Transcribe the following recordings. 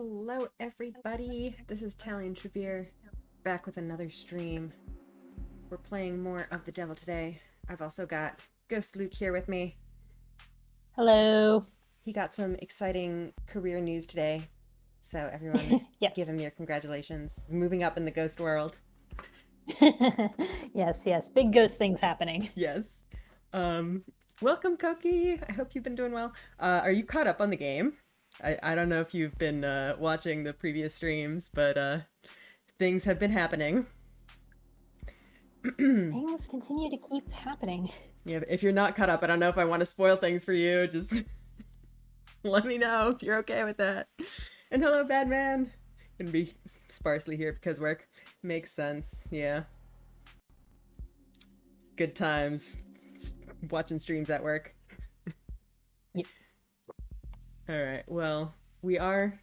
Hello, everybody. This is Talion Trubir, back with another stream. We're playing more of the Devil today. I've also got Ghost Luke here with me. Hello. He got some exciting career news today, so everyone, Yes. give him your congratulations. He's moving up in the ghost world. Yes. Big ghost things happening. Yes. Welcome, Koki. I hope you've been doing well. Are you caught up on the game? I don't know if you've been watching the previous streams, but things have been happening. Things continue to keep happening. Yeah, but if you're not caught up, I don't know if I want to spoil things for you. Just let me know if you're okay with that. And hello, Badman. Gonna be sparsely here because work makes sense. Yeah. Good times. Watching streams at work. Yep. All right. Well, we are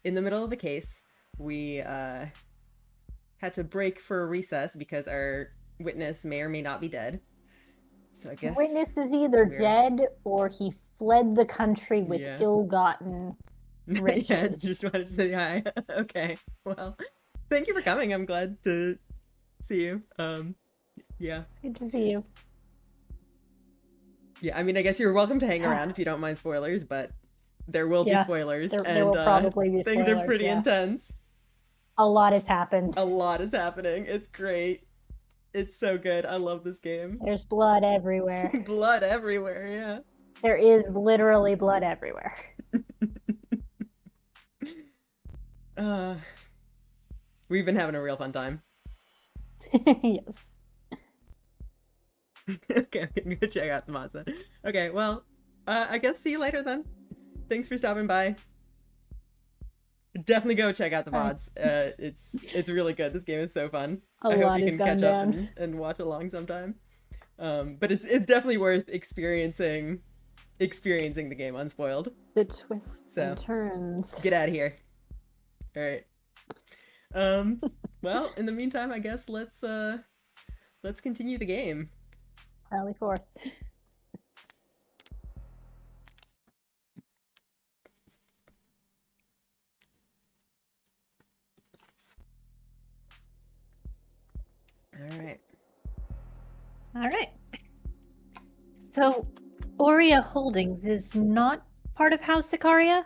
in the middle of a case. We had to break for a recess because our witness may or may not be dead. So I guess Witness is either dead or he fled the country with ill-gotten riches. Yeah, just wanted to say hi. Okay. Well, thank you for coming. I'm glad to see you. Yeah. Good to see you. Yeah, I mean, I guess you're welcome to hang around if you don't mind spoilers, but there will be spoilers. There will probably be things spoilers, are pretty intense. A lot has happened. A lot is happening. It's great. It's so good. I love this game. There's blood everywhere. Blood everywhere, yeah. There is literally blood everywhere. We've been having a real fun time. Yes. Okay, I'm gonna go check out the mods then. Okay, well, I guess see you later then. Thanks for stopping by. Definitely go check out the mods. It's really good. This game is so fun. I hope you can catch up and watch along sometime. But it's definitely worth experiencing the game unspoiled. The twists and turns. Get out of here. All right. Well, in the meantime, I guess let's continue the game. Sally forth. All right. So, Aurea Holdings is not part of House Icaria?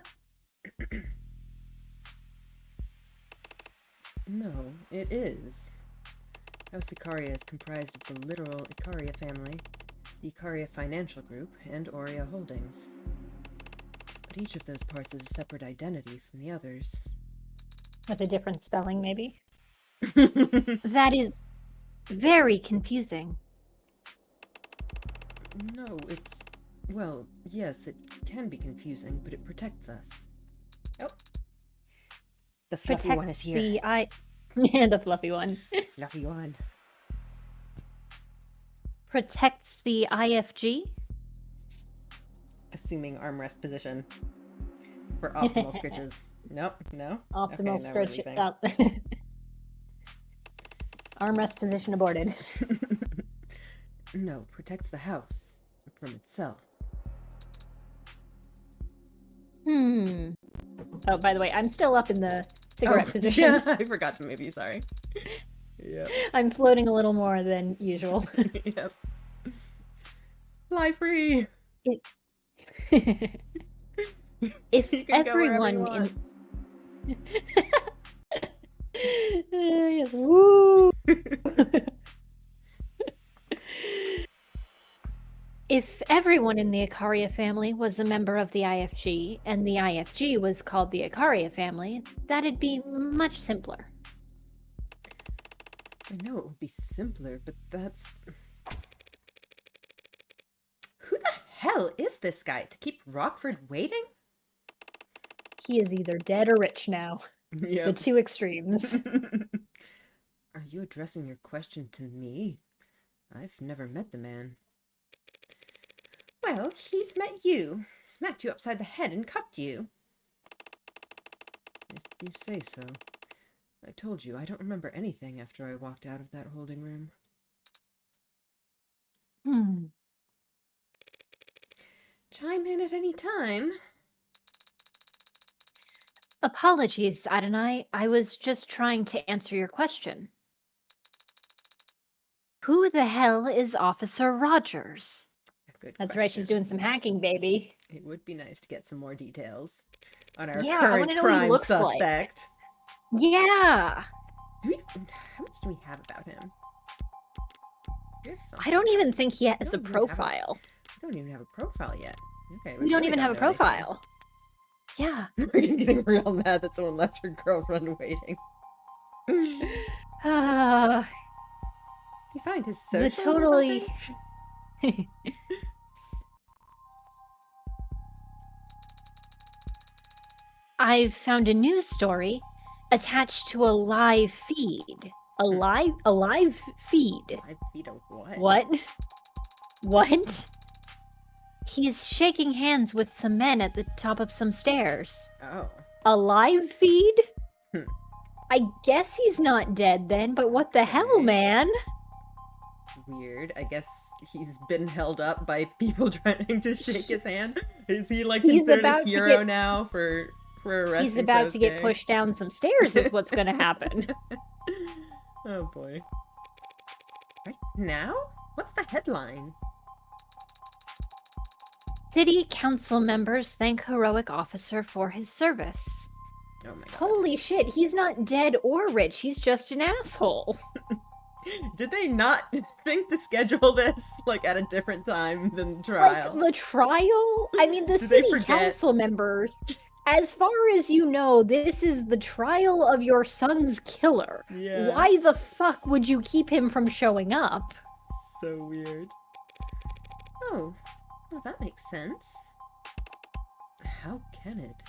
No, it is. House Icaria is comprised of the literal Icaria family, the Icaria Financial Group, and Aurea Holdings. But each of those parts is a separate identity from the others. With a different spelling, maybe? That is very confusing. No, well, yes, it can be confusing, but it protects us. Oh. The fluffy one is here. Yeah, the fluffy one. Fluffy one. Protects the IFG? Assuming armrest position. For optimal scritches. Nope, no. Optimal scritches. Armrest position aborted. No, protects the house from itself. Oh, by the way, I'm still up in the cigarette position. Yeah, I forgot to move you, sorry. Yep. I'm floating a little more than usual. Yep. Fly free! If everyone in... Yes, woo! If everyone in the Icaria family was a member of the IFG, and the IFG was called the Icaria family, that'd be much simpler. I know it would be simpler, but that's... Who the hell is this guy to keep Rockford waiting? He is either dead or rich now. Yep. The two extremes. Are you addressing your question to me? I've never met the man. Well, he's met you. Smacked you upside the head and cuffed you. If you say so. I told you, I don't remember anything after I walked out of that holding room. Chime in at any time. Apologies, Adonai. I was just trying to answer your question. Who the hell is Officer Rogers? Good That's right, she's doing some hacking, baby. It would be nice to get some more details on our Yeah, I current wanna know what he crime looks like. suspect. Yeah! How much do we have about him? I don't even think he has a don't even profile. I don't even have a profile yet. Okay, We don't even have a profile. Yeah. We're getting real mad that someone left her girlfriend waiting. You find his socials totally. or something? I've found a news story attached to a live feed. A live feed. Live feed of what? What? What? He's shaking hands with some men at the top of some stairs. Oh. A live feed? Hmm. I guess he's not dead then, but what the hell, Okay. man? Weird. I guess he's been held up by people trying to shake his hand. Is he like He's considered a about to hero get- now for arresting He's about to get Sosuke? pushed down some stairs is what's gonna happen. Oh boy. Right now? What's the headline? City council members thank heroic officer for his service. Oh my god. Holy shit, he's not dead or rich, he's just an asshole. Did they not think to schedule this like at a different time than the trial? Like, the trial? I mean, the Did they city forget? council members, as far as you know, this is the trial of your son's killer. Yeah. Why the fuck would you keep him from showing up? So weird. Oh, well that makes sense. How can it?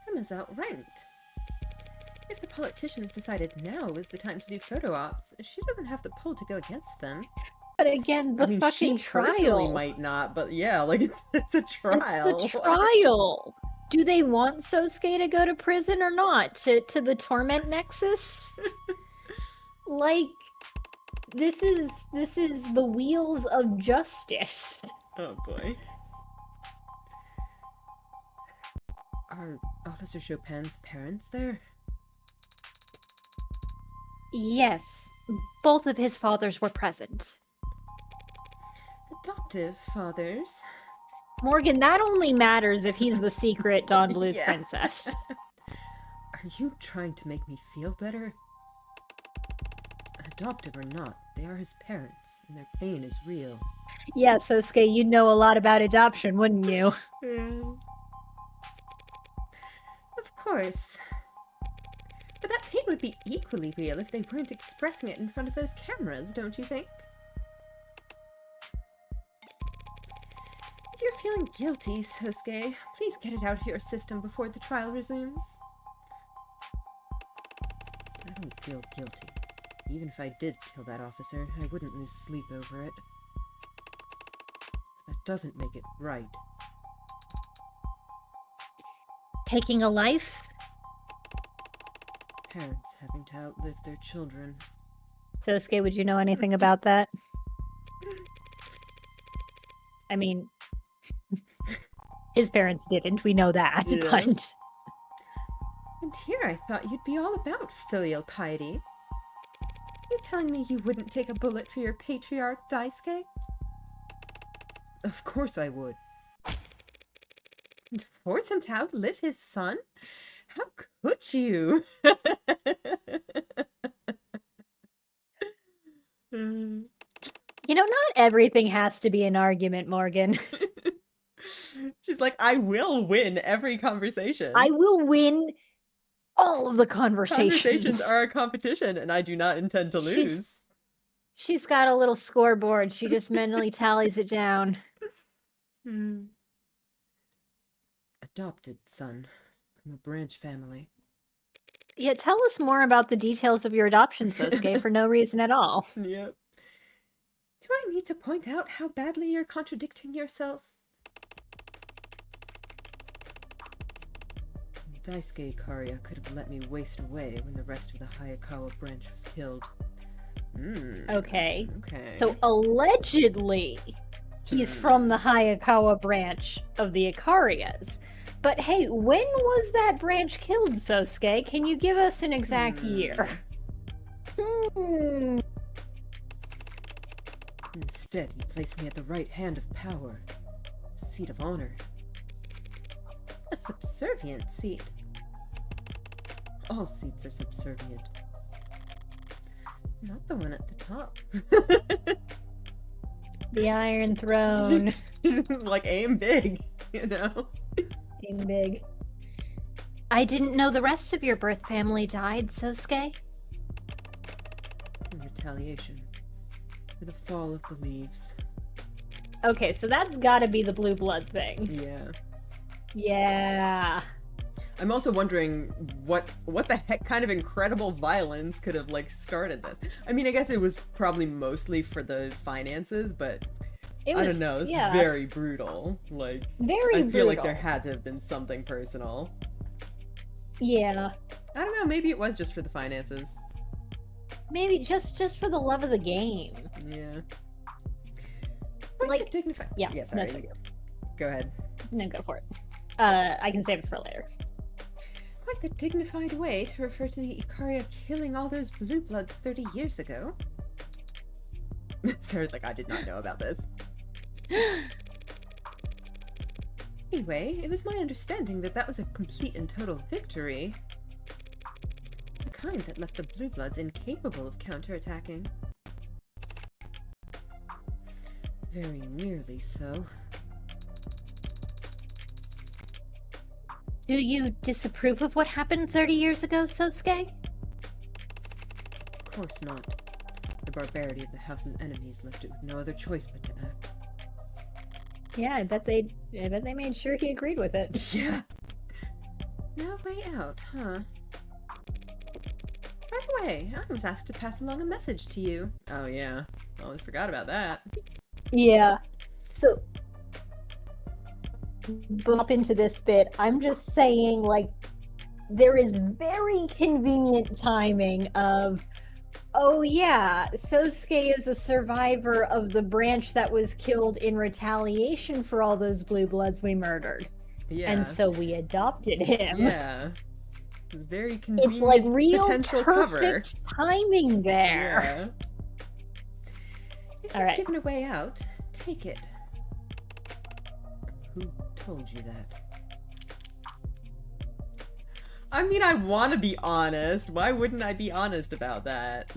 Emma's outright. If the politicians decided now is the time to do photo ops, she doesn't have the pull to go against them. But again, the I mean, fucking she personally trial. might not, but yeah, like it's a trial. It's the trial. Do they want Sosuke to go to prison or not? To the torment nexus? Like, this is the wheels of justice. Oh boy. Are Officer Chopin's parents there? Yes, both of his fathers were present. Adoptive fathers? Morgan, that only matters if he's the secret Don Bluth Yeah. princess. Are you trying to make me feel better? Adoptive or not, they are his parents, and their pain is real. Yeah, Sosuke, you'd know a lot about adoption, wouldn't you? Yeah. Of course. But that pain would be equally real if they weren't expressing it in front of those cameras, don't you think? If you're feeling guilty, Sosuke, please get it out of your system before the trial resumes. I don't feel guilty. Even if I did kill that officer, I wouldn't lose sleep over it. That doesn't make it right. Taking a life? Parents having to outlive their children. Sosuke, would you know anything about that? I mean, his parents didn't, we know that, Yeah. but... And here I thought you'd be all about filial piety. You're telling me you wouldn't take a bullet for your patriarch, Daisuke? Of course I would. And force him to outlive his son? How could you? You know, not everything has to be an argument, Morgan. She's like, I will win every conversation. I will win all of the conversations. Conversations are a competition, and I do not intend to lose. She's got a little scoreboard. She just mentally tallies it down. Adopted son from a branch family. Yeah, tell us more about the details of your adoption, Sosuke, for no reason at all. Yep. Do I need to point out how badly you're contradicting yourself? Daisuke Ikaria could have let me waste away when the rest of the Hayakawa branch was killed. Okay. Okay. So allegedly, he's from the Hayakawa branch of the Ikarias. But hey, when was that branch killed, Sosuke? Can you give us an exact year? Instead, you place me at the right hand of power. Seat of honor. A subservient seat. All seats are subservient. Not the one at the top. The Iron Throne. Like, aim big, you know? Aim big. I didn't know the rest of your birth family died, Sosuke. In retaliation for the fall of the leaves. Okay, so that's gotta be the blue blood thing. Yeah. Yeah. I'm also wondering what the heck kind of incredible violence could have, like, started this. I mean, I guess it was probably mostly for the finances, but I don't know, it's very brutal. Like, I feel like there had to have been something personal. Yeah. I don't know, maybe it was just for the finances. Maybe just for the love of the game. Yeah. Like, dignified. Yeah, sorry. no, Go ahead. No, go for it. I can save it for later. Quite the dignified way to refer to the Ikaria killing all those blue bloods 30 years ago. Sarah's like, I did not know about this. Anyway, it was my understanding that that was a complete and total victory. The kind that left the blue bloods incapable of counterattacking. Very nearly so. Do you disapprove of what happened 30 years ago, Sosuke? Of course not. The barbarity of the house's enemies left it with no other choice but to act. Yeah, I bet they made sure he agreed with it. Yeah. No way out, huh? By the way, I was asked to pass along a message to you. Oh yeah, almost forgot about that. Yeah. So, bump into this bit. I'm just saying, like, there is very convenient timing of, oh yeah, Sosuke is a survivor of the branch that was killed in retaliation for all those blue bloods we murdered. Yeah. And so we adopted him. Yeah. Very convenient. It's like real potential perfect cover. Timing there. Yeah. If you've Alright. given a way out, take it. Who told you that? I mean, I want to be honest. Why wouldn't I be honest about that?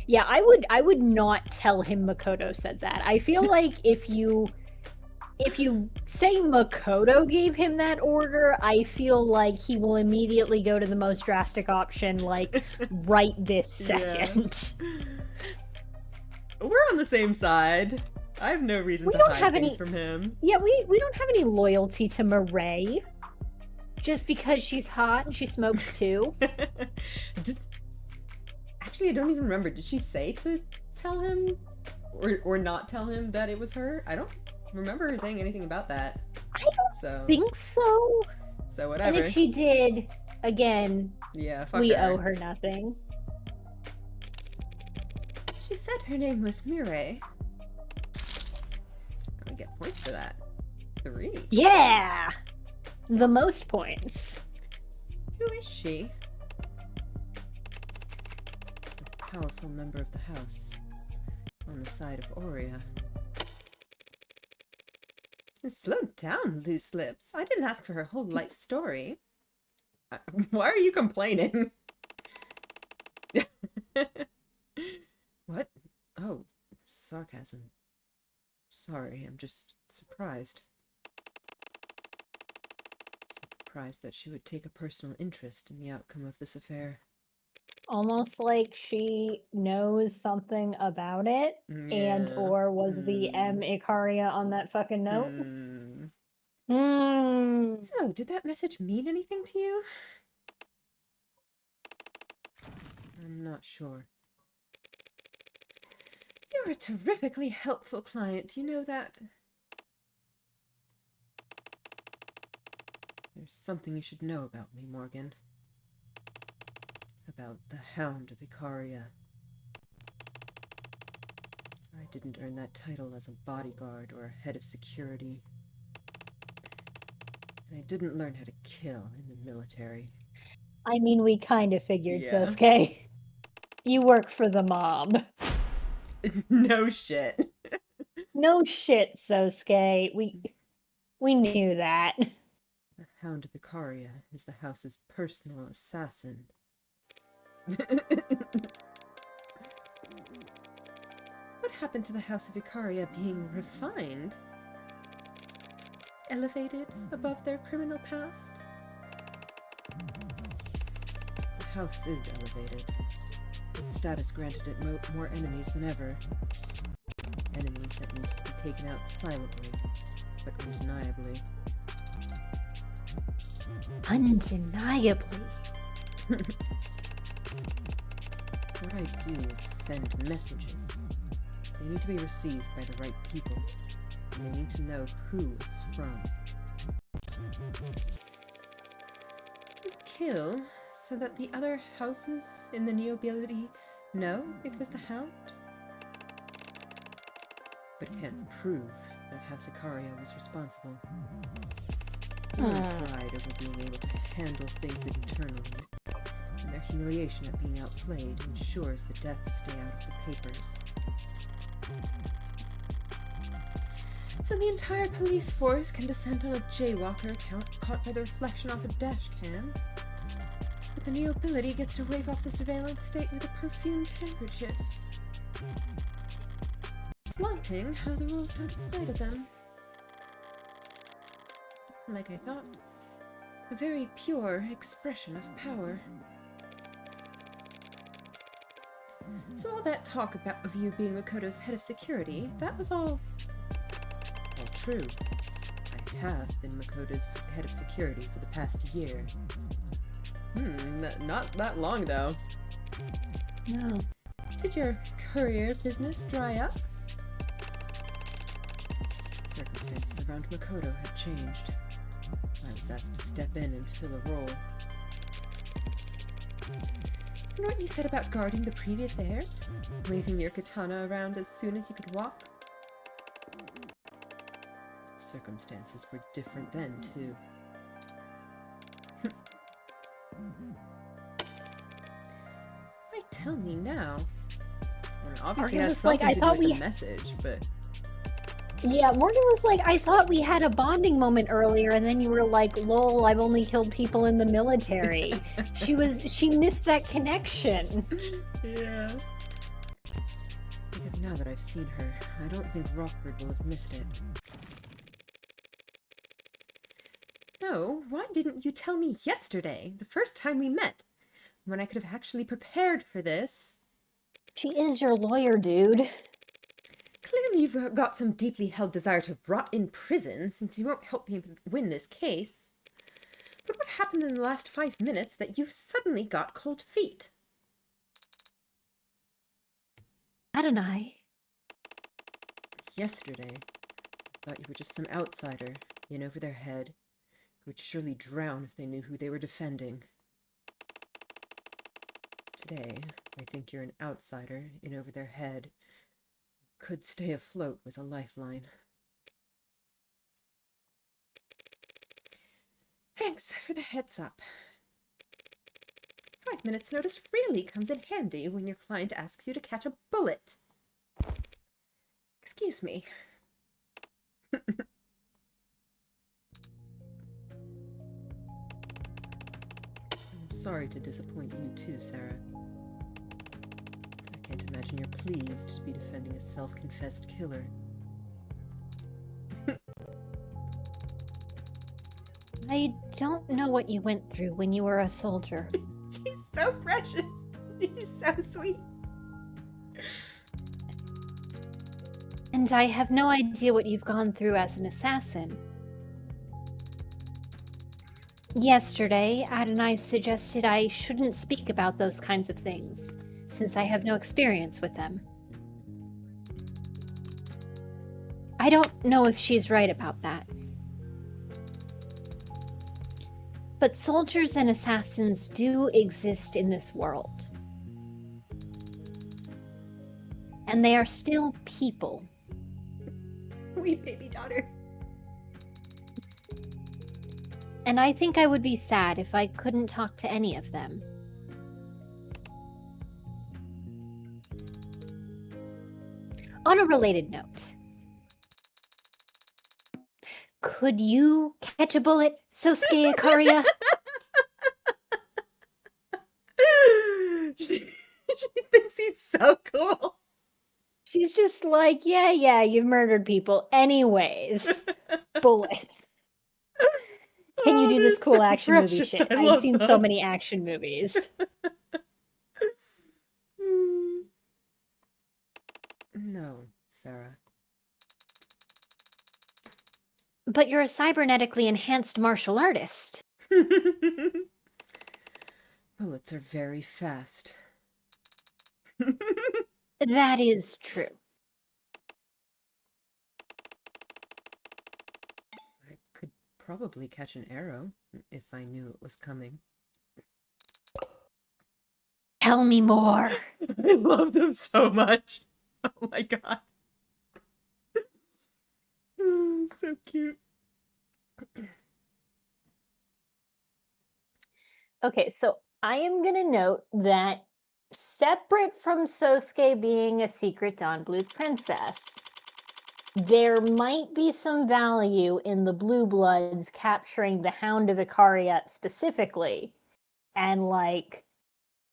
Yeah, I would not tell him Makoto said that. I feel like if you say Makoto gave him that order, I feel like he will immediately go to the most drastic option, like right this second. Yeah. We're on the same side. I have no reason to hide things from him. Yeah, we don't have any loyalty to Mireille. Just because she's hot and she smokes too. Actually, I don't even remember. Did she say to tell him or not tell him that it was her? I don't remember her saying anything about that. I don't think so. So whatever. And if she did, again, yeah, fuck we her. owe her nothing. She said her name was Mireille. We get points for that. 3. Yeah! The most points. Who is she? A powerful member of the house. On the side of Aurea. Slow down, loose lips. I didn't ask for her whole life story. Why are you complaining? What? Oh, sarcasm. Sorry, I'm just surprised. Surprised that she would take a personal interest in the outcome of this affair. Almost like she knows something about it, and or was the M Ikaria on that fucking note. So, did that message mean anything to you? I'm not sure. You're a terrifically helpful client, you know that? There's something you should know about me, Morgan. About the Hound of Ikaria. I didn't earn that title as a bodyguard or a head of security. I didn't learn how to kill in the military. I mean, we kind of figured, Yeah. Sosuke. You work for the mob. No shit. No shit, Sosuke. We knew that. The Hound of Icaria is the house's personal assassin. What happened to the House of Icaria being refined? Elevated above their criminal past? The house is elevated. Its status granted it more enemies than ever. Enemies that need to be taken out silently, but undeniably. Undeniably. What I do is send messages. They need to be received by the right people, and they need to know who it's from. You kill so that the other houses in the nobility know it was the Hound? But can't prove that House Icaria was responsible. Their pride over being able to handle things internally, and their humiliation at being outplayed ensures the deaths stay out of the papers. So the entire police force can descend on a jaywalker caught by the reflection off a dash cam, but the nobility gets to wave off the surveillance state with a perfumed handkerchief, flaunting how the rules don't apply to them. Like I thought, a very pure expression of power. So all that talk of you being Makoto's head of security, that was all true. I have been Makoto's head of security for the past year. Not that long though. No. Did your courier business dry up? Circumstances around Makoto had changed. I was asked to step in and fill a role. And what you said about guarding the previous heir? Waving your katana around as soon as you could walk? Circumstances were different then, too. Why tell me now? I mean, obviously Morgan it has was like, something I to thought do with we the message, but... Yeah, Morgan was like, I thought we had a bonding moment earlier, and then you were like, lol, I've only killed people in the military. She missed that connection. Yeah. Because now that I've seen her, I don't think Rockford will have missed it. No, why didn't you tell me yesterday, the first time we met, when I could have actually prepared for this? She is your lawyer, dude. Clearly you've got some deeply held desire to rot in prison, since you won't help me win this case. But what happened in the last 5 minutes that you've suddenly got cold feet? Adonai. Yesterday, I thought you were just some outsider, in over their head, who would surely drown if they knew who they were defending. Today, I think you're an outsider, in over their head, could stay afloat with a lifeline. Thanks for the heads up. 5 minutes notice really comes in handy when your client asks you to catch a bullet. Excuse me. I'm sorry to disappoint you too, Sarah. I can't imagine you're pleased to be defending a self-confessed killer. I don't know what you went through when you were a soldier. She's so precious. She's so sweet. And I have no idea what you've gone through as an assassin. Yesterday, Adonai suggested I shouldn't speak about those kinds of things, since I have no experience with them. I don't know if she's right about that. But soldiers and assassins do exist in this world. And they are still people. Wee baby daughter. And I think I would be sad if I couldn't talk to any of them. On a related note, could you catch a bullet, Sosuke Ikaria? She thinks he's so cool. She's just like, yeah, you've murdered people. Anyways, bullets. Can you do this cool so action movie precious. shit? I I've love seen them. so many action movies. No, Sarah. But you're a cybernetically enhanced martial artist. Bullets are very fast. That is true. I could probably catch an arrow if I knew it was coming. Tell me more. I love them so much. Oh my god. So cute. Okay, so I am going to note that separate from Sosuke being a secret Dawn Bluth princess, there might be some value in the Blue Bloods capturing the Hound of Ikaria specifically and, like,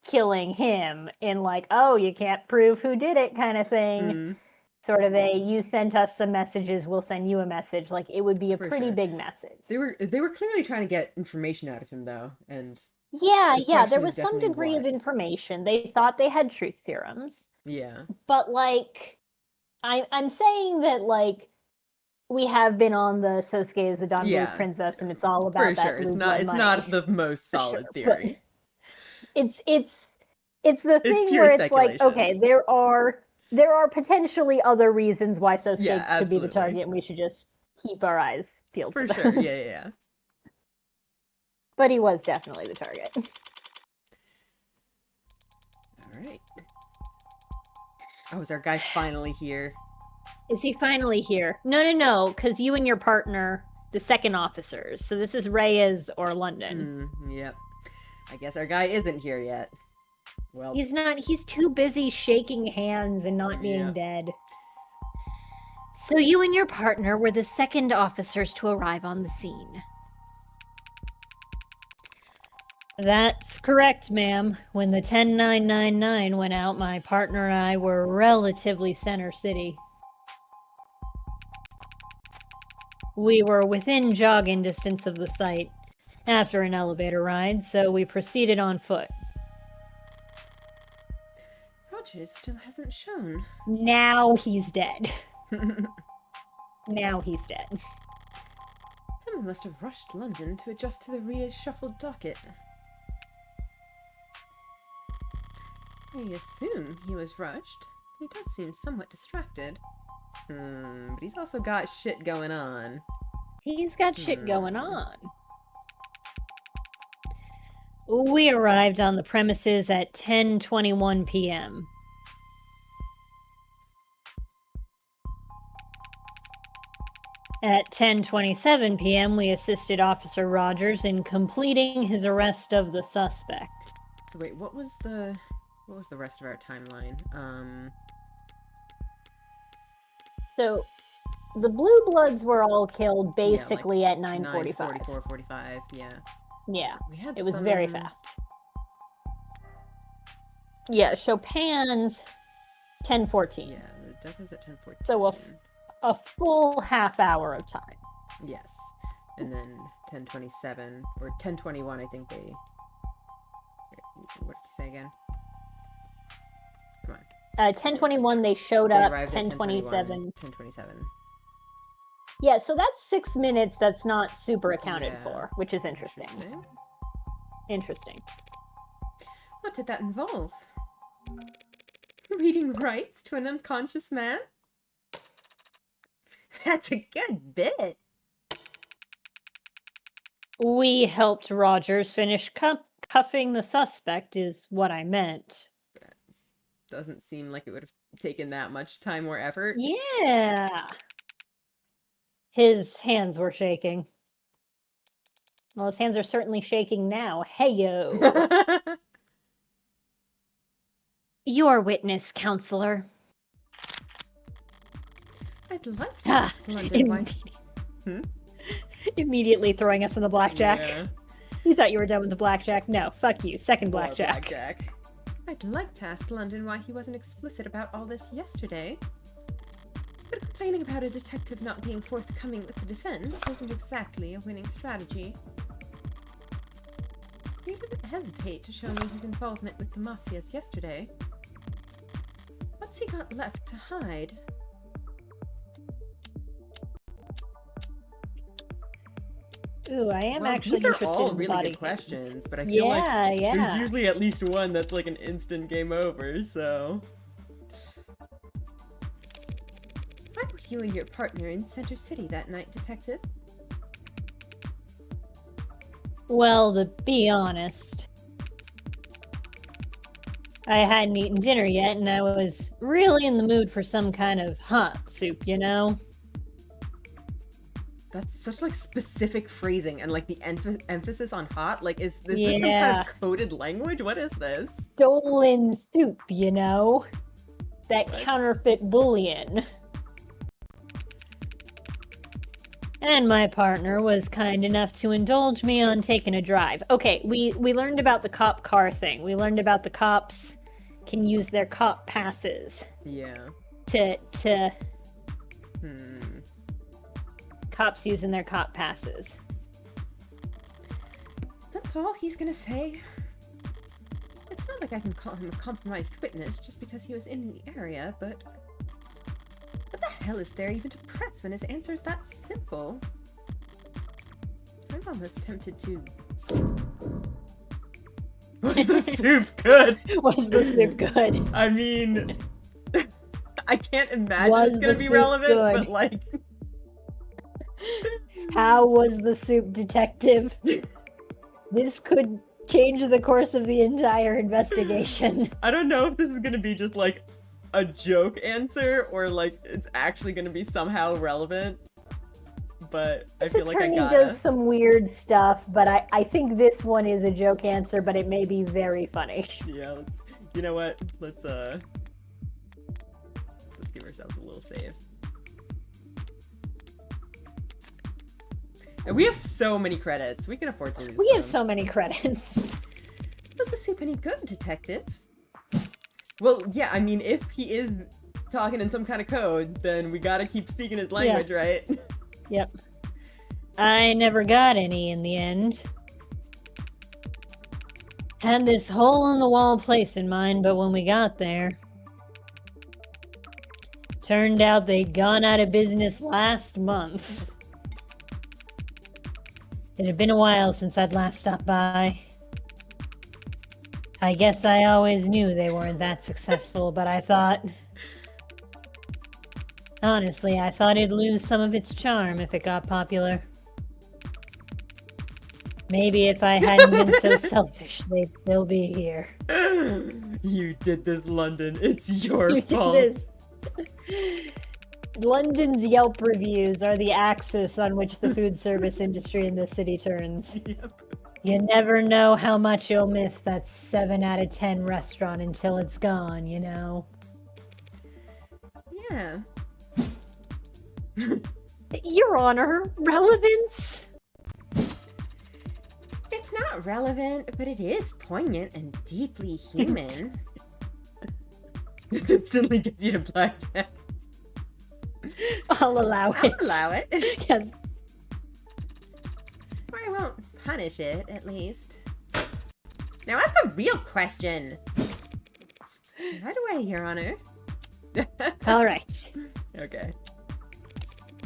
killing him in, like, oh, you can't prove who did it kind of thing. Sort of a, you sent us some messages, we'll send you a message. Like, it would be a pretty big message. They were clearly trying to get information out of him, though, and yeah, there was some degree of information. They thought they had truth serums. Yeah. But, like, I'm saying that, like, we have been on the Sosuke is the Dawn Bluth princess, and it's all about for that sure. blue It's blood money. not the most solid theory. It's the thing where it's like, okay, there are potentially other reasons why Sosuke could be the target, and we should just keep our eyes peeled for sure. those. Yeah. But he was definitely the target. All right. Oh, is our guy finally here? Is he finally here? No, because you and your partner, the second officers. So this is Reyes or London. Yep. I guess our guy isn't here yet. Well, he's not. He's too busy shaking hands and not being dead. So you and your partner were the second officers to arrive on the scene. That's correct, ma'am. When the 10999 went out, my partner and I were relatively center city. We were within jogging distance of the site after an elevator ride, so we proceeded on foot. Rogers still hasn't shown. Now he's dead. Now he's dead. Emma must have rushed London to adjust to the reshuffled docket. I assume he was rushed. He does seem somewhat distracted. But he's also got shit going on. He's got shit going on. We arrived on the premises at 10:21 p.m. At 10:27 p.m., we assisted Officer Rogers in completing his arrest of the suspect. So wait, what was the rest of our timeline? So the Blue Bloods were all killed basically at 9:45. 9:44, yeah. Yeah, it was very fast. Yeah, Chopin's 10:14. Yeah, the death was at 10:14. So a full half hour of time. Yes. And then 10:27 or 10:21, I think they... What did you say again? Come on. 10:21 they showed up. 10:27. 10:27. Yeah, so that's 6 minutes that's not super accounted for, which is interesting. Interesting. What did that involve? Reading rights to an unconscious man? That's a good bit. We helped Rogers finish cuffing the suspect is what I meant. Doesn't seem like it would have taken that much time or effort. Yeah. His hands were shaking. Well, his hands are certainly shaking now. Hey-yo. Your witness, counselor. I'd like to ask London why... Immediately throwing us in the blackjack. Yeah. You thought you were done with the blackjack? No, fuck you. Second blackjack. I'd like to ask London why he wasn't explicit about all this yesterday. But complaining about a detective not being forthcoming with the defense isn't exactly a winning strategy. He didn't hesitate to show me his involvement with the mafias yesterday. What's he got left to hide? Ooh, I am actually interested in these are all in really good questions, but I feel like there's usually at least one that's like an instant game over, so... Why were you and your partner in Center City that night, Detective? Well, to be honest, I hadn't eaten dinner yet, and I was really in the mood for some kind of hot soup, you know? That's such like specific phrasing and like the emphasis on hot. Like, is this some kind of coded language? What is this? Stolen soup, you know? That counterfeit bullion. And my partner was kind enough to indulge me on taking a drive. Okay, we learned about the cop car thing. We learned about the cops can use their cop passes. Yeah. Cops using their cop passes. That's all he's gonna say. It's not like I can call him a compromised witness just because he was in the area, but... What the hell is there even to press when his answer's that simple? I'm almost tempted to... Was the soup good? Was the soup good? I mean... I can't imagine it's gonna be relevant, but like... How was the soup, Detective? This could change the course of the entire investigation. I don't know if this is gonna be just like a joke answer or like it's actually gonna be somehow relevant, but I feel like I gotta. This attorney does some weird stuff, but I think this one is a joke answer, but it may be very funny. Yeah, you know what? Let's give ourselves a little save. And we have so many credits. We can afford to lose We have so many credits. Was the soup any good, Detective? Well, yeah, I mean, if he is talking in some kind of code, then we gotta keep speaking his language, right? Yep. I never got any in the end. Had this hole-in-the-wall place in mind, but when we got there... Turned out they'd gone out of business last month. It had been a while since I'd last stopped by. I guess I always knew they weren't that successful, but I thought... Honestly, I thought it'd lose some of its charm if it got popular. Maybe if I hadn't been so selfish, they'd still be here. You did this, London. It's your fault. You did this. London's Yelp reviews are the axis on which the food service industry in this city turns. Yep. You never know how much you'll miss that 7 out of 10 restaurant until it's gone, you know? Yeah. Your Honor, relevance? It's not relevant, but it is poignant and deeply human. This instantly gets you to blackjack. I'll allow it. I'll allow it. Yes. Or I won't punish it, at least. Now ask a real question. Right away, Your Honor. Alright. Okay.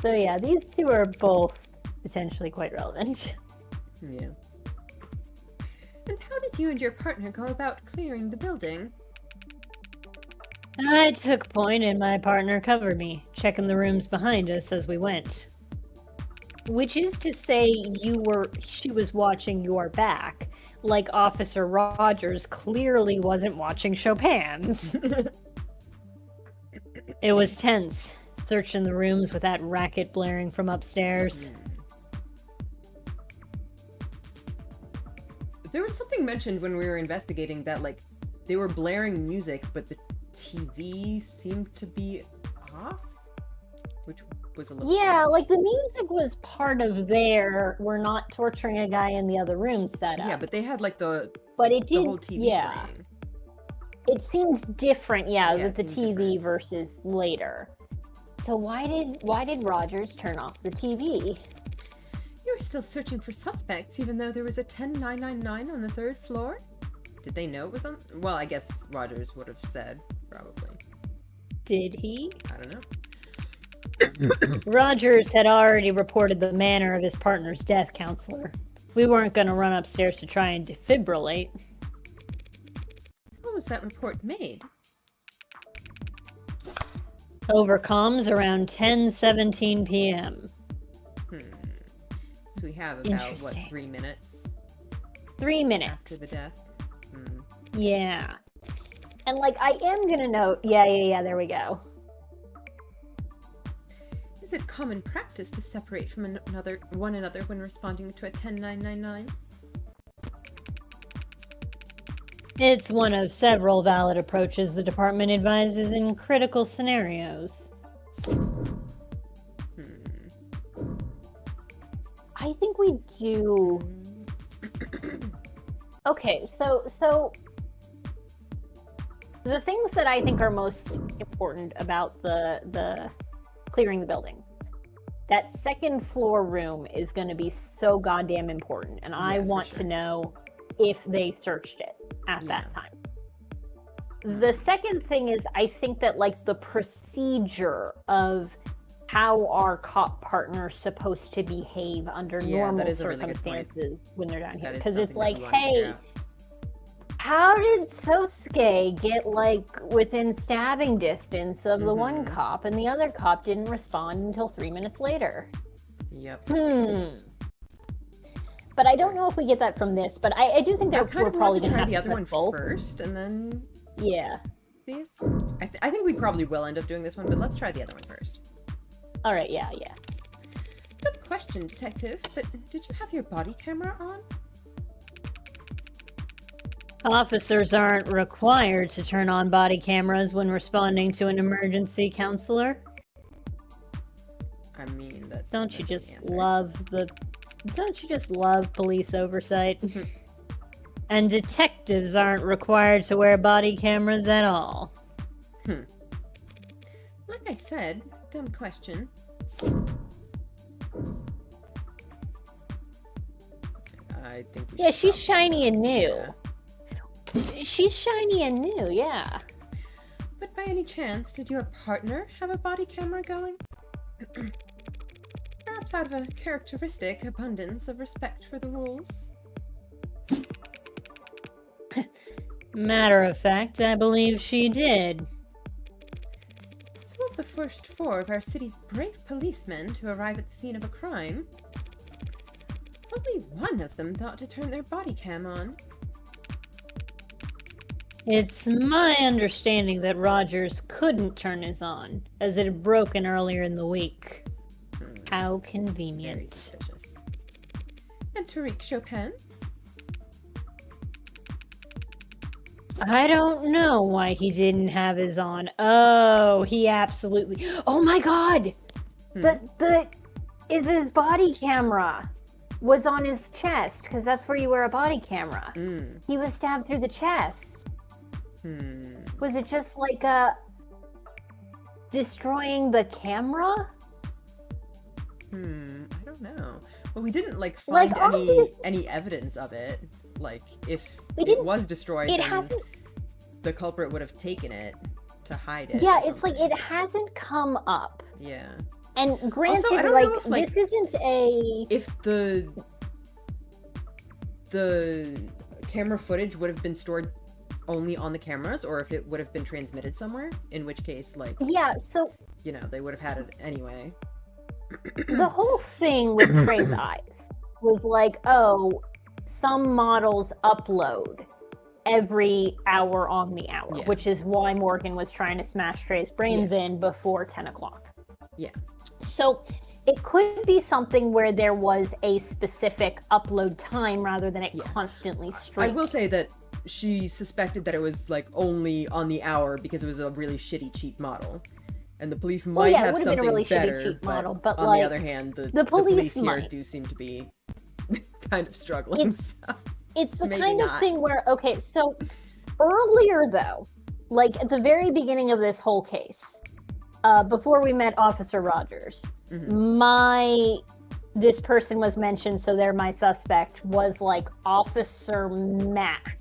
So yeah, these two are both potentially quite relevant. Yeah. And how did you and your partner go about clearing the building? I took point and my partner covered me, checking the rooms behind us as we went. Which is to say she was watching your back, like Officer Rogers clearly wasn't watching Chopin's. It was tense, searching the rooms with that racket blaring from upstairs. There was something mentioned when we were investigating that, like, they were blaring music, but the TV seemed to be off, which was a little strange. Like the music was part of their "we're not torturing a guy in the other room" setup. Yeah, but they had like the whole TV playing. It seemed different, with the TV different versus later. So why did Rogers turn off the TV? You were still searching for suspects, even though there was a 10999 on the 3rd floor? Did they know it was on? Well, I guess Rogers would have said, probably. Did he? I don't know. Rogers had already reported the manner of his partner's death, counselor. We weren't going to run upstairs to try and defibrillate. How was that report made? Over comms around 10:17 p.m. So we have about, 3 minutes? 3 minutes. After the death? Yeah. And, like, I am going to note... Yeah, there we go. Is it common practice to separate from one another when responding to a 10999? It's one of several valid approaches the department advises in critical scenarios. I think we do... Okay, so the things that I think are most important about the clearing the building. That 2nd floor room is going to be so goddamn important, and I want to know if they searched it at that time. The second thing is, I think that, like, the procedure of how are cop partners supposed to behave under normal circumstances when they're down here. Because it's like, hey, how did Sosuke get, like, within stabbing distance of the one cop and the other cop didn't respond until 3 minutes later? Yep. But I don't know if we get that from this, but I do think that we're probably going to have the other one both first, and then... Yeah. See if... I think we probably will end up doing this one, but let's try the other one first. Alright, yeah. Good question, detective, but did you have your body camera on? Officers aren't required to turn on body cameras when responding to an emergency, counselor. I mean, Don't you just love police oversight? And detectives aren't required to wear body cameras at all. Like I said, dumb question. I think we she's shiny and new. Yeah. She's shiny and new, yeah. But by any chance, did your partner have a body camera going? Perhaps out of a characteristic abundance of respect for the rules? Matter of fact, I believe she did. Two of the first 4 of our city's brave policemen to arrive at the scene of a crime. Only one of them thought to turn their body cam on. It's my understanding that Rogers couldn't turn his on, as it had broken earlier in the week. How convenient. Very suspicious. And Tariq Chopin? I don't know why he didn't have his on. Oh, he absolutely... Oh my god! His body camera was on his chest, because that's where you wear a body camera. He was stabbed through the chest. Was it just like destroying the camera? I don't know. Well, we didn't find any evidence of it. Like, if it was destroyed, the culprit would have taken it to hide it. Yeah, it's like it hasn't come up. Yeah. And granted, also, I don't know if, this isn't a... If the camera footage would have been stored only on the cameras, or if it would have been transmitted somewhere, in which case, Yeah, so... they would have had it anyway. The whole thing with Trey's eyes was some models upload every hour on the hour, which is why Morgan was trying to smash Trey's brains in before 10 o'clock. Yeah. So It could be something where there was a specific upload time rather than it constantly streaming. I will say that she suspected that it was like only on the hour because it was a really shitty cheap model. And the police might have something been a really better, shitty cheap model, but on like, the other hand, the police here might. do seem to be kind of struggling. It's the kind of thing where, okay, so earlier though, like at the very beginning of this whole case, before we met Officer Rogers, this person was mentioned, so they're my suspect, was like Officer Mac.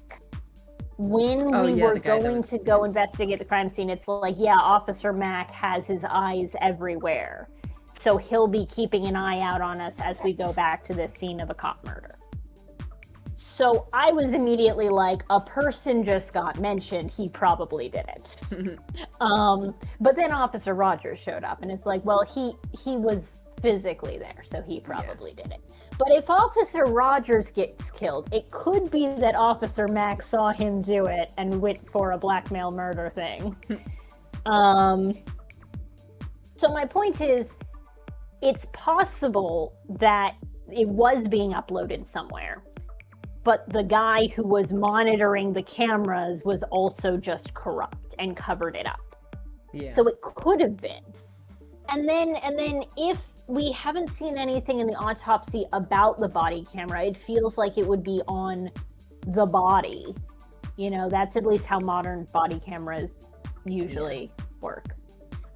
When we were going to go investigate the crime scene, it's like, Officer Mac has his eyes everywhere. So he'll be keeping an eye out on us as we go back to this scene of a cop murder. So I was immediately like, a person just got mentioned, he probably did it. But then Officer Rogers showed up, and it's like, well, he was physically there, so he probably did it. But if Officer Rogers gets killed, it could be that Officer Mac saw him do it and went for a blackmail murder thing. So my point is, it's possible that it was being uploaded somewhere, but the guy who was monitoring the cameras was also just corrupt and covered it up. Yeah. So it could have been. And then if we haven't seen anything in the autopsy about the body camera, it feels like it would be on the body. You know, that's at least how modern body cameras usually work.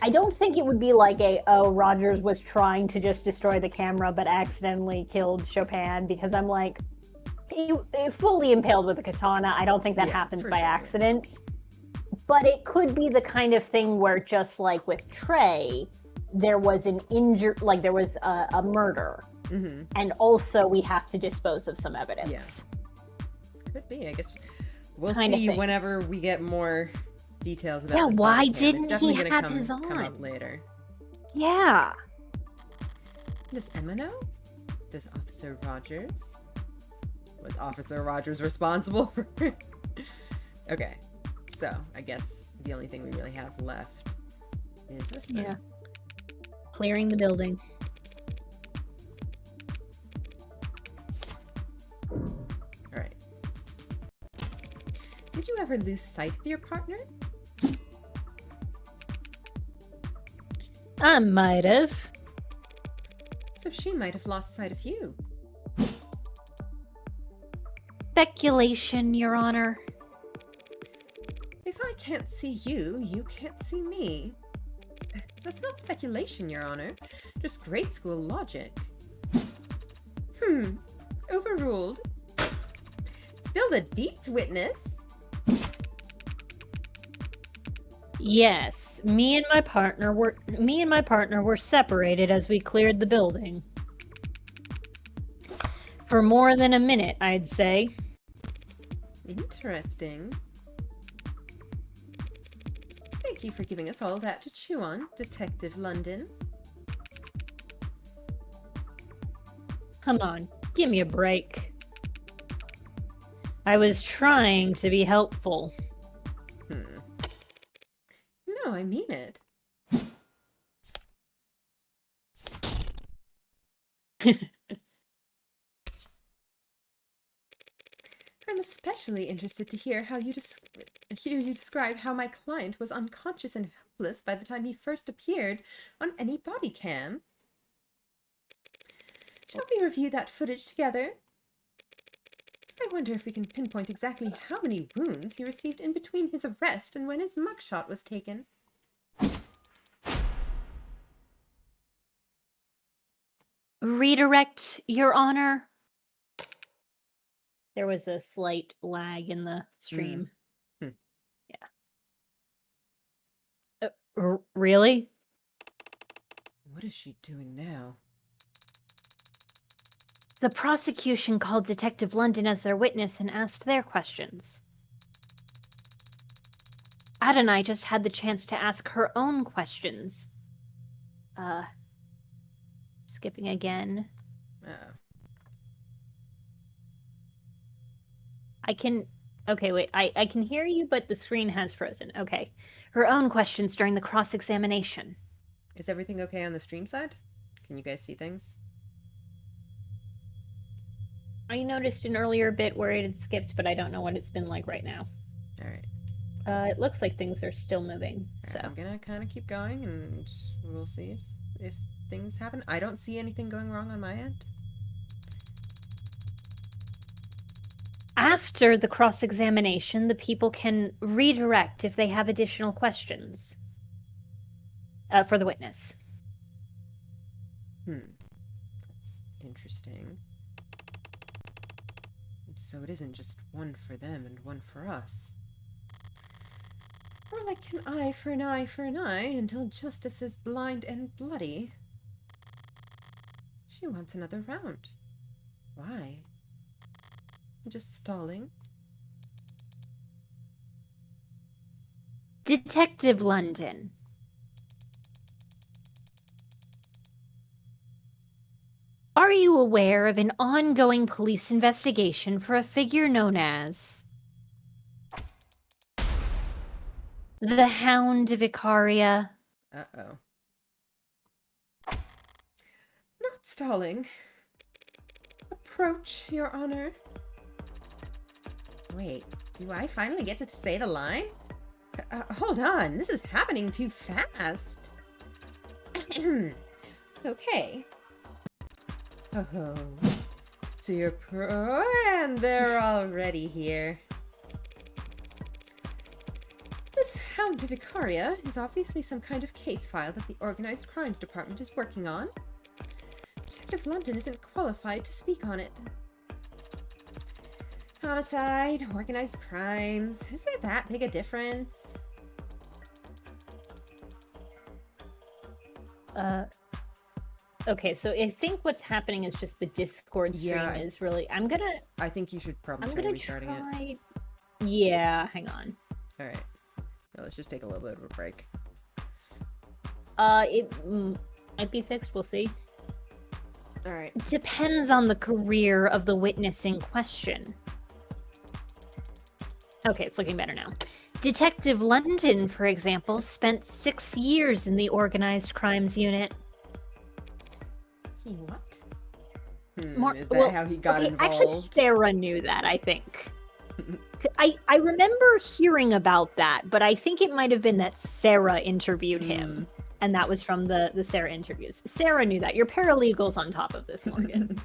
I don't think it would be like Rogers was trying to just destroy the camera but accidentally killed Chopin, because I'm like, he fully impaled with a katana. I don't think that happens by accident. But it could be the kind of thing where, just like with Trey, there was an there was a murder. And also we have to dispose of some evidence. Could be. I guess we'll see whenever we get more details about the why body cam. didn't he have his on? Come up later. Yeah. Does Emma know? Does Officer Rogers? Was Officer Rogers responsible for Okay. So, I guess the only thing we really have left is this thing. Yeah. Clearing the building. Alright. Did you ever lose sight of your partner? I might have. So she might have lost sight of you. Speculation, Your Honor. If I can't see you, you can't see me. That's not speculation, Your Honor. Just grade school logic. Overruled. Spill the deets, witness. Yes, me and my partner were separated as we cleared the building. For more than a minute, I'd say. Interesting. Thank you for giving us all that to chew on, Detective London. Come on, give me a break. I was trying to be helpful. No, I mean it. I'm especially interested to hear how you describe how my client was unconscious and helpless by the time he first appeared on any body cam. Shall we review that footage together? I wonder if we can pinpoint exactly how many wounds he received in between his arrest and when his mugshot was taken. Redirect, Your Honor. There was a slight lag in the stream. Yeah. Really? What is she doing now? The prosecution called Detective London as their witness and asked their questions. Ad and I just had the chance to ask her own questions. Skipping again. Okay, wait, I can hear you, but the screen has frozen. Okay. Her own questions during the cross-examination. Is everything okay on the stream side? Can you guys see things? I noticed an earlier bit where it had skipped, but I don't know what it's been like right now. Alright. It looks like things are still moving, so. I'm gonna kind of keep going, and we'll see if things happen. I don't see anything going wrong on my end. After the cross-examination, the people can redirect if they have additional questions for the witness. That's interesting. So it isn't just one for them and one for us. More like an eye for an eye for an eye until justice is blind and bloody. She wants another round. Why? Just stalling? Detective London. Are you aware of an ongoing police investigation for a figure known as the Hound of Icaria? Uh-oh. Not stalling. Approach, Your Honor. Wait, do I finally get to say the line? Hold on, this is happening too fast. Okay. Oh, so you're pro, and they're already here. This Hound of Icaria is obviously some kind of case file that the Organized Crimes Department is working on. Detective London isn't qualified to speak on it. Homicide, organized crimes, is there that big a difference? Okay, so I think what's happening is just the Discord stream is really... I think you should probably I'm gonna restarting it. Yeah, hang on. Alright. Well, let's just take a little bit of a break. It might be fixed, we'll see. Alright. Depends on the career of the witness in question. Okay, it's looking better now. Detective London, for example, spent 6 years in the Organized Crimes Unit. He what? Is that how he got involved? Actually, Sarah knew that, I think. I remember hearing about that, but I think it might have been that Sarah interviewed him, and that was from the Sarah interviews. Sarah knew that. Your paralegal's on top of this, Morgan.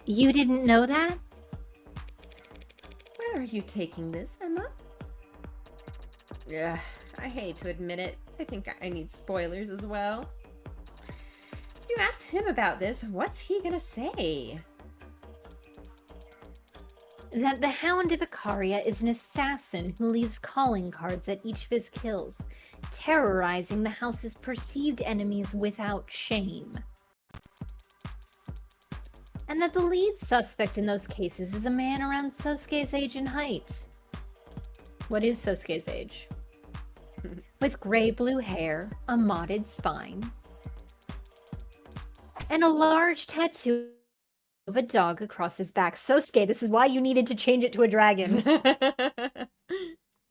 You didn't know that? Where are you taking this, Emma? Ugh, I hate to admit it. I think I need spoilers as well. You asked him about this. What's he gonna say? That the Hound of Icaria is an assassin who leaves calling cards at each of his kills, terrorizing the house's perceived enemies without shame. And that the lead suspect in those cases is a man around Sosuke's age and height. What is Sosuke's age? With gray-blue hair, a modded spine, and a large tattoo of a dog across his back. Sosuke, this is why you needed to change it to a dragon.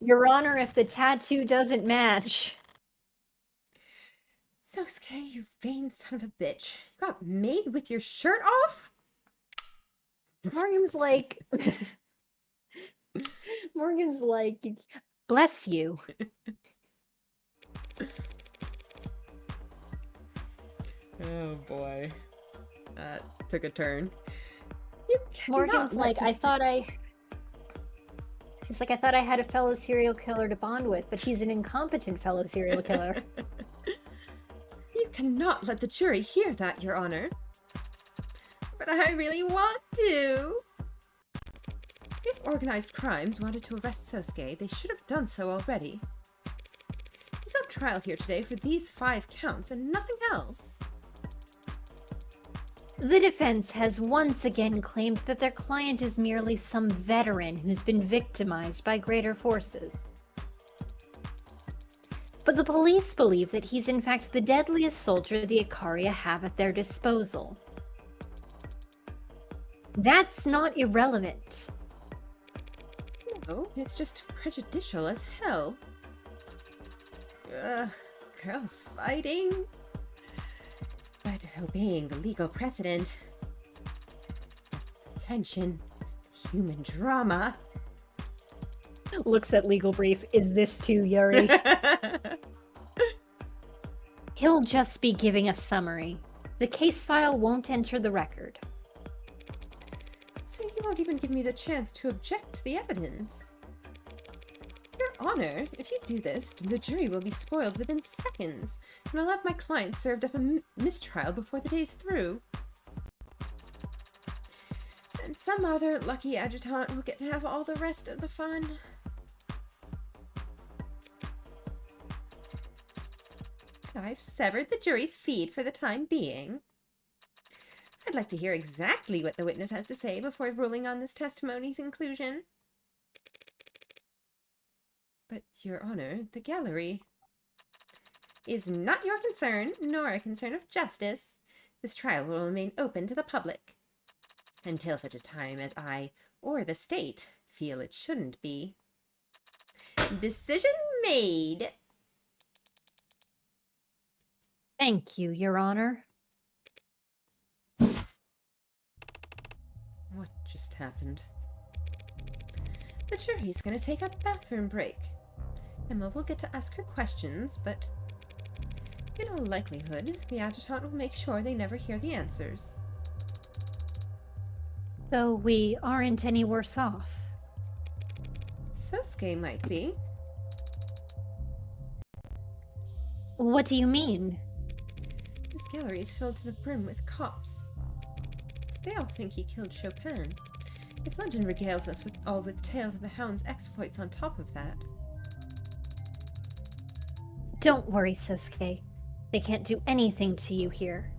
Your Honor, if the tattoo doesn't match. Sosuke, you vain son of a bitch. You got made with your shirt off? Morgan's like... Morgan's like, bless you. Oh boy. That took a turn. Morgan's like, She's like, I thought I had a fellow serial killer to bond with, but he's an incompetent fellow serial killer. You cannot let the jury hear that, Your Honor. But I really want to. If organized crimes wanted to arrest Sosuke, they should have done so already. He's on trial here today for these 5 counts and nothing else. The defense has once again claimed that their client is merely some veteran who's been victimized by greater forces. But the police believe that he's in fact the deadliest soldier the Icaria have at their disposal. That's not irrelevant. No, it's just prejudicial as hell. girls fighting, but obeying the legal precedent. Tension, human drama. Looks at legal brief. Is this too, Yuri? He'll just be giving a summary. The case file won't enter the record. So you won't even give me the chance to object to the evidence? Your Honor, if you do this, the jury will be spoiled within seconds, and I'll have my client served up a mistrial before the day's through. And some other lucky adjutant will get to have all the rest of the fun. I've severed the jury's feed for the time being. I'd like to hear exactly what the witness has to say before ruling on this testimony's inclusion. But, Your Honor, the gallery is not your concern, nor a concern of justice. This trial will remain open to the public until such a time as I, or the state, feel it shouldn't be. Decision made. Thank you, Your Honor. What just happened? The jury's gonna take a bathroom break. Emma will get to ask her questions, but in all likelihood, the adjutant will make sure they never hear the answers. So we aren't any worse off. Sosuke might be. What do you mean? This gallery is filled to the brim with cops. They all think he killed Chopin. If London regales us with tales of the Hound's exploits on top of that. Don't worry, Sosuke. They can't do anything to you here.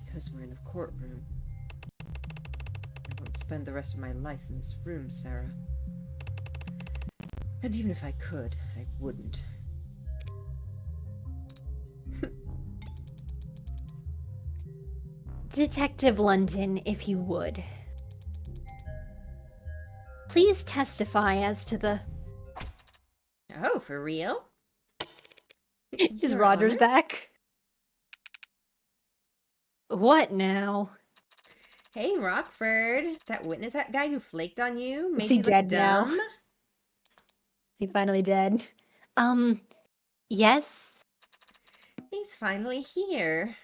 Because we're in a courtroom. I won't spend the rest of my life in this room, Sarah. And even if I could, I wouldn't. Detective London, if you would. Please testify as to the... Oh, for real? Is Your Rogers Honor? back? What now? Hey, Rockford. That witness guy who flaked on you made he you look dead now? dumb? Is he finally dead? Yes? He's finally here.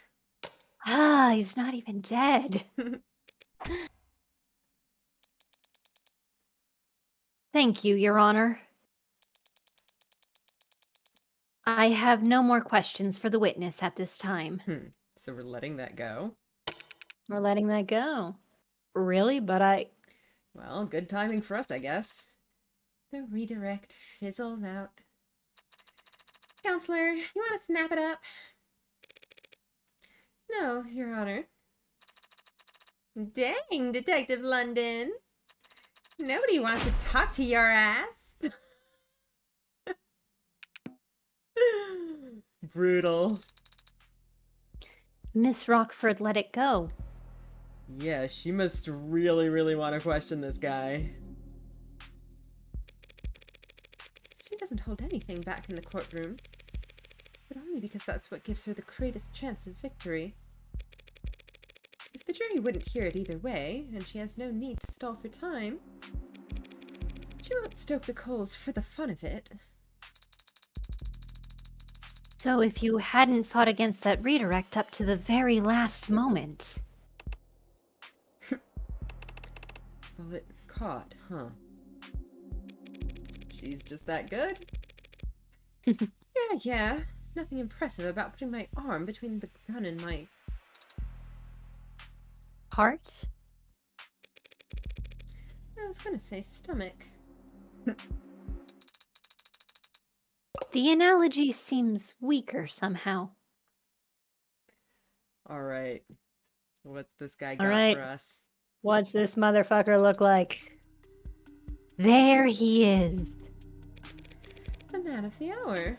Ah, he's not even dead. Thank you, Your Honor. I have no more questions for the witness at this time. So we're letting that go? We're letting that go. Really? But Well, good timing for us, I guess. The redirect fizzles out. Counselor, you want to snap it up? No, Your Honor. Dang, Detective London. Nobody wants to talk to your ass. Brutal. Miss Rockford let it go. Yeah, she must really, really want to question this guy. She doesn't hold anything back in the courtroom, but only because that's what gives her the greatest chance of victory. If the jury wouldn't hear it either way, and she has no need to stall for time, she won't stoke the coals for the fun of it. So if you hadn't fought against that redirect up to the very last moment... Bullet caught, huh? She's just that good? Yeah. Nothing impressive about putting my arm between the gun and my... Heart? I was gonna say stomach. The analogy seems weaker somehow. Alright. What's this guy got Alright. for us? What's this motherfucker look like? There he is. The man of the hour.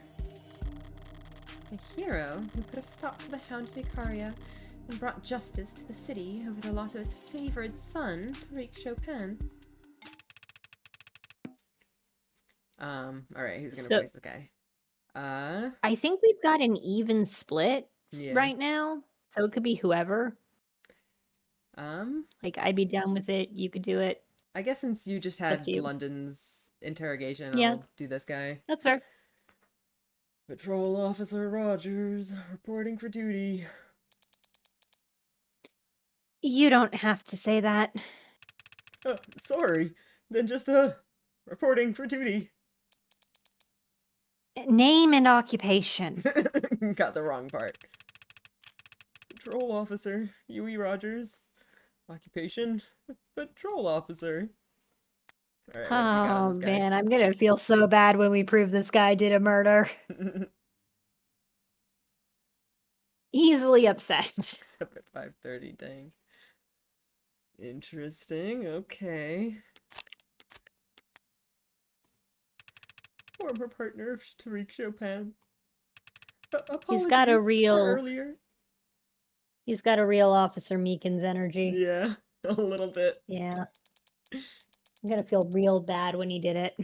The hero who put a stop to the Hound of Icaria and brought justice to the city over the loss of its favored son, Tariq Chopin. Alright, who's gonna voice the guy? I think we've got an even split Yeah. right now, so it could be whoever. Um, Like, I'd be down with it. You could do it. I guess since you just It's up to had you. London's interrogation, Yeah. I'll do this guy. That's fair. Patrol Officer Rogers, reporting for duty. You don't have to say that. Sorry. Then just, reporting for duty. Name and occupation. Got the wrong part. Patrol Officer, Huey Rogers. Occupation, Patrol Officer. Alright, what you got on Oh, this guy? man, I'm gonna feel so bad when we prove this guy did a murder. Easily upset. Except at 5:30, dang. Interesting, okay. Former partner of Tariq Chopin. He's got a Apologies for real earlier. He's got a real Officer Meekins energy. Yeah, a little bit. Yeah. I'm gonna feel real bad when he did it.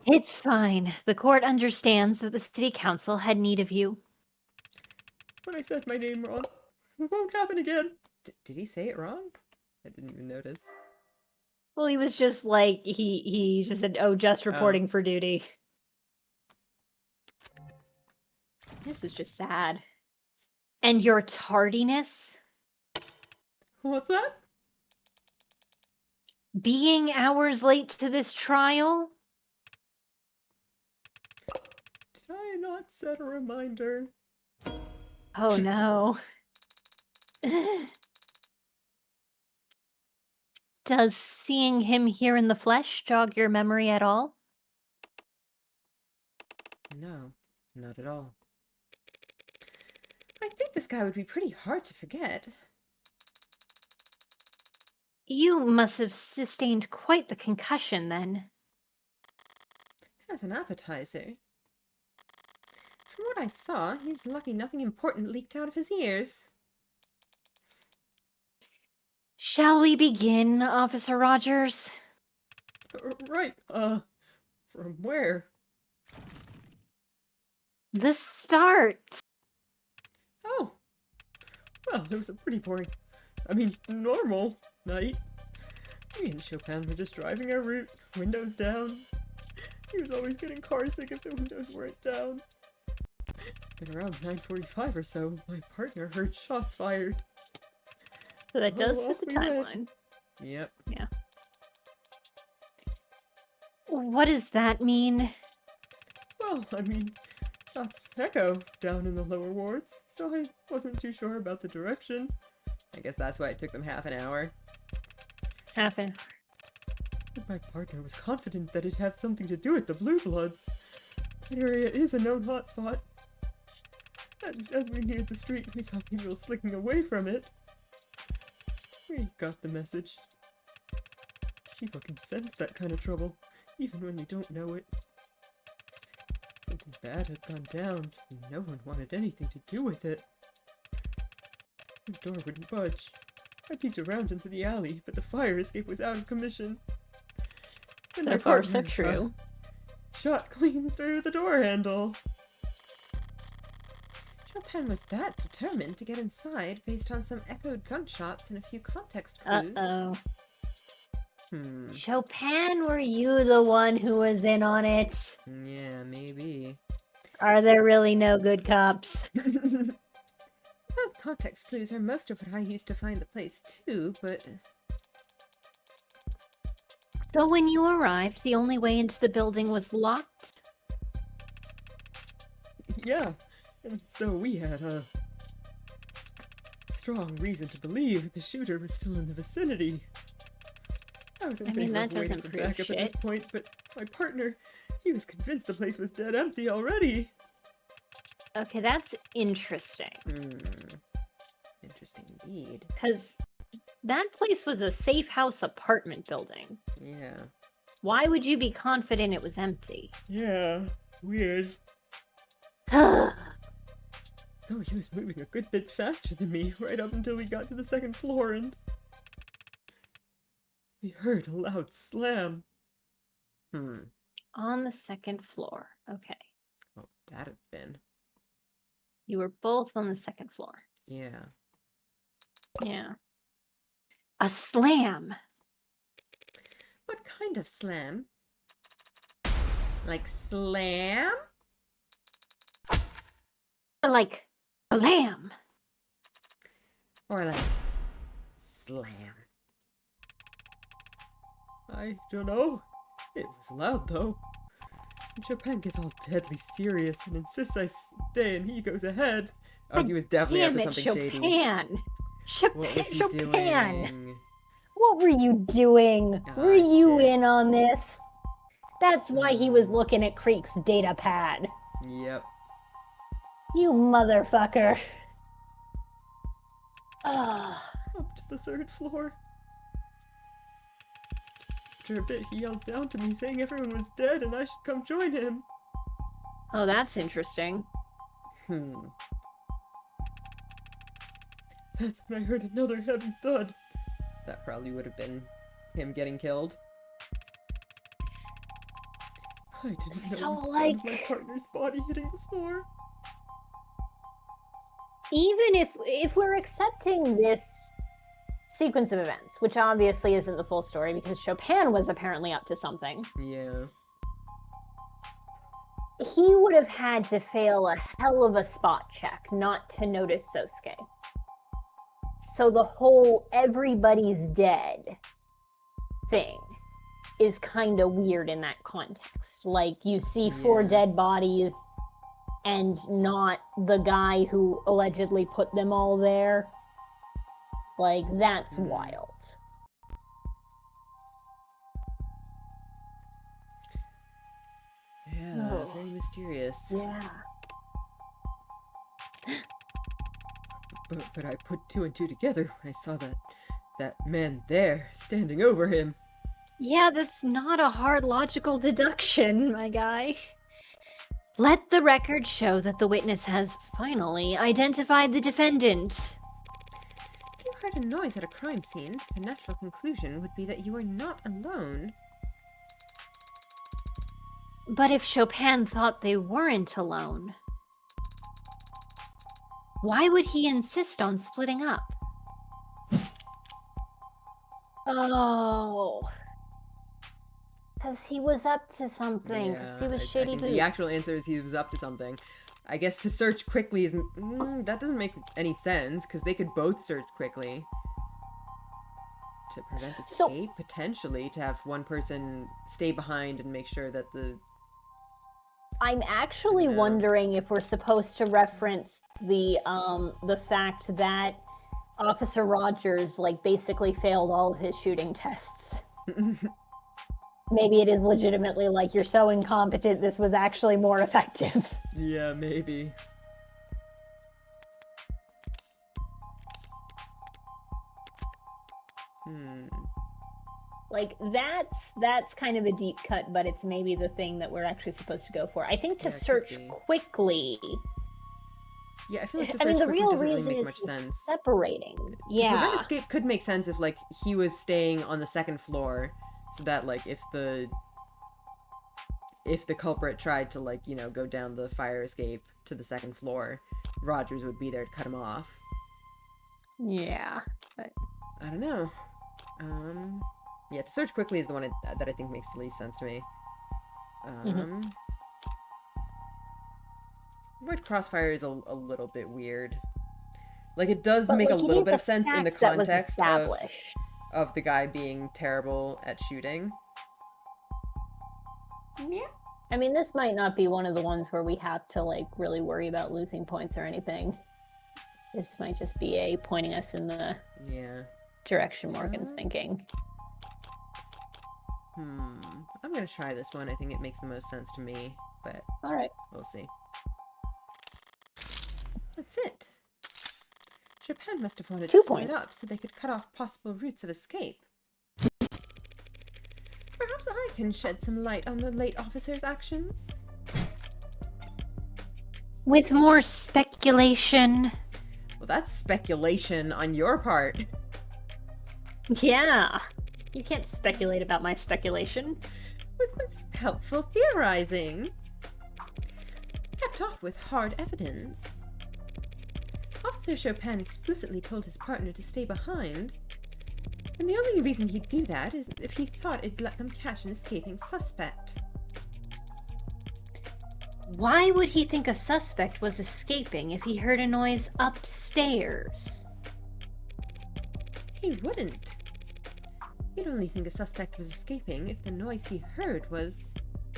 It's fine. The court understands that the city council had need of you. When I said my name wrong, it won't happen again. Did he say it wrong? I didn't even notice. Well, he was just like, he just said, oh, just reporting for duty. This is just sad. And your tardiness? What's that? Being hours late to this trial? Did I not set a reminder? Oh no. Does seeing him here in the flesh jog your memory at all? No, not at all. I think this guy would be pretty hard to forget. You must have sustained quite the concussion then. As an appetizer. From what I saw, he's lucky nothing important leaked out of his ears. Shall we begin, Officer Rogers? Right, from where? The start. Oh, well, it was a pretty boring, normal night. Me and Chopin were just driving our route, windows down. He was always getting car sick if the windows weren't down. Then around 9:45 or so, my partner heard shots fired. So that does off fit the we went. timeline. Yep. Yeah. What does that mean? Well, that's Echo down in the lower wards, so I wasn't too sure about the direction. I guess that's why it took them half an hour. Happened. But my partner was confident that it'd have something to do with the Blue Bloods. That area is a known hotspot. And as we neared the street, we saw people slicking away from it. We got the message. People can sense that kind of trouble, even when they don't know it. Something bad had gone down, and no one wanted anything to do with it. The door wouldn't budge. I peeked around into the alley, but the fire escape was out of commission. And So my far, so partner, true. shot clean through the door handle. Chopin was that determined to get inside based on some echoed gunshots and a few context clues. Uh-oh. Hmm. Chopin, were you the one who was in on it? Yeah, maybe. Are there really no good cops? Well, context clues are most of what I used to find the place too, but... So when you arrived, the only way into the building was locked? Yeah, and so we had a strong reason to believe that the shooter was still in the vicinity. I was in favor that of waiting doesn't for prove backup at this shit. point, but my partner, he was convinced the place was dead empty already. Okay, that's interesting. Interesting indeed. Because that place was a safe house apartment building. Yeah. Why would you be confident it was empty? Yeah, weird. Oh, So he was moving a good bit faster than me, right up until we got to the second floor, and we heard a loud slam. on the second floor. Okay. that have been? You were both on the second floor. Yeah. Yeah. A slam. What kind of slam? Like slam? Like a lamb. Or like slam? I don't know. It was loud though. And Chopin gets all deadly serious and insists I stay and he goes ahead. Oh, he was definitely up to something Chopin. shady. What was he Chopin. doing? What were you doing? Ah, were you shit. in on this? That's why he was looking at Creek's data pad. Yep. You motherfucker. Ugh. Up to the 3rd floor. After a bit, he yelled down to me saying everyone was dead and I should come join him. Oh, that's interesting. That's when I heard another heavy thud. That probably would have been him getting killed. I didn't know So, it was like, my partner's body hitting the floor. Even if we're accepting this sequence of events, which obviously isn't the full story because Chopin was apparently up to something. Yeah. He would have had to fail a hell of a spot check not to notice Sosuke. So the whole everybody's dead thing is kind of weird in that context. Like, you see 4 dead bodies and not the guy who allegedly put them all there. Like, that's wild. Yeah, very mysterious. Yeah. But I put 2 and 2 together when I saw that man there, standing over him. Yeah, that's not a hard logical deduction, my guy. Let the record show that the witness has finally identified the defendant. If you heard a noise at a crime scene, the natural conclusion would be that you are not alone. But if Chopin thought they weren't alone, why would he insist on splitting up? Oh. Because he was up to something. Because he was shady boots. The actual answer is he was up to something. I guess to search quickly is... that doesn't make any sense, because they could both search quickly. To prevent escape, potentially. To have one person stay behind and make sure that the... I'm actually wondering if we're supposed to reference the fact that Officer Rogers, like, basically failed all of his shooting tests. Maybe it is legitimately like, you're so incompetent, this was actually more effective. Yeah, maybe. Like, that's kind of a deep cut, but it's maybe the thing that we're actually supposed to go for. I think to search quickly... Yeah, I feel like to search quickly doesn't really make much sense. Separating. To prevent escape could make sense if, like, he was staying on the 2nd floor, so that, like, if the culprit tried to, like, you know, go down the fire escape to the 2nd floor, Rogers would be there to cut him off. Yeah, but... I don't know. Yeah, to search quickly is the one that I think makes the least sense to me. Avoid crossfire is a little bit weird. Like, it does make a little bit of sense in the context of the guy being terrible at shooting. Yeah. I mean, this might not be one of the ones where we have to, like, really worry about losing points or anything. This might just be pointing us in the direction Morgan's thinking. I'm gonna try this one. I think it makes the most sense to me, but alright. We'll see. That's it. Chopin must have wanted to split up so they could cut off possible routes of escape. Perhaps I can shed some light on the late officer's actions. With more speculation. Well, that's speculation on your part. Yeah. You can't speculate about my speculation. With helpful theorizing. topped off with hard evidence. Officer Chopin explicitly told his partner to stay behind, and the only reason he'd do that is if he thought it'd let them catch an escaping suspect. Why would he think a suspect was escaping if he heard a noise upstairs? He wouldn't. He'd only think a suspect was escaping if the noise he heard was...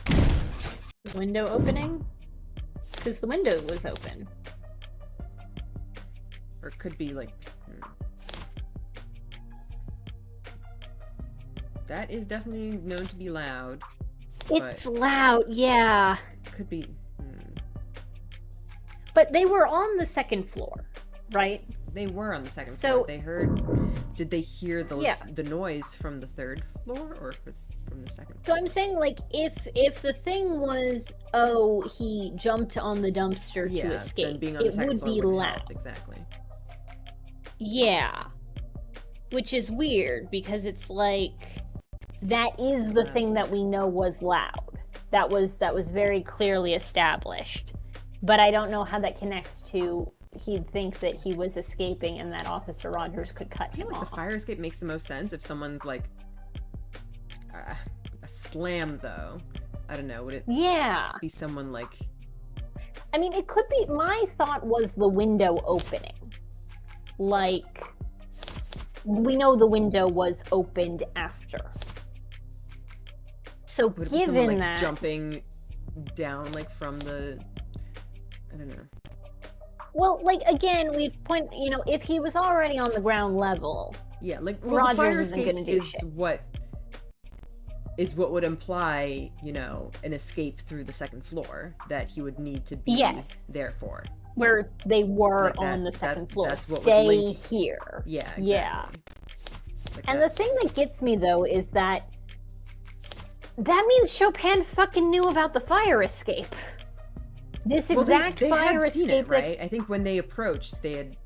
The window opening? Because the window was open. Or it could be like... That is definitely known to be loud. It's loud, yeah. Could be... But they were on the second floor, right? They were on the second floor. They heard... Did they hear the noise from the third floor or from the second floor? So I'm saying, like, if the thing was, oh, he jumped on the dumpster to escape, being on the second would be floor loud. Help. Exactly. Yeah. Which is weird, because it's like, that is the thing that we know was loud. That was very clearly established. But I don't know how that connects to he'd think that he was escaping and that Officer Rogers could cut him off. The fire escape makes the most sense if someone's like a slam, though. I don't know. Would it be someone like... I mean, it could be... My thought was the window opening. Like, we know the window was opened after. So would given someone, like, that... jumping down, like, from the... I don't know. Well, like, again, if he was already on the ground level... Yeah, like, Rogers isn't going to do shit. What would imply, an escape through the second floor that he would need to be there for. Where they were like on the second floor. Stay here. Yeah, exactly. Yeah. Like and the thing that gets me, though, is that means Chopin fucking knew about the fire escape. This exact they fire had escape, seen it, right? I think when they approached, they had...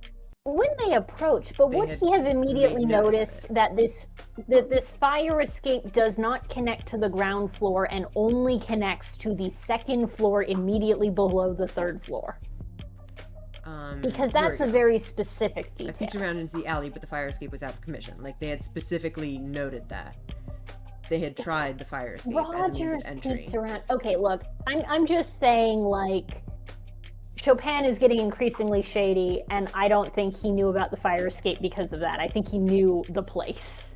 When they approached, but would he have immediately noticed that this fire escape does not connect to the ground floor and only connects to the second floor immediately below the third floor? Because that's a very specific detail. I peeked around into the alley, but the fire escape was out of commission. Like, they had specifically noted that. They had tried the fire escape as a means of entry. Peeks around. Okay, look, I'm just saying, like, Chopin is getting increasingly shady, and I don't think he knew about the fire escape because of that. I think he knew the place.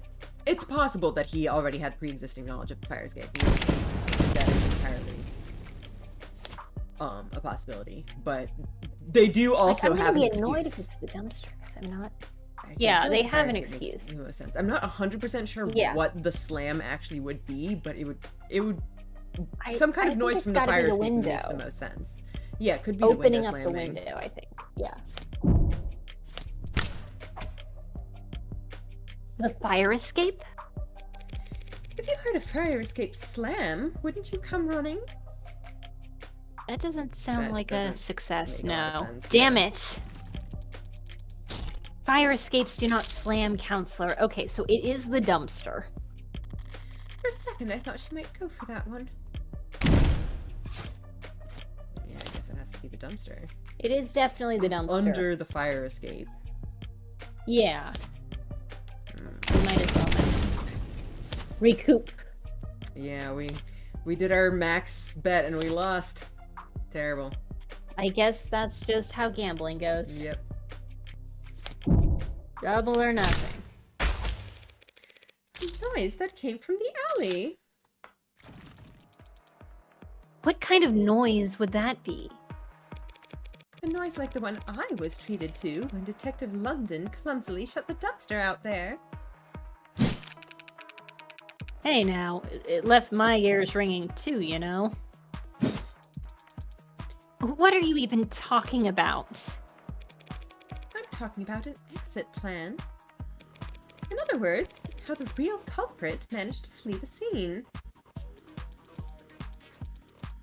It's possible that he already had pre-existing knowledge of the fire escape. That is entirely a possibility. But they do also have an excuse. I'm gonna be annoyed if it's the dumpster. I'm not. They have an excuse. Makes no sense. I'm not 100% sure what the slam actually would be, but it would some kind of noise from the fire escape makes the most sense. Yeah, it could be opening the window up slamming. the window, I think. Yeah. The fire escape? If you heard a fire escape slam, wouldn't you come running? That doesn't sound like a success, no. Sense, Damn it! Fire escapes do not slam, counselor. Okay, so it is the dumpster. For a second, I thought she might go for that one. Yeah, I guess it has to be the dumpster. It is definitely the dumpster. Under the fire escape. Yeah. We might as well recoup. Yeah, we did our max bet and we lost. Terrible. I guess that's just how gambling goes. Yep. Double or nothing. Noise that came from the alley. What kind of noise would that be? A noise like the one I was treated to when Detective London clumsily shut the dumpster out there. Hey now, it left my ears ringing too, you know. What are you even talking about? I'm talking about an exit plan. In other words, how the real culprit managed to flee the scene.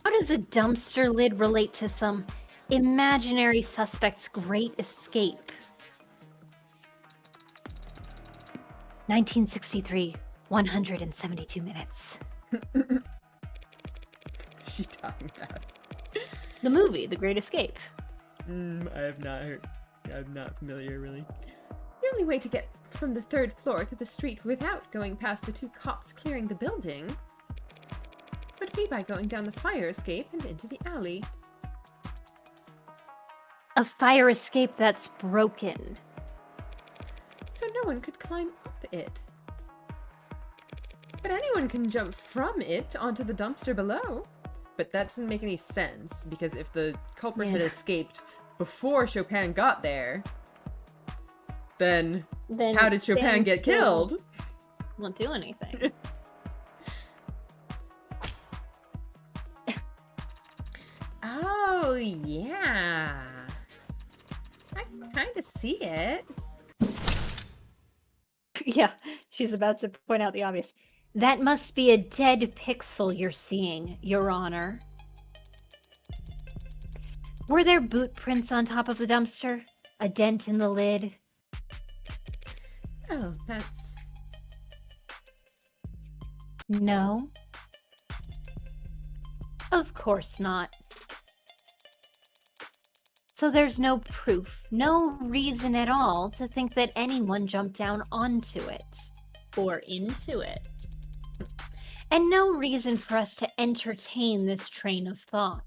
How does a dumpster lid relate to some imaginary suspect's great escape? 1963, 172 minutes. What's she talking about? The movie, The Great Escape. I have not heard. I'm not familiar, really. The only way to get from the 3rd floor to the street without going past the 2 cops clearing the building would be by going down the fire escape and into the alley. A fire escape that's broken. So no one could climb up it. But anyone can jump from it onto the dumpster below. But that doesn't make any sense, because if the culprit had escaped before Chopin got there, then how did Chopin get killed? Won't do anything. Oh, yeah. I can kind of see it. Yeah, she's about to point out the obvious. That must be a dead pixel you're seeing, Your Honor. Were there boot prints on top of the dumpster? A dent in the lid? Oh, that's... No. Of course not. So there's no proof, no reason at all to think that anyone jumped down onto it. Or into it. And no reason for us to entertain this train of thought.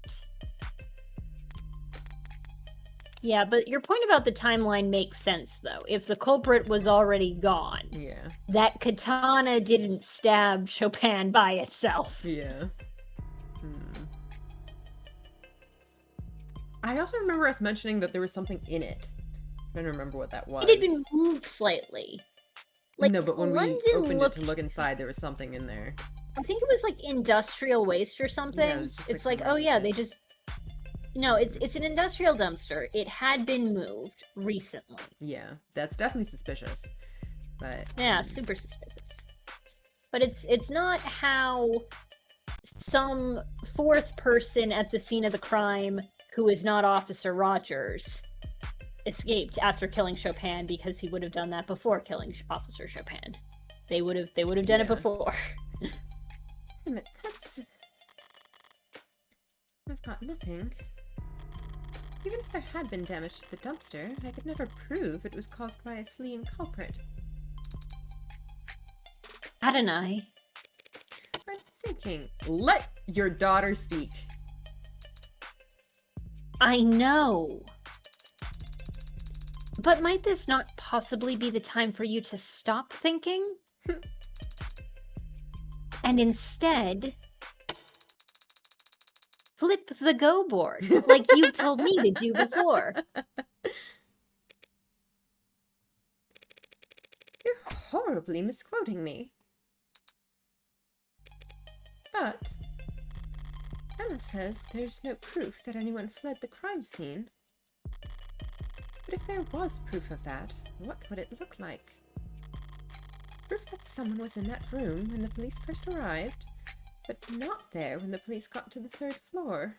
Yeah, but your point about the timeline makes sense, though. If the culprit was already gone, that katana didn't stab Chopin by itself. Yeah. I also remember us mentioning that there was something in it. I don't remember what that was. It had been moved slightly. Like, no, but when London we opened it to look inside, there was something in there. I think it was like industrial waste or something. Yeah, it was just it's like like, oh yeah, they just... No, it's an industrial dumpster. It had been moved recently. Yeah, that's definitely suspicious. But yeah, super suspicious. But it's not how some 4th person at the scene of the crime who is not Officer Rogers escaped after killing Chopin, because he would have done that before killing Officer Chopin. They would have done it before. But that's... I've got nothing. Even if there had been damage to the dumpster, I could never prove it was caused by a fleeing culprit. Adonai. I'm thinking. Let your daughter speak. I know. But might this not possibly be the time for you to stop thinking? And instead, flip the go board, like you told me to do before. You're horribly misquoting me. But Emma says there's no proof that anyone fled the crime scene. But if there was proof of that, what would it look like? Proof that someone was in that room when the police first arrived, but not there when the police got to the 3rd floor.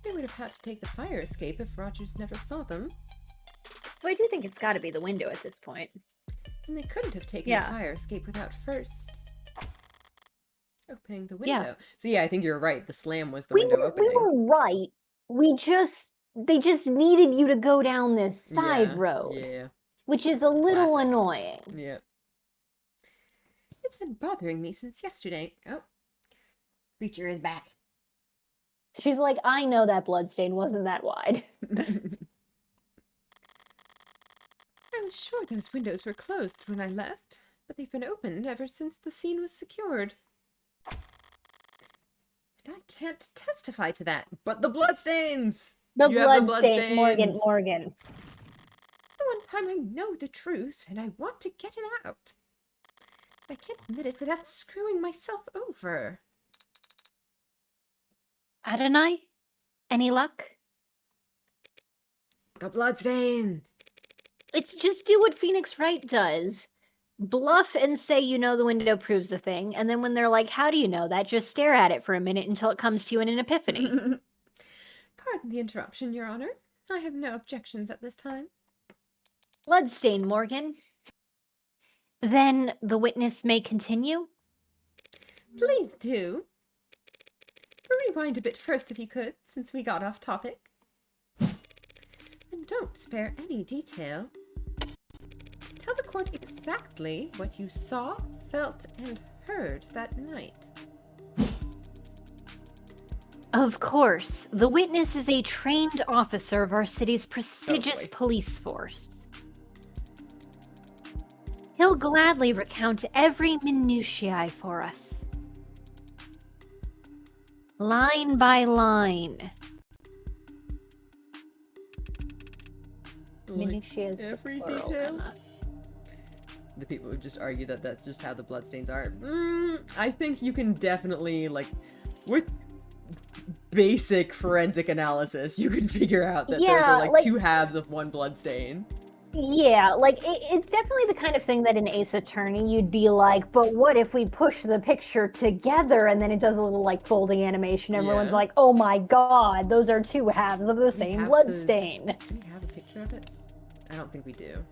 They would have had to take the fire escape if Rogers never saw them. So I do think it's got to be the window at this point. And they couldn't have taken the fire escape without first opening the window. So yeah, I think you're right. The slam was the window opening. We were right. They just needed you to go down this side road. Yeah. Which is a little annoying. Yeah. It's been bothering me since yesterday. Oh. Creature is back. She's like, I know that bloodstain wasn't that wide. I was sure those windows were closed when I left, but they've been opened ever since the scene was secured. And I can't testify to that, but the bloodstains! The bloodstain, Morgan. The one time I know the truth, and I want to get it out. I can't admit it without screwing myself over. Adonai? Any luck? The bloodstains! It's just do what Phoenix Wright does. Bluff and say you know the window proves a thing, and then when they're like, how do you know that? Just stare at it for a minute until it comes to you in an epiphany. Pardon the interruption, Your Honor. I have no objections at this time. Bloodstain, Morgan. Then the witness may continue? Please do. Rewind a bit first if you could, since we got off topic. And don't spare any detail. Tell the court exactly what you saw, felt, and heard that night. Of course, the witness is a trained officer of our city's prestigious police force. He'll gladly recount every minutiae for us. Line by line. Minutiae is every the plural, detail. Emma. The people would just argue that that's just how the bloodstains are. I think you can definitely, like, with basic forensic analysis, you can figure out that those are like two halves of one bloodstain. Yeah, like, it's definitely the kind of thing that in Ace Attorney you'd be like, but what if we push the picture together and then it does a little, like, folding animation? Everyone's like, oh my god, those are two halves of the same bloodstain. Do we have a picture of it? I don't think we do.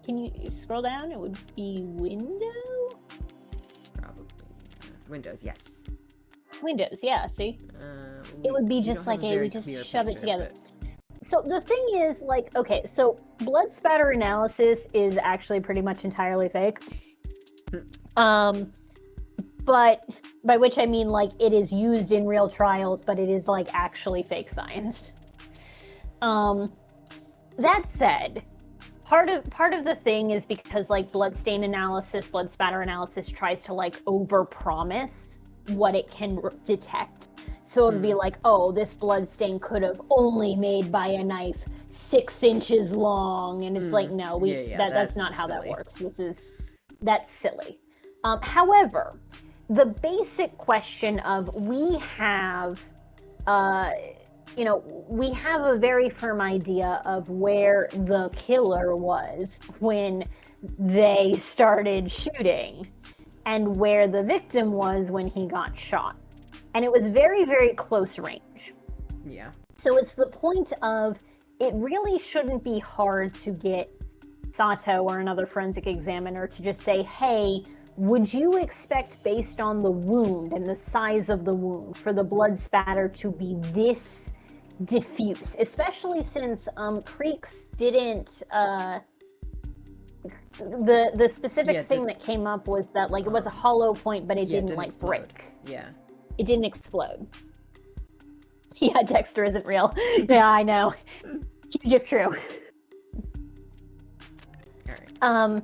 Can you scroll down? It would be window? Probably. Windows, yes. Windows, yeah, see? It would be just like we just shove it together. So the thing is, like, okay, so blood spatter analysis is actually pretty much entirely fake. But by which I mean, like, it is used in real trials, but it is, like, actually fake science. That said, part of the thing is because, like, blood spatter analysis tries to, like, overpromise what it can detect. So it'd be like, oh, this blood stain could have only made by a knife 6 inches long, and it's like, no, that's not how that works. That's silly. However, the basic question of we have a very firm idea of where the killer was when they started shooting and where the victim was when he got shot. And it was very, very close range. Yeah. So it's the point of, it really shouldn't be hard to get Sato or another forensic examiner to just say, hey, would you expect, based on the wound and the size of the wound, for the blood spatter to be this diffuse? Especially since Creeks didn't... The specific thing that came up was that, like, it was a hollow point, but it didn't like, explode. break. Yeah. It didn't explode. Yeah, Dexter isn't real. Yeah, I know. Huge if true. Alright.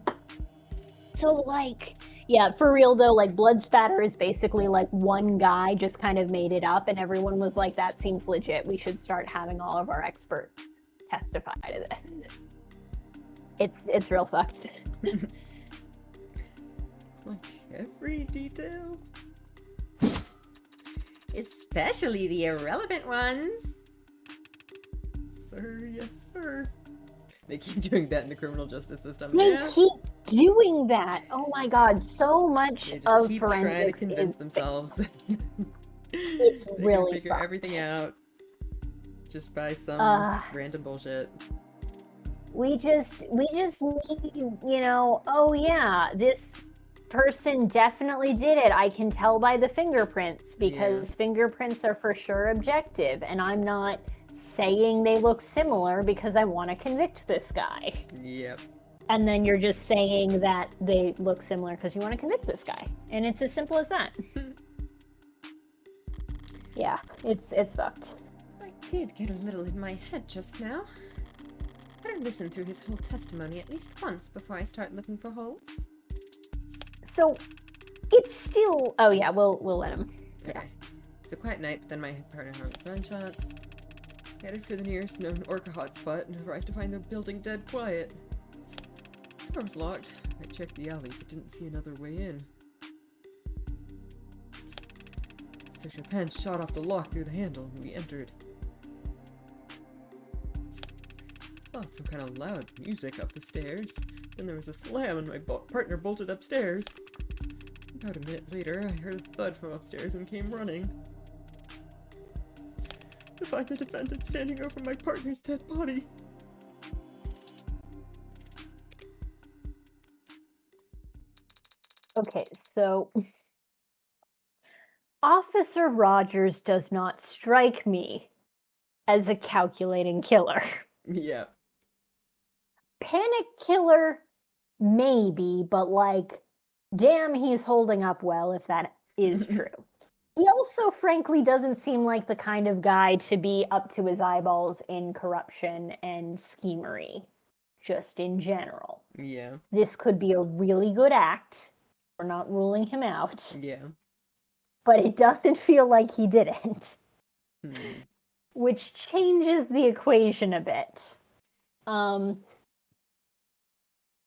So, like, yeah, for real though, like, blood spatter is basically like one guy just kind of made it up, and everyone was like, that seems legit. We should start having all of our experts testify to this. It's real fucked. It's like every detail. Especially the irrelevant ones. Sir, yes, sir. They keep doing that in the criminal justice system. They keep doing that. Oh my god, so much of keep forensics trying to convince themselves that it's they really can figure fucked. everything out just by some random bullshit. We just need, you know, oh yeah, this person definitely did it. I can tell by the fingerprints, because fingerprints are for sure objective, and I'm not saying they look similar because I want to convict this guy. Yep. And then you're just saying that they look similar because you want to convict this guy. And it's as simple as that. Yeah, it's fucked. I did get a little in my head just now. Better listen through his whole testimony at least once before I start looking for holes. So, it's still... Oh yeah, we'll let him. Okay. It's a quiet night, but then my partner heard gunshots. Headed for the nearest known Orca hotspot and arrived to find the building dead quiet. The door was locked. I checked the alley, but didn't see another way in. So Chopin shot off the lock through the handle, and we entered. Thought some kind of loud music up the stairs. Then there was a slam, and my partner bolted upstairs. About a minute later, I heard a thud from upstairs and came running. To find the defendant standing over my partner's dead body. Okay, so Officer Rogers does not strike me as a calculating killer. Yeah. Panic killer, maybe, but like, damn, he's holding up well if that is true. He also, frankly, doesn't seem like the kind of guy to be up to his eyeballs in corruption and schemery, just in general. Yeah. This could be a really good act. We're not ruling him out. Yeah. But it doesn't feel like he didn't. Hmm. Which changes the equation a bit.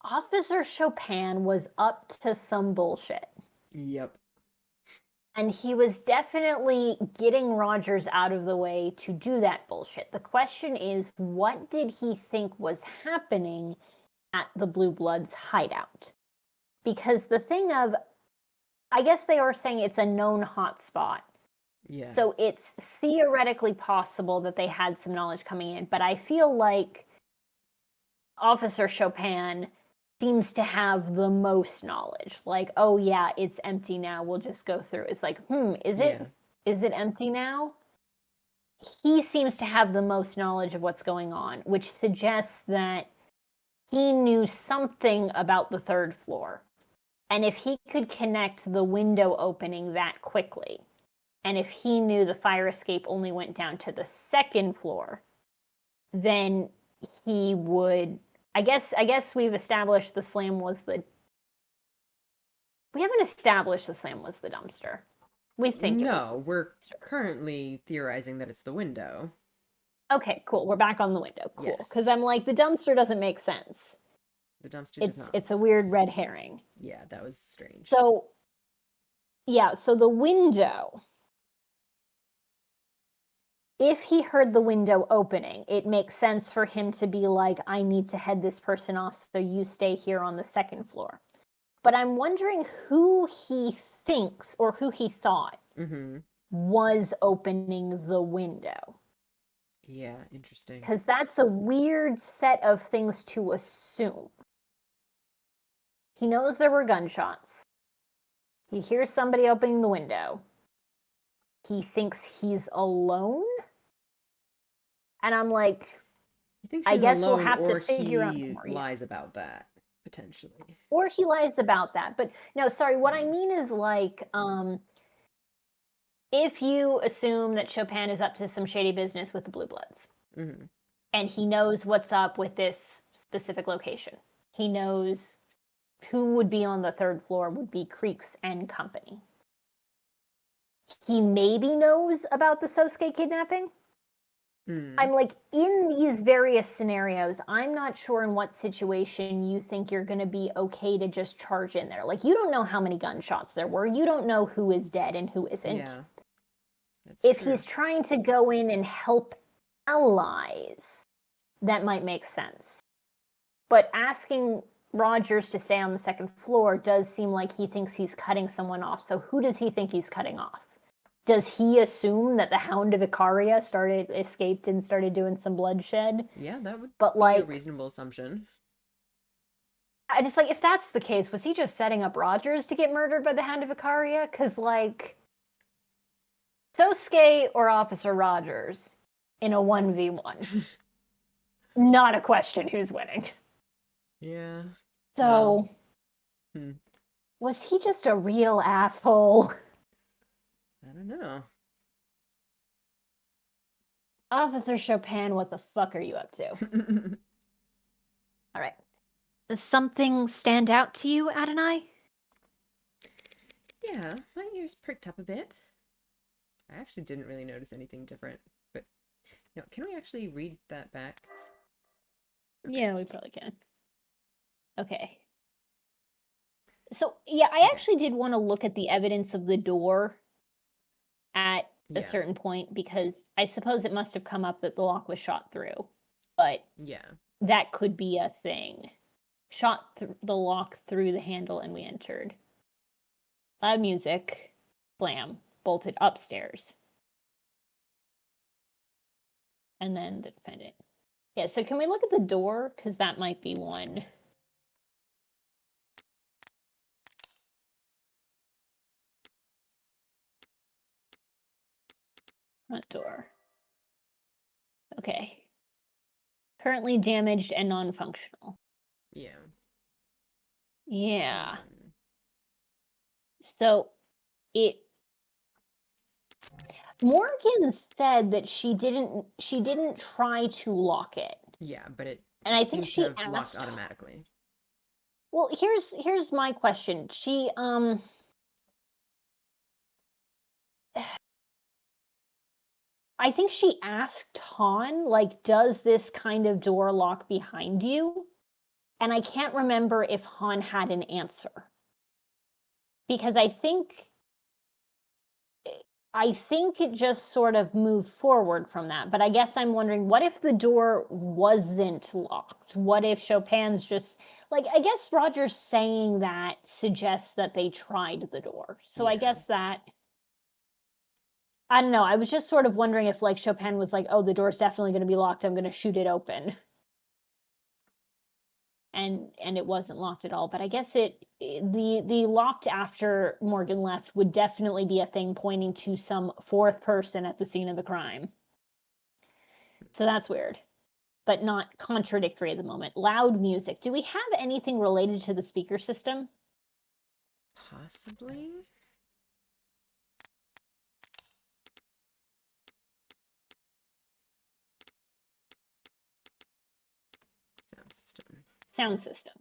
Officer Chopin was up to some bullshit. Yep. And he was definitely getting Rogers out of the way to do that bullshit. The question is, what did he think was happening at the Blue Bloods hideout? Because the thing of, I guess they are saying it's a known hotspot. Yeah. So it's theoretically possible that they had some knowledge coming in, but I feel like Officer Chopin seems to have the most knowledge. Like, oh yeah, it's empty now. We'll just go through. It's like, is it empty now? He seems to have the most knowledge of what's going on, which suggests that he knew something about the third floor. And if he could connect the window opening that quickly, and if he knew the fire escape only went down to the second floor, then he would. I guess we've established the slam was the. We haven't established the slam was the dumpster. We think it was. No, we're currently theorizing that it's the window. Okay, cool. We're back on the window. Cool. Yes. Because I'm like, the dumpster doesn't make sense. The dumpster does not. It's a weird red herring. Yeah, that was strange. So, yeah, so the window. If he heard the window opening, it makes sense for him to be like, I need to head this person off, so you stay here on the second floor. But I'm wondering who he thinks or who he thought was opening the window. Yeah, interesting. Because that's a weird set of things to assume. He knows there were gunshots. He hears somebody opening the window. He thinks he's alone. And I'm like, He thinks I he's guess we'll alone, have to or figure out he more. lies about that, potentially. Or he lies about that. But no, sorry, what I mean is like, if you assume that Chopin is up to some shady business with the Blue Bloods, and he knows what's up with this specific location, he knows who would be on the third floor would be Creeks and company. He maybe knows about the Sosuke kidnapping. I'm like, in these various scenarios, I'm not sure in what situation you think you're going to be okay to just charge in there. Like, you don't know how many gunshots there were. You don't know who is dead and who isn't. Yeah, if he's trying to go in and help allies, that might make sense. But asking Rogers to stay on the second floor does seem like he thinks he's cutting someone off. So who does he think he's cutting off? Does he assume that the Hound of Icaria escaped and started doing some bloodshed? Yeah, that would be a reasonable assumption. I just like, if that's the case, was he just setting up Rogers to get murdered by the Hound of Icaria? Because, like, Sosuke or Officer Rogers in a 1v1. Not a question who's winning. Yeah. So, was he just a real asshole? I don't know. Officer Chopin, what the fuck are you up to? All right. Does something stand out to you, Adonai? Yeah, my ears pricked up a bit. I actually didn't really notice anything different, but no, can we actually read that back? Okay. Yeah, we probably can. Okay. So, yeah, I actually did want to look at the evidence of the door at a certain point, because I suppose it must have come up that the lock was shot through. But that could be a thing. Shot the lock through the handle and we entered. Loud music. Slam. Bolted upstairs. And then the defendant. Yeah, so can we look at the door? Because that might be one. Front door. Okay. Currently damaged and non-functional. Yeah. Yeah. So Morgan said that she didn't try to lock it. Yeah, but it and I think seems she to have locked asked. automatically. Well, here's my question. I think she asked Han, like, does this kind of door lock behind you? And I can't remember if Han had an answer. Because I think it just sort of moved forward from that. But I guess I'm wondering, what if the door wasn't locked? What if Chopin's just, like, I guess Roger's saying that suggests that they tried the door. So I guess that, I don't know. I was just sort of wondering if, like, Chopin was like, oh, the door's definitely going to be locked. I'm going to shoot it open. And it wasn't locked at all. But I guess the locked after Morgan left would definitely be a thing pointing to some fourth person at the scene of the crime. So that's weird, but not contradictory at the moment. Loud music. Do we have anything related to the speaker system? Possibly. Sound system.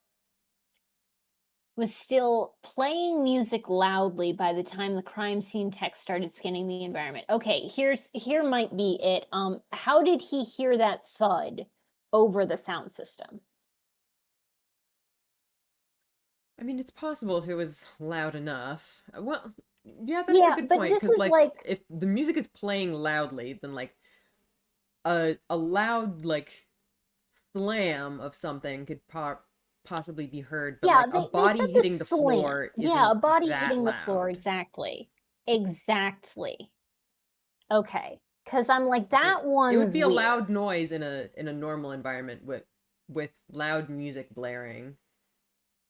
Was still playing music loudly by the time the crime scene tech started scanning the environment. Okay, here might be it. How did he hear that thud over the sound system? I mean, it's possible if it was loud enough. Well, yeah, that's a good point. Because, like, if the music is playing loudly, then, like, a loud, like, slam of something could possibly be heard, but like a body hitting the floor isn't a body hitting loud. the floor, exactly. Okay, because I'm like, that one. It would be a loud noise in a normal environment with loud music blaring.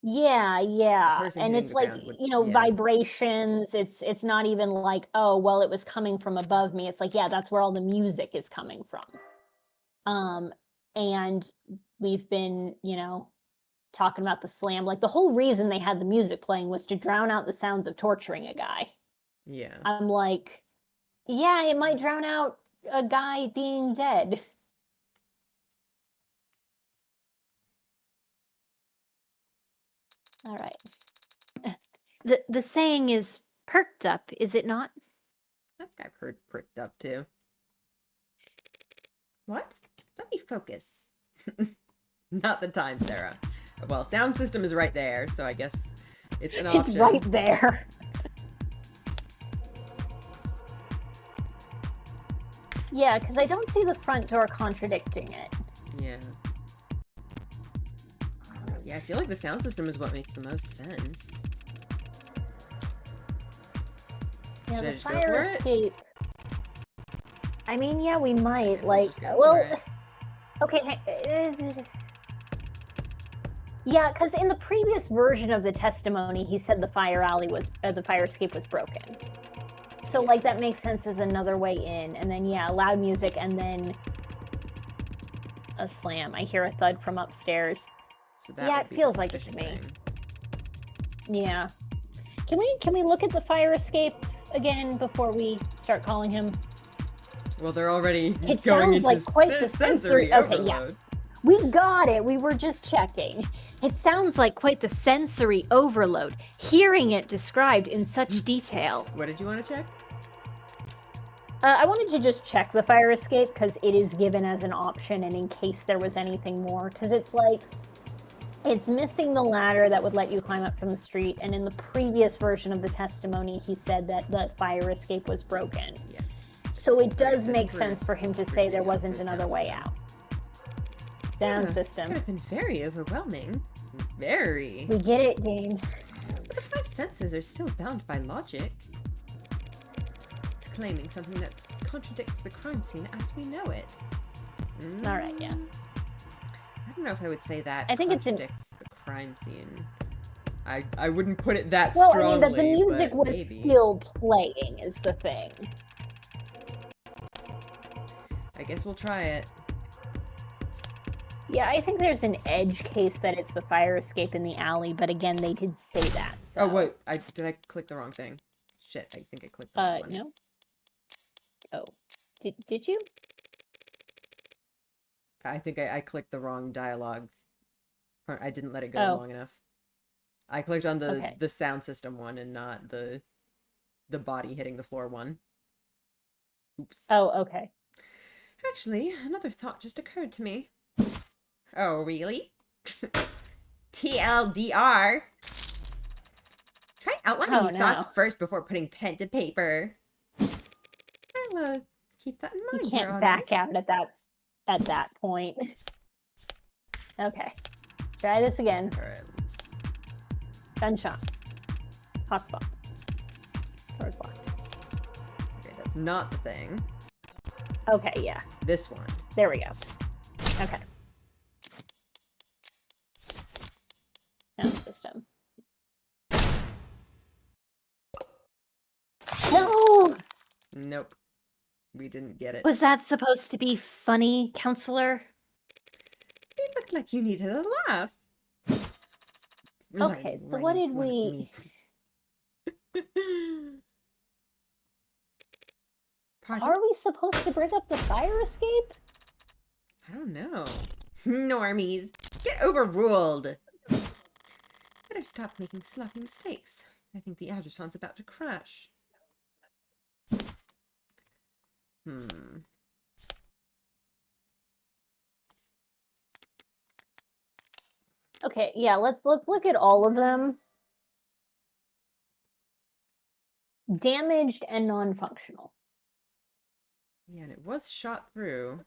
Yeah, and it's like, vibrations. It's not even like, oh, well, it was coming from above me. It's like, yeah, that's where all the music is coming from. And we've been, talking about the slam. Like, the whole reason they had the music playing was to drown out the sounds of torturing a guy. Yeah. I'm like, yeah, it might drown out a guy being dead. All right. The saying is perked up, is it not? I think I've heard pricked up too. What? Let me focus. Not the time, Sarah. Well, sound system is right there, so I guess it's an option. It's right there. Yeah, because I don't see the front door contradicting it. Yeah. Yeah, I feel like the sound system is what makes the most sense. Yeah, the fire escape. I mean, yeah, we might. Like, well, okay. Yeah, because in the previous version of the testimony, he said the fire escape was broken. So, like, that makes sense as another way in. And then, yeah, loud music, and then a slam. I hear a thud from upstairs. So that it feels like it to me. Yeah. Can we look at the fire escape again before we start calling him? Well, they're already it going sounds into like quite the sensory overload. Okay, yeah. We got it. We were just checking. It sounds like quite the sensory overload, hearing it described in such detail. What did you want to check? I wanted to just check the fire escape because it is given as an option, and in case there was anything more, because it's like, it's missing the ladder that would let you climb up from the street, and in the previous version of the testimony, he said that the fire escape was broken. Yeah. So it does make sense for him to say there wasn't another way out. Sound system. Could have been very overwhelming. Very. We get it, game. But the five senses are still bound by logic. It's claiming something that contradicts the crime scene as we know it. All right, yeah. I don't know if I would say that I think contradicts the crime scene. I wouldn't put it that strongly. Well, I mean, but the music was still playing is the thing. I guess we'll try it. Yeah, I think there's an edge case that it's the fire escape in the alley, but again, they did say that, so... Oh, wait. Did I click the wrong thing? Shit, I think I clicked the wrong one. No. Oh. Did you? I think I clicked the wrong dialogue. I didn't let it go long enough. I clicked on the sound system one and not the body hitting the floor one. Oops. Oh, okay. Actually, another thought just occurred to me. Oh, really? TLDR. Try outlining your thoughts first before putting pen to paper. I'll keep that in mind. You can't back out at that point. Okay. Try this again. All right. Gunshots. Hotspot. Doors locked. Okay, that's not the thing. Okay, yeah. This one. There we go. Okay. Sound system. No! Nope. We didn't get it. Was that supposed to be funny, counselor? It looked like you needed a laugh. Okay, so what did we... Are we supposed to bring up the fire escape? I don't know. Normies, get overruled. Better stop making sloppy mistakes. I think the adjutant's about to crash. Okay, yeah, let's look at all of them. Damaged and non-functional. Yeah, and it was shot through.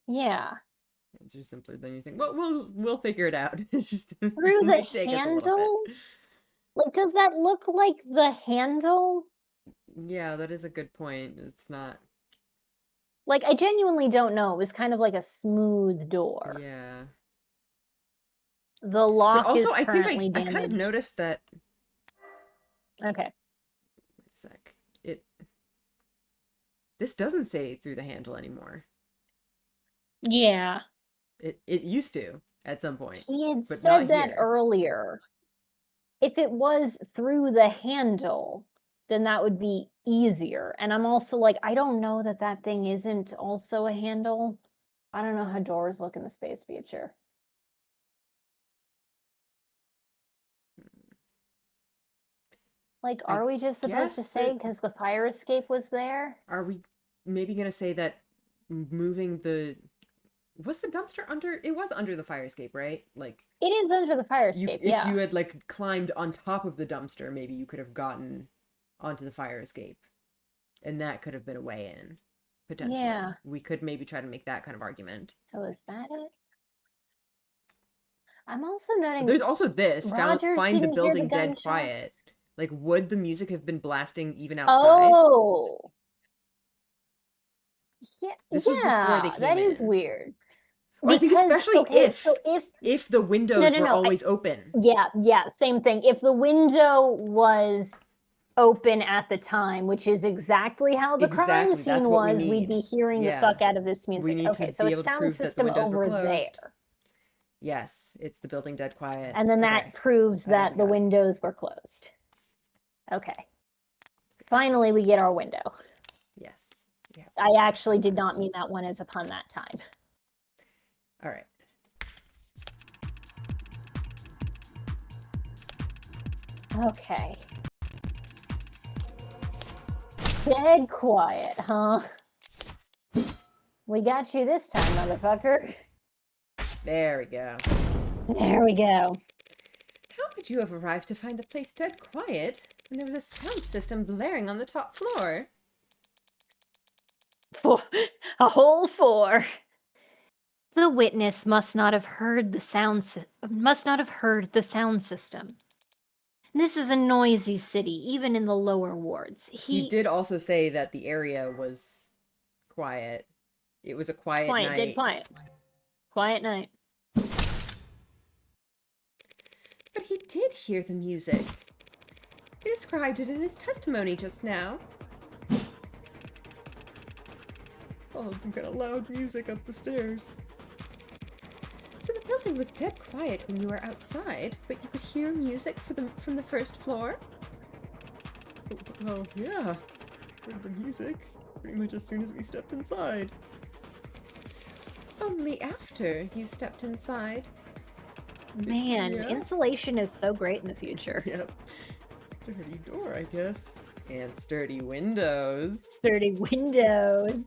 Yeah. Answer simpler than you think. Well, we'll figure it out. Just through the handle? Like, does that look like the handle? Yeah, that is a good point. It's not... Like, I genuinely don't know. It was kind of like a smooth door. Yeah. The lock but also, is currently damaged. I kind of noticed that... Okay. Wait a sec. This doesn't say through the handle anymore. Yeah. It used to at some point. He had said that earlier. If it was through the handle, then that would be easier. And I'm also like, I don't know that thing isn't also a handle. I don't know how doors look in the space future. Like, are we just supposed to say because the fire escape was there? Are we maybe going to say that moving the... Was the dumpster under... It was under the fire escape, right? Like... It is under the fire escape, yeah. If you had, like, climbed on top of the dumpster, maybe you could have gotten onto the fire escape. And that could have been a way in, potentially. Yeah. We could maybe try to make that kind of argument. So is that it? I'm also noting... There's also this. Find the building dead gunshots. Quiet. Like, would the music have been blasting even outside? Oh! Yeah, this was before they came that in. Is weird. Well, Because, I think especially if the windows were always open. Yeah, same thing. If the window was open at the time, which is exactly how the crime scene was, we'd be hearing the fuck out of this music. We need to so be it's able to sound prove system that the windows were over closed. there. Yes, it's the building dead quiet. And then that proves that the windows were closed. Okay. Finally, we get our window. Yes. Yeah. I actually did not mean that one as a pun that time. All right. Okay. Dead quiet, huh? We got you this time, motherfucker. There we go. There we go. How could you have arrived to find the place dead quiet when there was a sound system blaring on the top floor? A whole 4. The witness must not have heard the sound system. This is a noisy city, even in the lower wards. He did also say that the area was quiet. It was a quiet night. Dead quiet. Quiet night. But he did hear the music. He described it in his testimony just now. followed some kind of loud music up the stairs. So the building was dead quiet when you were outside, but you could hear music from the first floor? Well, yeah. Heard the music pretty much as soon as we stepped inside. Only after you stepped inside? Man, Yeah. insulation is so great in the future. Yep. Sturdy door, I guess. And sturdy windows. Sturdy windows.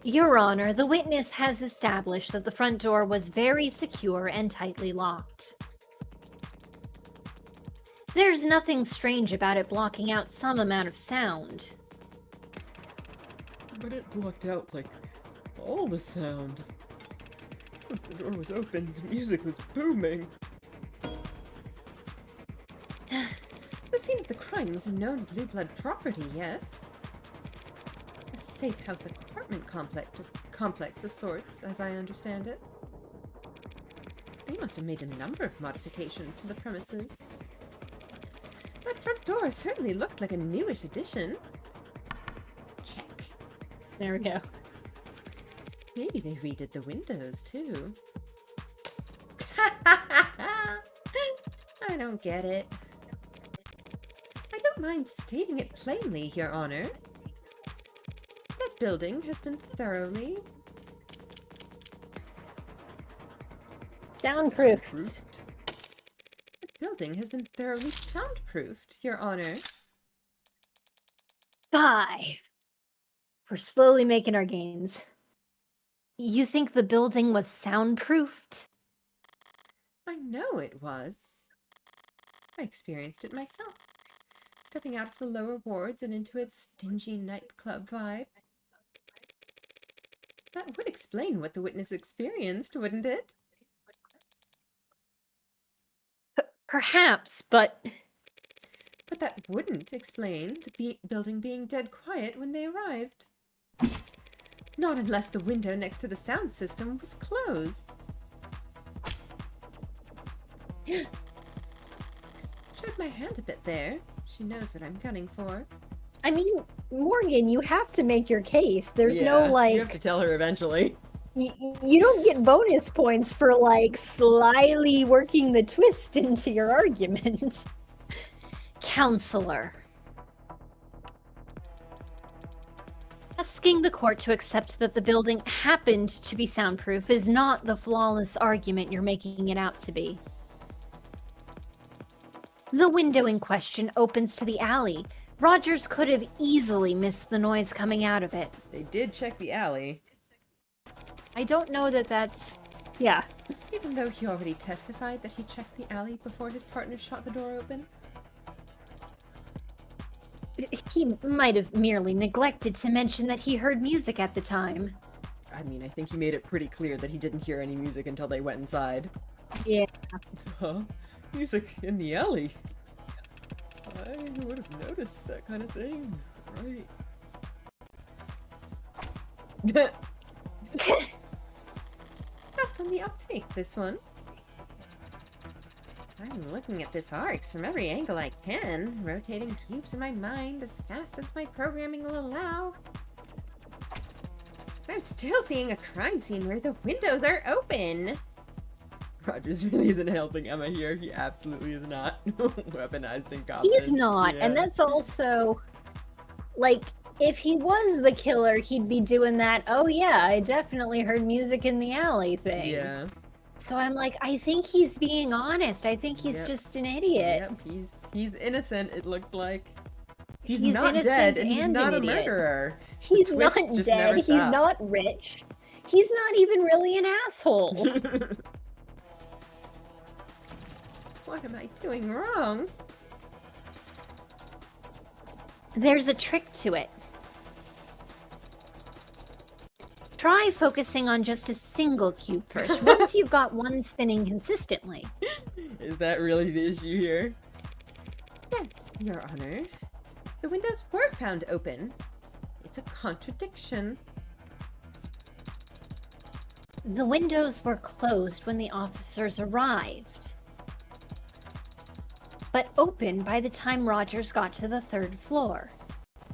Your Honor, the witness has established that the front door was very secure and tightly locked. There's nothing strange about it blocking out some amount of sound. But it blocked out, like, all the sound. Once the door was open, the music was booming. The scene of the crime was a known Blue Blood property, yes? A safe house apartment complex of sorts, as I understand it. They must have made a number of modifications to the premises. That front door certainly looked like a newish addition. Check. There we go. Maybe they redid the windows, too. I don't get it. I don't mind stating it plainly, Your Honor. That building has been thoroughly... Soundproofed. The building has been thoroughly soundproofed, Your Honor. 5. We're slowly making our gains. You think the building was soundproofed? I know it was. I experienced it myself, stepping out of the lower wards and into its dingy nightclub vibe. That would explain what the witness experienced, wouldn't it? Perhaps, but... But that wouldn't explain the building being dead quiet when they arrived. Not unless the window next to the sound system was closed. Showed my hand a bit there. She knows what I'm gunning for. I mean, Morgan, you have to make your case. There's no, like... You have to tell her eventually. You don't get bonus points for, like, slyly working the twist into your argument. Counselor. Asking the court to accept that the building happened to be soundproof is not the flawless argument you're making it out to be. The window in question opens to the alley. Rogers could have easily missed the noise coming out of it. They did check the alley. I don't know that that's... Yeah. Even though he already testified that he checked the alley before his partner shot the door open. He might have merely neglected to mention that he heard music at the time. I mean, I think he made it pretty clear that he didn't hear any music until they went inside. Yeah. Huh? Music in the alley? I would have noticed that kind of thing. Right. Fast on the uptake, this one. I'm looking at this arcs from every angle I can, rotating cubes in my mind as fast as my programming will allow. I'm still seeing a crime scene where the windows are open. Rogers really isn't helping Emma here. He absolutely is not. Weaponized incompetence. He's not, and that's also... Like, if he was the killer, he'd be doing that, oh yeah, I definitely heard music in the alley thing. Yeah. So I'm like, I think he's being honest. I think he's just an idiot. Yep, he's innocent, it looks like. He's He's not innocent dead, and he's and not an a idiot. murderer. He's The not twist just dead, never he's stopped. not rich. He's not even really an asshole. What am I doing wrong? There's a trick to it. Try focusing on just a single cube first, once you've got one spinning consistently. Is that really the issue here? Yes, Your Honor. The windows were found open. It's a contradiction. The windows were closed when the officers arrived, but open by the time Rogers got to the 3rd floor.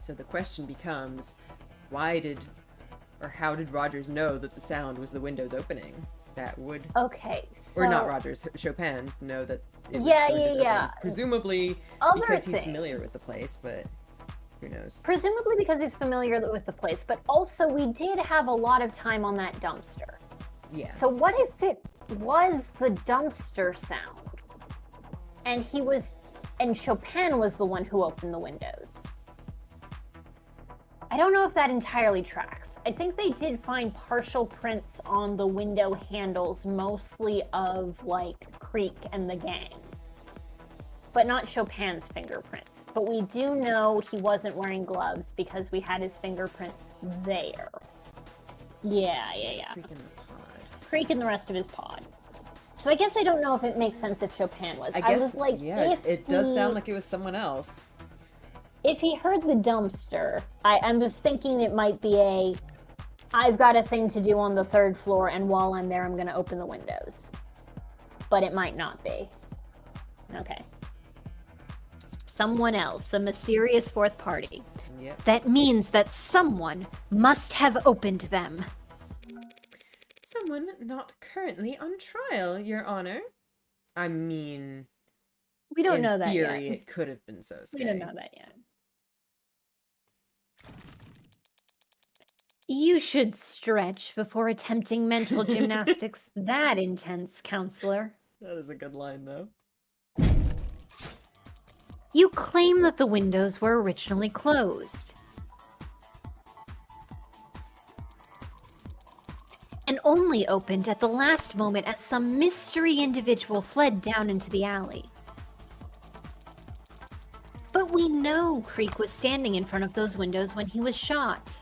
So the question becomes, why did Or how did Rogers know that the sound was the windows opening? That would... Okay, so... Or not Rogers, Chopin know that it was Yeah, the windows yeah. opening. Presumably because he's familiar with the place, but who knows? Presumably because he's familiar with the place, but also we did have a lot of time on that dumpster. Yeah. So what if it was the dumpster sound? And Chopin was the one who opened the windows. I don't know if that entirely tracks. I think they did find partial prints on the window handles, mostly of, like, Creek and the gang. But not Chopin's fingerprints. But we do know he wasn't wearing gloves because we had his fingerprints there. Yeah. Creek in the pod. Creek and the rest of his pod. So I guess I don't know if it makes sense if Chopin was. I was like, yeah, it does sound like it was someone else. If he heard the dumpster, I'm just thinking it might be I've got a thing to do on the 3rd floor, and while I'm there, I'm going to open the windows. But it might not be. Okay. Someone else, a mysterious 4th party. Yep. That means that someone must have opened them. Someone not currently on trial, Your Honor. I mean... We don't know that yet. In theory, it could have been Sosuke. We don't know that yet. You should stretch before attempting mental gymnastics that intense, counselor. That is a good line, though. You claim that the windows were originally closed. And only opened at the last moment as some mystery individual fled down into the alley. But we know Creek was standing in front of those windows when he was shot.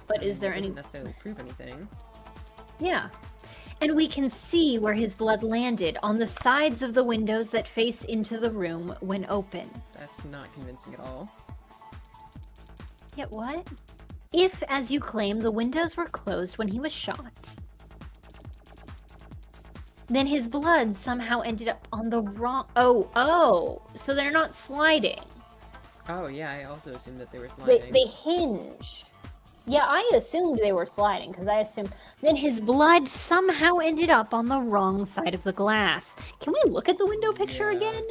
But is there any... Doesn't necessarily prove anything. Yeah. And we can see where his blood landed on the sides of the windows that face into the room when open. That's not convincing at all. Yet what? If, as you claim, the windows were closed when he was shot, then his blood somehow ended up on the wrong... Oh, so they're not sliding. Oh, yeah, I also assumed that they were sliding. They hinge. Yeah, I assumed they were sliding, because I assumed... Then his blood somehow ended up on the wrong side of the glass. Can we look at the window picture again?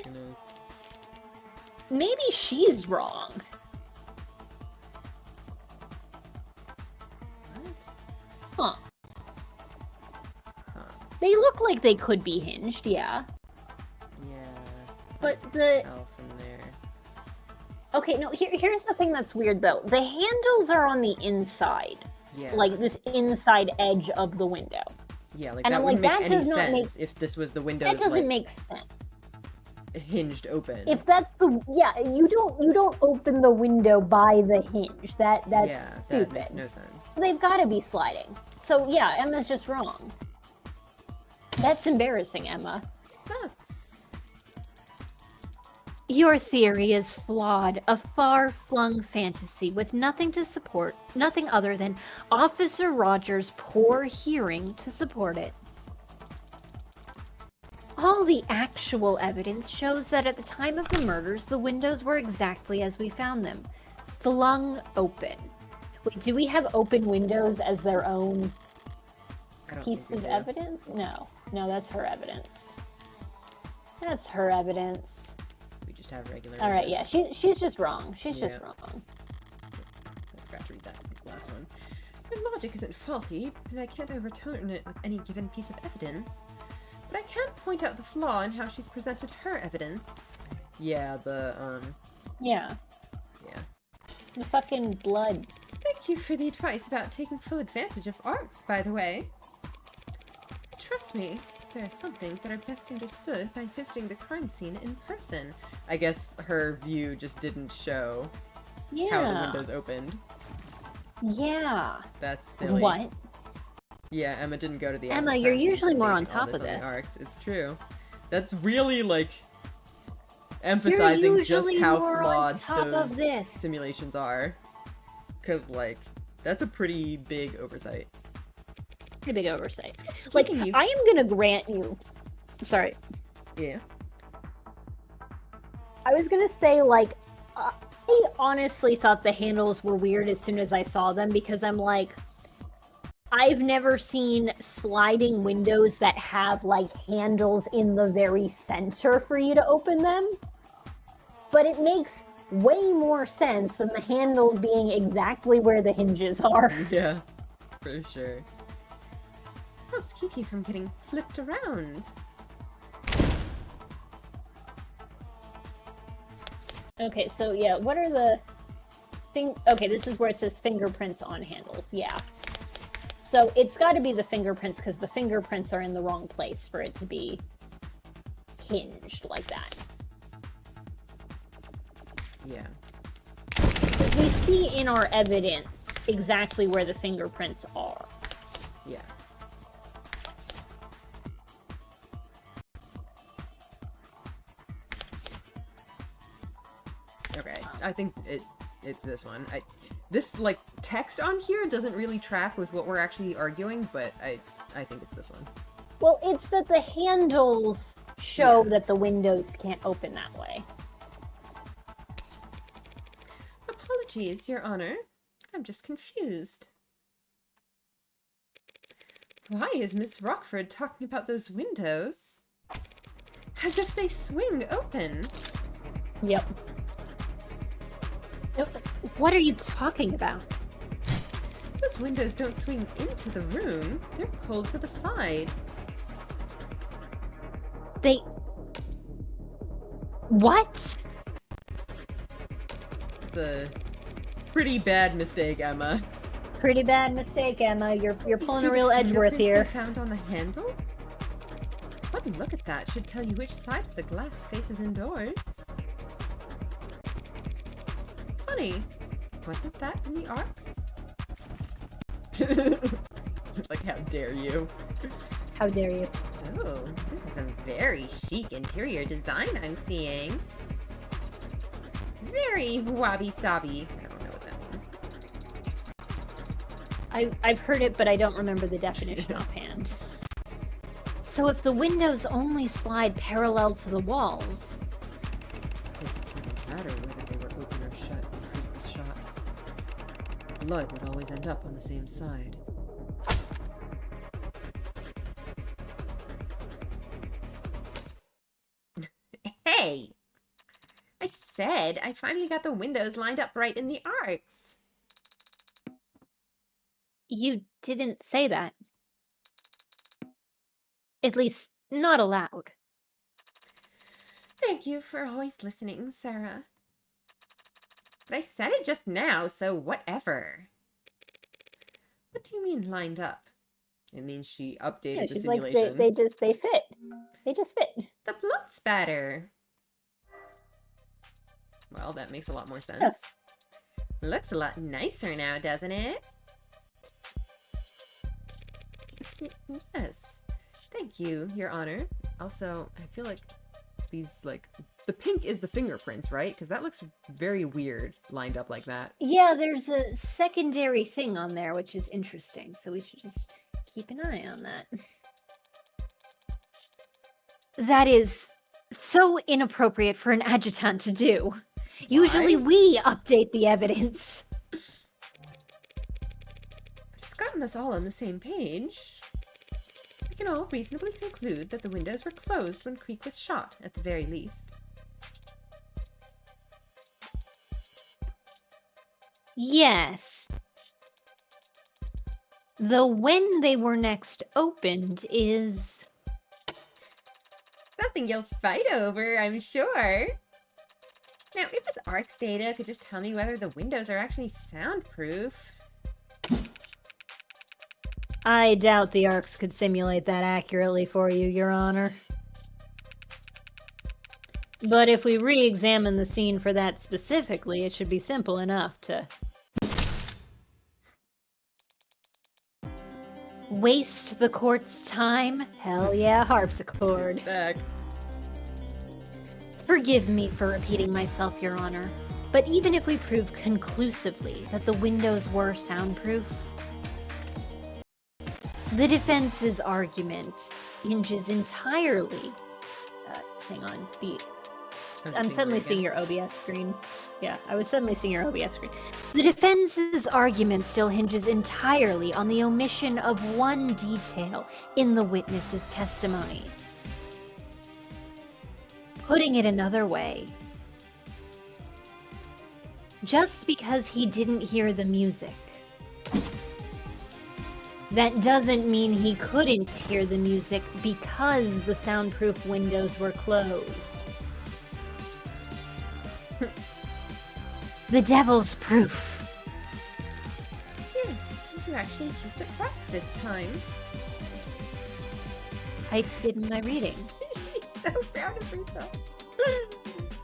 Maybe she's wrong. Huh. They look like they could be hinged, yeah. Yeah. But the... Elf in there. Okay, no, here's the thing that's weird, though. The handles are on the inside. Yeah. Like, this inside edge of the window. Yeah, like, and that I'm wouldn't like, make that any does not sense if this was the windows, That doesn't like, make sense. hinged open. If that's the... Yeah, you don't open the window by the hinge. That's stupid. That makes no sense. They've got to be sliding. So, yeah, Emma's just wrong. That's embarrassing, Emma. That's... Your theory is flawed, a far-flung fantasy with nothing to support, nothing other than Officer Rogers' poor hearing to support it. All the actual evidence shows that at the time of the murders, the windows were exactly as we found them, flung open. Wait, do we have open windows as their own piece of evidence? No, that's her evidence. That's her evidence. We just have regular. All right, yeah, she's just wrong. She's just wrong. I forgot to read that last one. Her logic isn't faulty, and I can't overturn it with any given piece of evidence. But I can't point out the flaw in how she's presented her evidence. Yeah, Yeah. Yeah. The fucking blood. Thank you for the advice about taking full advantage of arcs, by the way. Trust me, there's something that are best understood by visiting the crime scene in person. I guess her view just didn't show how the windows opened. Yeah. That's silly. What? Yeah, Emma didn't go to the Emma, you're usually more on top of this. Arcs. It's true. That's really, like, emphasizing just how flawed those simulations are. Because, like, that's a pretty big oversight. Pretty big oversight. Like, I am gonna grant you... Sorry. Yeah. I was gonna say, like, I honestly thought the handles were weird as soon as I saw them, because I'm like, I've never seen sliding windows that have, like, handles in the very center for you to open them. But it makes way more sense than the handles being exactly where the hinges are. Yeah, for sure. Helps keep you from getting flipped around. Okay, so yeah, what are the okay, this is where it says fingerprints on handles. Yeah. So it's got to be the fingerprints because the fingerprints are in the wrong place for it to be hinged like that. Yeah. But we see in our evidence exactly where the fingerprints are. Yeah. Okay, I think it's this one. This, like, text on here doesn't really track with what we're actually arguing, but I think it's this one. Well, it's that the handles show that the windows can't open that way. Apologies, Your Honor. I'm just confused. Why is Miss Rockford talking about those windows? As if they swing open. Yep. What are you talking about? Those windows don't swing into the room. They're pulled to the side. They... What? It's a pretty bad mistake, Emma. Pretty bad mistake, Emma. You're pulling a real The Edgeworth here. found on the handle? One look at that should tell you which side of the glass faces indoors. Funny. Wasn't that in the arcs? Like, how dare you? How dare you? Oh, this is a very chic interior design I'm seeing. Very wabi-sabi. I don't know what that means. I've heard it, but I don't remember the definition offhand. So if the windows only slide parallel to the walls... It didn't matter whether they were open or shut when Creek was shot. Blood would always end up on the same side. Hey! I said I finally got the windows lined up right in the arcs. You didn't say that. At least, not aloud. Thank you for always listening, Sarah. But I said it just now, so whatever. What do you mean lined up? It means she updated the she's simulation. Like, they fit. They just fit. The blood spatter. Well, that makes a lot more sense. Looks a lot nicer now, doesn't it? Yes. Thank you, Your Honor. Also, I feel like these, like, the pink is the fingerprints, right? Because that looks very weird lined up like that. Yeah, there's a secondary thing on there, which is interesting. So we should just keep an eye on that. That is so inappropriate for an adjutant to do. Usually we update the evidence. But it's gotten us all on the same page. We can all reasonably conclude that the windows were closed when Creek was shot, at the very least. Yes. Though when they were next opened is... Something you'll fight over, I'm sure. Now, if this ARCS data could just tell me whether the windows are actually soundproof. I doubt the ARCS could simulate that accurately for you, Your Honor. But if we re-examine the scene for that specifically, it should be simple enough to... Waste the court's time? Hell yeah, harpsichord. It's back. Forgive me for repeating myself, Your Honor, but even if we prove conclusively that the windows were soundproof, the defense's argument hinges entirely... hang on, the I'm suddenly seeing your OBS screen. Yeah, I was suddenly seeing your OBS screen. The defense's argument still hinges entirely on the omission of one detail in the witness's testimony. Putting it another way, just because he didn't hear the music, that doesn't mean he couldn't hear the music because the soundproof windows were closed. The devil's proof. Yes, and you actually used it right this time. I did my reading. He's so proud of herself.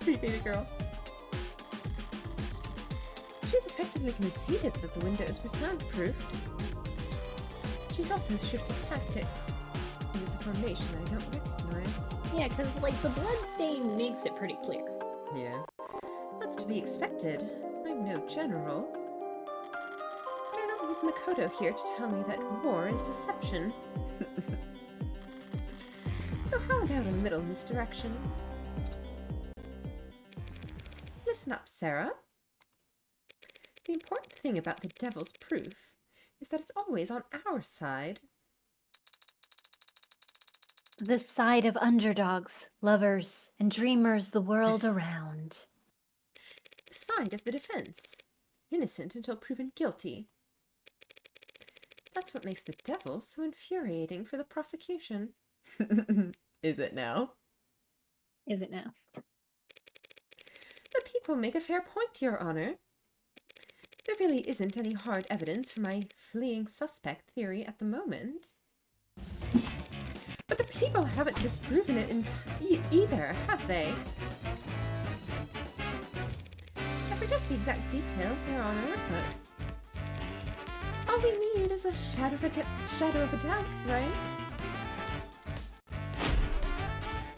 Sweet baby girl. She's effectively conceded that the windows were soundproofed. She's also shifted tactics. And it's a formation I don't recognize. Yeah, because, like, the bloodstain makes it pretty clear. Yeah. That's to be expected. I'm no general. But I don't need Makoto here to tell me that war is deception. So how about a little misdirection? Listen up, Sarah. The important thing about the devil's proof is that it's always on our side. The side of underdogs, lovers, and dreamers the world around. The side of the defense. Innocent until proven guilty. That's what makes the devil so infuriating for the prosecution. Is it now? Is it now? The people make a fair point, Your Honor. There really isn't any hard evidence for my fleeing suspect theory at the moment. But the people haven't disproven it either, have they? I forget the exact details, Your Honor, but all we need is a shadow of a doubt, right?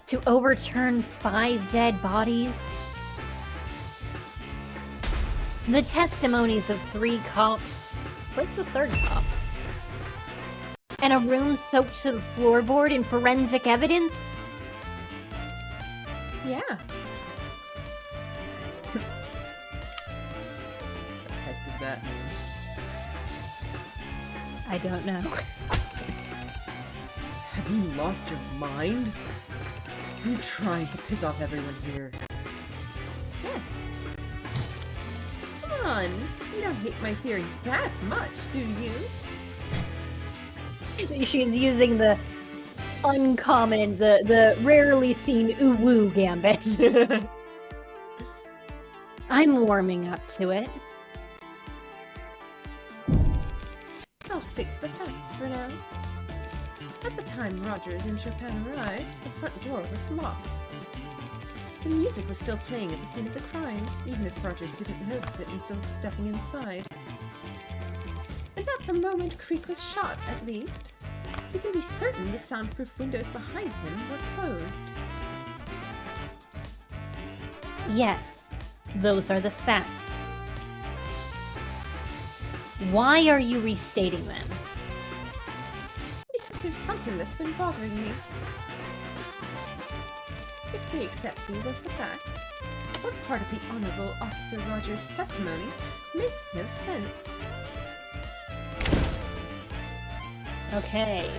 To overturn 5 dead bodies? The testimonies of 3 cops. Where's the 3rd cop? And a room soaked to the floorboard in forensic evidence? Yeah. What the heck does that mean? I don't know. Have you lost your mind? Are you trying to piss off everyone here? Yes. Come on, you don't hate my theory that much, do you? She's using the uncommon, the rarely seen ooh-woo gambit. I'm warming up to it. I'll stick to the facts for now. At the time Rogers and Chopin arrived, the front door was locked. The music was still playing at the scene of the crime, even if Rogers didn't notice it until stepping inside. And at the moment Creek was shot, at least, we can be certain the soundproof windows behind him were closed. Yes, those are the facts. Why are you restating them? Because there's something that's been bothering me. If we accept these as the facts, what part of the Honorable Officer Rogers' testimony makes no sense? Okay.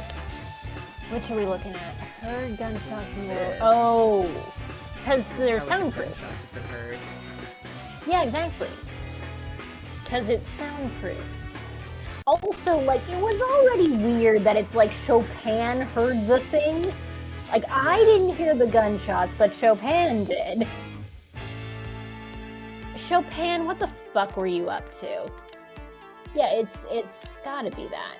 Which are we looking at? Heard gunshots in the... Yes. Oh! Because they're How would the soundproof. gunshots have been heard? Yeah, exactly. Because it's soundproof. Also, like, it was already weird that it's like Chopin heard the thing. Like, I didn't hear the gunshots, but Chopin did. Chopin, what the fuck were you up to? Yeah, it's gotta be that.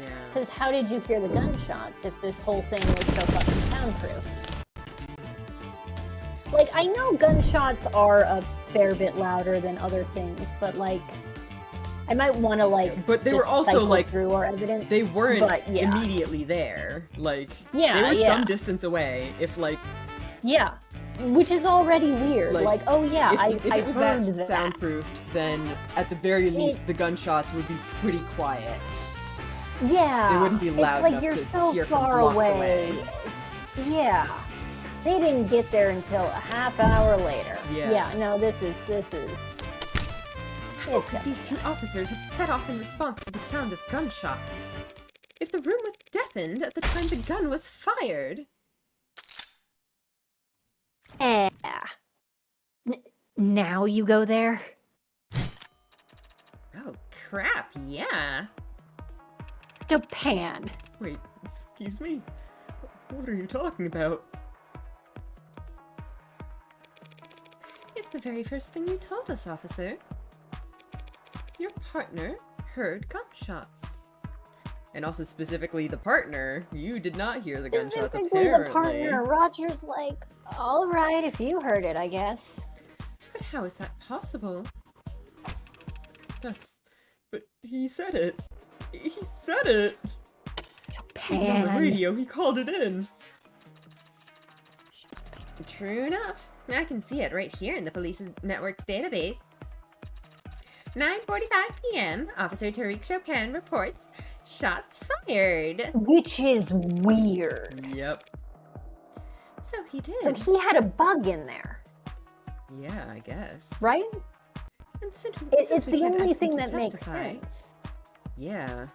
Yeah. Because how did you hear the gunshots if this whole thing was so fucking soundproof? Like, I know gunshots are a fair bit louder than other things, but, like, I might want to, like, but they just were also, cycle like, through our evidence. They weren't but, yeah. immediately there. Like, Yeah, they were yeah. some distance away. If, like... Yeah. Which is already weird. Like, oh yeah, if I it was heard that that. soundproofed, then at the very least the gunshots would be pretty quiet. Yeah. They wouldn't be loud it's like enough you're to so hear from far blocks away. away. Yeah. They didn't get there until a half hour later. Yeah. Yeah, no, this is... How could these two officers have set off in response to the sound of gunshot? If the room was deafened at the time the gun was fired... Now you go there? Oh, crap, yeah. Japan. Wait, excuse me? What are you talking about? It's the very first thing you told us, officer. Your partner heard gunshots. And also specifically the partner. You did not hear the gunshots, apparently. The partner. Roger's like, all right, if you heard it, I guess. But how is that possible? But he said it. He said it! Japan. On the radio, he called it in. True enough. I can see it right here in the police network's database. 9:45 p.m., Officer Tariq Chopin reports shots fired. Which is weird. Yep. So he did. But he had a bug in there. Yeah, I guess. Right? And since It's we the can't only ask him thing to that makes testify- sense. Yeah.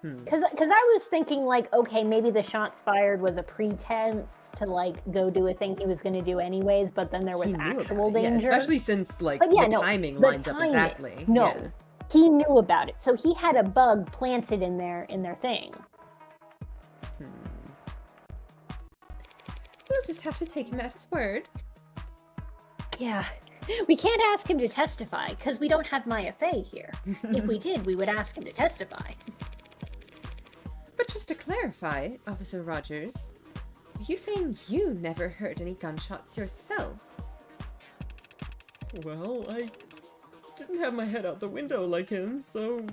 Because I was thinking, like, okay, maybe the shots fired was a pretense to, like, go do a thing he was going to do anyways, but then there was He knew actual about it, yeah, danger. especially since, like, But yeah, the no, timing the lines up timing. exactly. No, Yeah. he knew about it. So he had a bug planted in their thing. We'll just have to take him at his word. Yeah. We can't ask him to testify, because we don't have Maya Fey here. If we did, we would ask him to testify. But just to clarify, Officer Rogers, are you saying you never heard any gunshots yourself? Well, I didn't have my head out the window like him, so...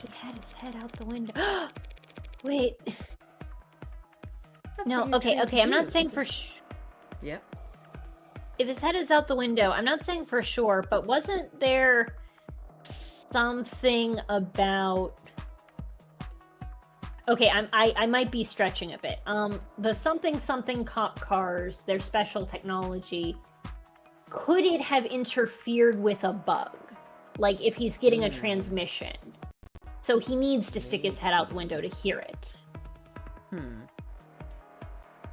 He had his head out the window. Wait. That's No, what you're okay, trying to I'm not do, saying isn't for it? Yep. If his head is out the window, I'm not saying for sure, but wasn't there something about... Okay, I might be stretching a bit. The something cop cars, their special technology, could it have interfered with a bug? Like if he's getting a transmission. So he needs to stick his head out the window to hear it.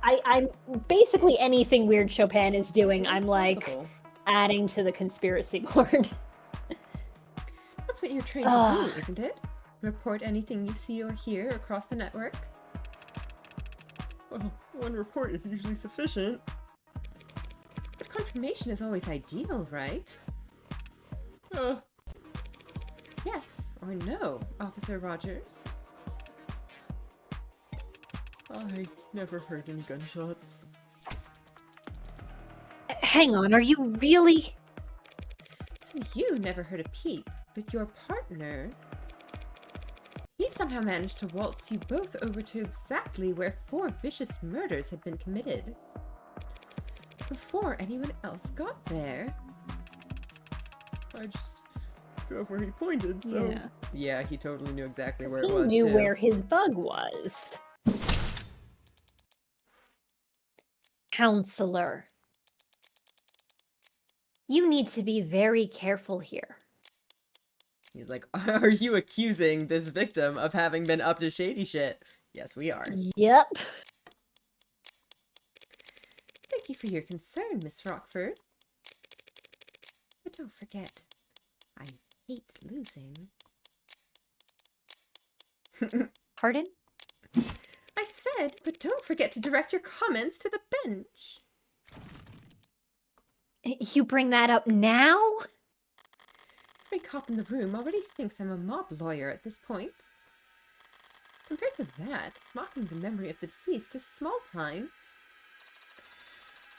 I'm basically anything weird Chopin is doing, I'm like possible. adding to the conspiracy board. That's what you're trained to do, isn't it? Report anything you see or hear across the network? Well, one report is usually sufficient. But confirmation is always ideal, right? Yes or no, Officer Rogers? I never heard any gunshots. Hang on, are you really? So you never heard a peep, but your partner... He somehow managed to waltz you both over to exactly where 4 vicious murders had been committed. Before anyone else got there. I just drove where he pointed, so... Yeah, he totally knew exactly where it was, He knew too. where his bug was. Counselor. You need to be very careful here. He's like, are you accusing this victim of having been up to shady shit? Yes, we are. Yep. Thank you for your concern, Miss Rockford. But don't forget, I hate losing. Pardon? I said, but don't forget to direct your comments to the bench. You bring that up now? Every cop in the room already thinks I'm a mob lawyer at this point. Compared to that, mocking the memory of the deceased is small time.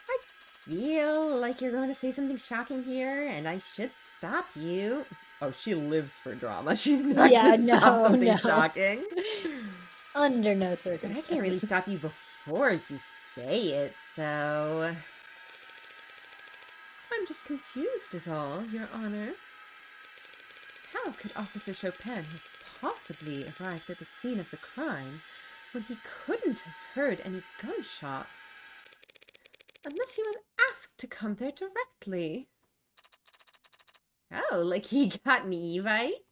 I feel like you're going to say something shocking here, and I should stop you. Oh, she lives for drama. She's not going to stop something shocking. Under no But circumstances. I can't really stop you before you say it, so... I'm just confused is all, Your Honor. How could Officer Chopin have possibly arrived at the scene of the crime when he couldn't have heard any gunshots? Unless he was asked to come there directly. Oh, like he got an Evite?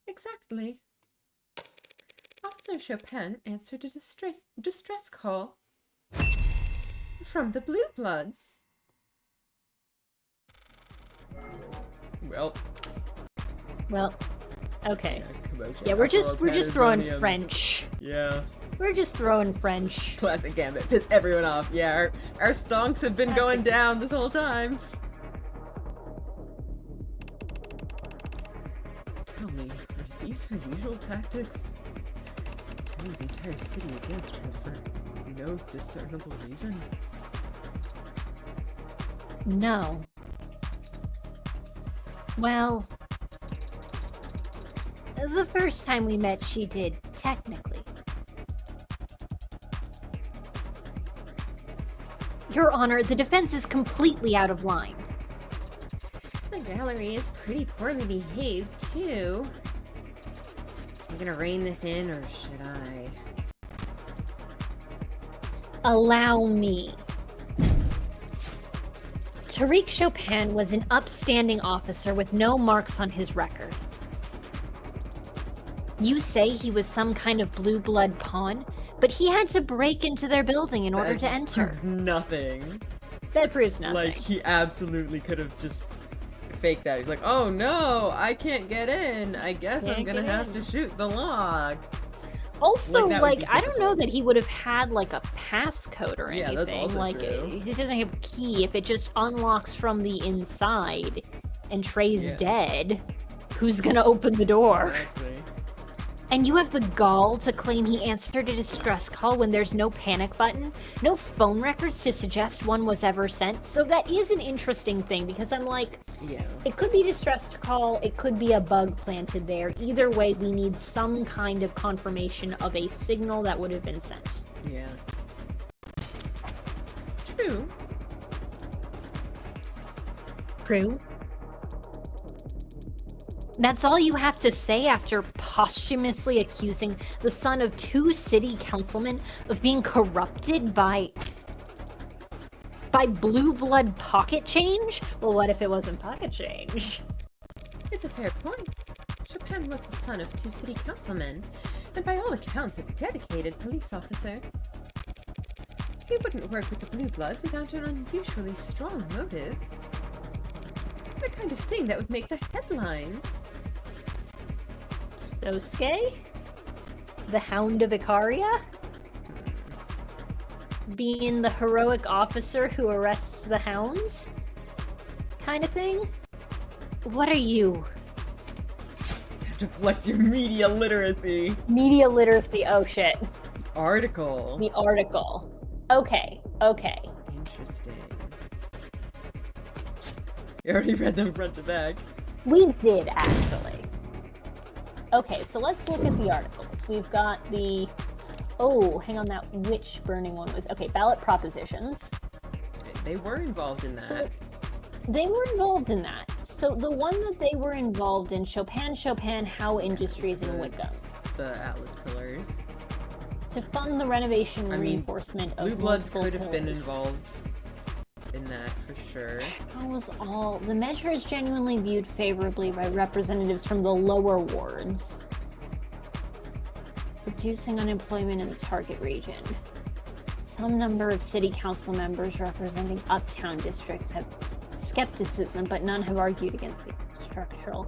Exactly. Officer Chopin answered a distress call from the Blue Bloods. Well, okay. Yeah, we're just throwing French. Yeah. We're just throwing French. Classic Gambit. Piss everyone off. Yeah, our stonks have been going down this whole time. Tell me, are these her usual tactics? Turning the entire city against her for no discernible reason? No. Well, the first time we met, she did, technically. Your Honor, the defense is completely out of line. The gallery is pretty poorly behaved, too. You gonna rein this in, or should I? Allow me. Tariq Chopin was an upstanding officer with no marks on his record. You say he was some kind of blue blood pawn, but he had to break into their building in order to enter. That proves nothing. That proves nothing. Like, he absolutely could have just faked that. He's like, oh no, I can't get in. I guess I'm gonna have to shoot the lock. Also, like I don't know that he would have had, like, a passcode or anything. Yeah, that's also like, true. He doesn't have a key. If it just unlocks from the inside and Trey's dead, who's gonna open the door? Exactly. And you have the gall to claim he answered a distress call when there's no panic button, no phone records to suggest one was ever sent. So that is an interesting thing, because I'm like, it could be distress call, it could be a bug planted there. Either way, we need some kind of confirmation of a signal that would have been sent. Yeah. True. True. That's all you have to say after posthumously accusing the son of 2 city councilmen of being corrupted by blue blood pocket change? Well, what if it wasn't pocket change? It's a fair point. Chopin was the son of 2 city councilmen, and by all accounts a dedicated police officer. He wouldn't work with the Blue Bloods without an unusually strong motive. The kind of thing that would make the headlines. Sosuke? The Hound of Ikaria? Being the heroic officer who arrests the hounds? Kind of thing? What are you? You have to flex your media literacy. Media literacy, oh shit. The article. The article. Okay. Interesting. You already read them front to back. We did, actually. Okay, so let's look at the articles. We've got the... Oh, hang on, that which burning one was... Okay, ballot propositions. They were involved in that. So, they were involved in that. So the one that they were involved in, Chopin, Howe Industries, and Wickham. The Atlas Pillars. To fund the renovation and reinforcement of Blue Bloods multiple could have been pillars. involved in that for sure. That was all. The measure is genuinely viewed favorably by representatives from the lower wards, reducing unemployment in the target region. Some number of city council members representing uptown districts have skepticism, but none have argued against the structural.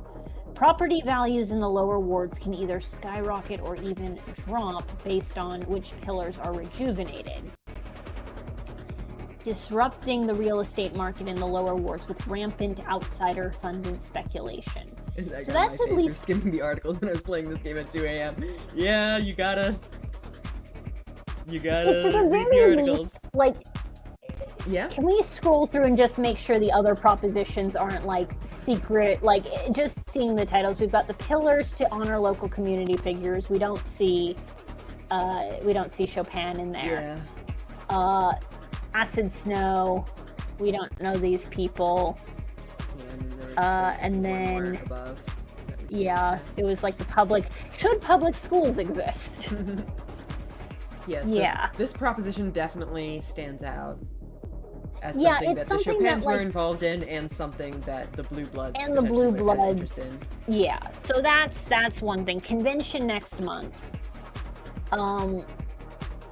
Property values in the lower wards can either skyrocket or even drop based on which pillars are rejuvenated, disrupting the real estate market in the lower wards with rampant outsider-funded speculation. So that's at least skimming the articles when I was playing this game at 2 a.m. Yeah, you gotta read the articles. Like, yeah. Can we scroll through and just make sure the other propositions aren't like secret? Like, just seeing the titles, we've got the pillars to honor local community figures. We don't see Chopin in there. Yeah. Acid Snow, we don't know these people. And then it was like the public. Should public schools exist? Yes. This proposition definitely stands out. as Yeah, something it's that the something that, Chopins were like, involved in, and something that the Blue Bloods and the Blue potentially would have had Bloods. interest Yeah, so that's one thing. Convention next month.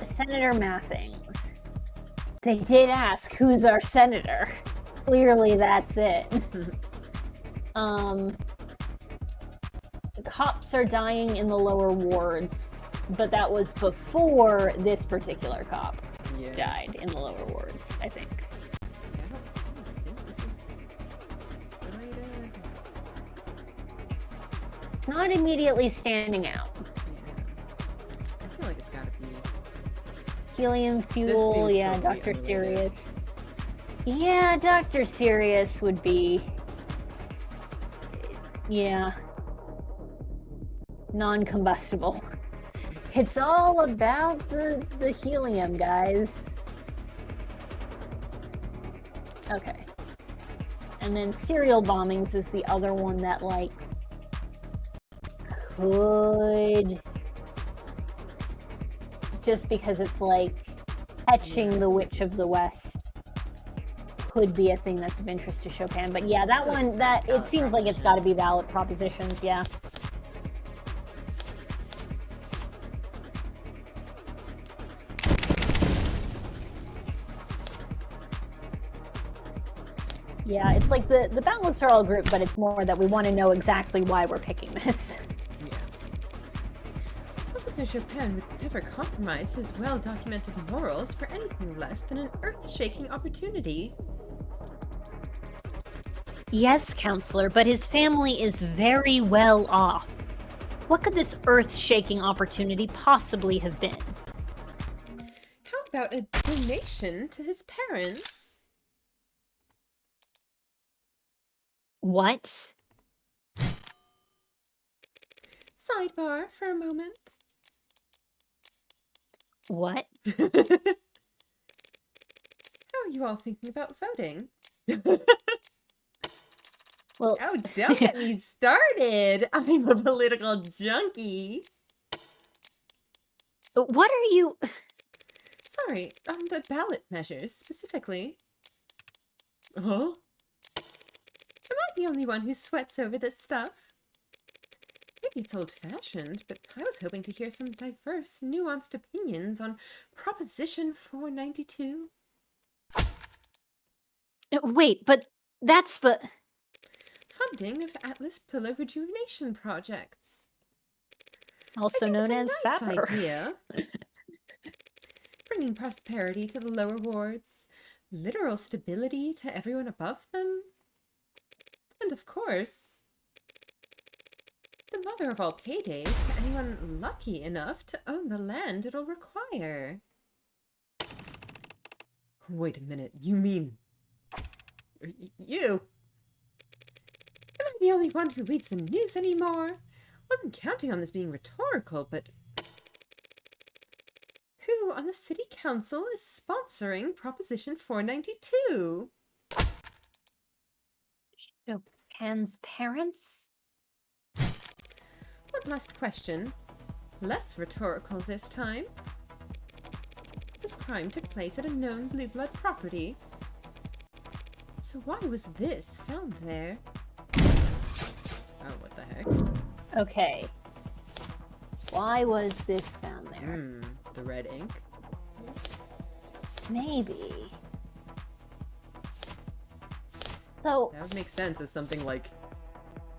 Senator Mathings. They did ask, who's our senator? Clearly that's it. Cops are dying in the lower wards, but that was before this particular cop died in the lower wards, I think. I don't think this is related. It's not immediately standing out. Yeah. I feel like it's gotta be. Helium fuel, yeah, Dr. Sirius. Yeah, Dr. Sirius would be... Yeah. Non-combustible. It's all about the helium, guys. Okay. And then serial bombings is the other one that, like, could... Just because it's, like, etching the Witch of the West could be a thing that's of interest to Chopin. But yeah, that one, it seems like it's got to be valid propositions, yeah. Yeah, it's like the ballots are all grouped, but it's more that we want to know exactly why we're picking this. Yeah. Officer Chopin would never compromise his well-documented morals for anything less than an earth-shaking opportunity. Yes, Counselor, but his family is very well off. What could this earth-shaking opportunity possibly have been? How about a donation to his parents? What? Sidebar for a moment. What? How are you all thinking about voting? Well, oh, don't get me started. I'm a political junkie. What are you... Sorry, the ballot measures, specifically. Huh? Am I the only one who sweats over this stuff? Maybe it's old-fashioned, but I was hoping to hear some diverse, nuanced opinions on Proposition 492. Wait, but that's the... Funding of Atlas Pillow Rejuvenation Projects. Also known as nice FAPR. idea. Bringing prosperity to the lower wards, literal stability to everyone above them, and of course, the mother of all paydays to anyone lucky enough to own the land it'll require. Wait a minute, you mean... you? Am I the only one who reads the news anymore? Wasn't counting on this being rhetorical, but... Who on the city council is sponsoring Proposition 492? Chopin's parents? One last question. Less rhetorical this time. This crime took place at a known Blue Blood property. So why was this found there? Oh, what the heck? Okay. Why was this found there? The red ink? Maybe. So... That would make sense as something like,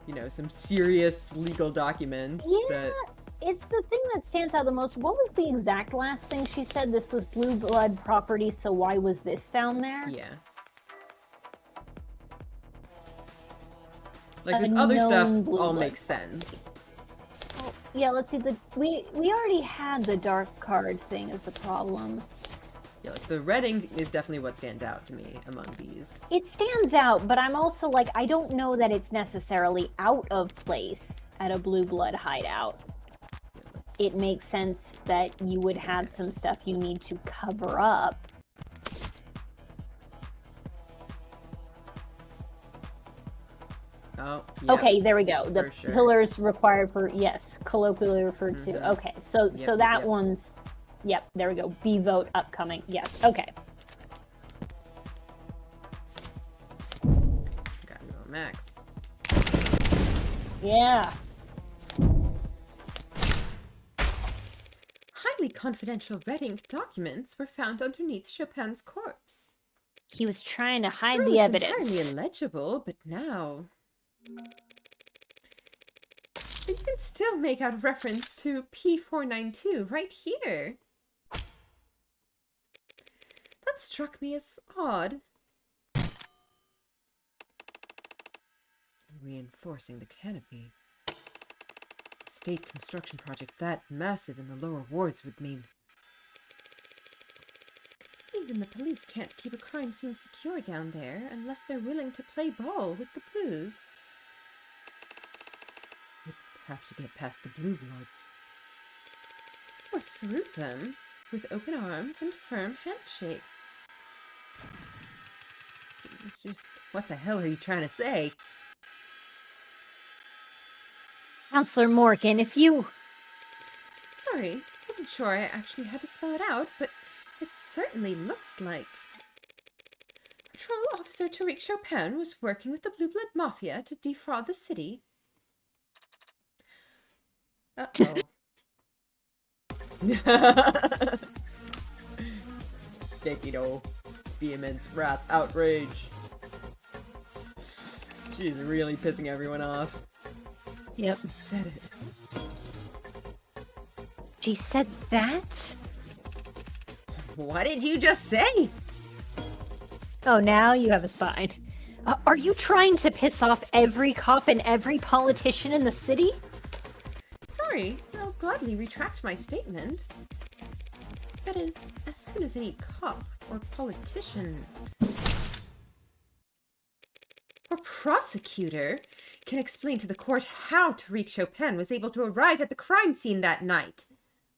you know, some serious legal documents. Yeah, it's the thing that stands out the most. What was the exact last thing she said? This was Blue Blood property, so why was this found there? Yeah. Like, this other stuff all makes sense. Oh, yeah, let's see. We already had the dark card thing is the problem. Yeah, like, the red ink is definitely what stands out to me among these. It stands out, but I'm also like, I don't know that it's necessarily out of place at a Blue Blood hideout. Yeah, it makes sense that you would have some stuff you need to cover up. Oh, yeah. Okay, there we go. The sure. pillars required for, yes, colloquially referred to. Okay, so that one's, yep, there we go. B vote upcoming. Yes, okay. Max. Yeah. Highly confidential red ink documents were found underneath Chopin's corpse. He was trying to hide the Almost evidence. entirely illegible, but now... You can still make out reference to P492 right here. That struck me as odd. Reinforcing the canopy. A state construction project that massive in the lower wards would mean... Even the police can't keep a crime scene secure down there unless they're willing to play ball with the blues. We'd have to get past the blue bloods. Or through them, with open arms and firm handshakes. Just, what the hell are you trying to say? Counselor Morgan, if you... Sorry, wasn't sure I actually had to spell it out, but it certainly looks like... Patrol Officer Tariq Chopin was working with the Blue Blood Mafia to defraud the city. Uh-oh. Tekido. Vehemence, wrath, outrage. She's really pissing everyone off. Yep. Who said it? She said that? What did you just say? Oh, now you have a spine. Are you trying to piss off every cop and every politician in the city? Sorry, I'll gladly retract my statement. That is, as soon as any cop or politician or prosecutor can explain to the court how Tariq Chopin was able to arrive at the crime scene that night.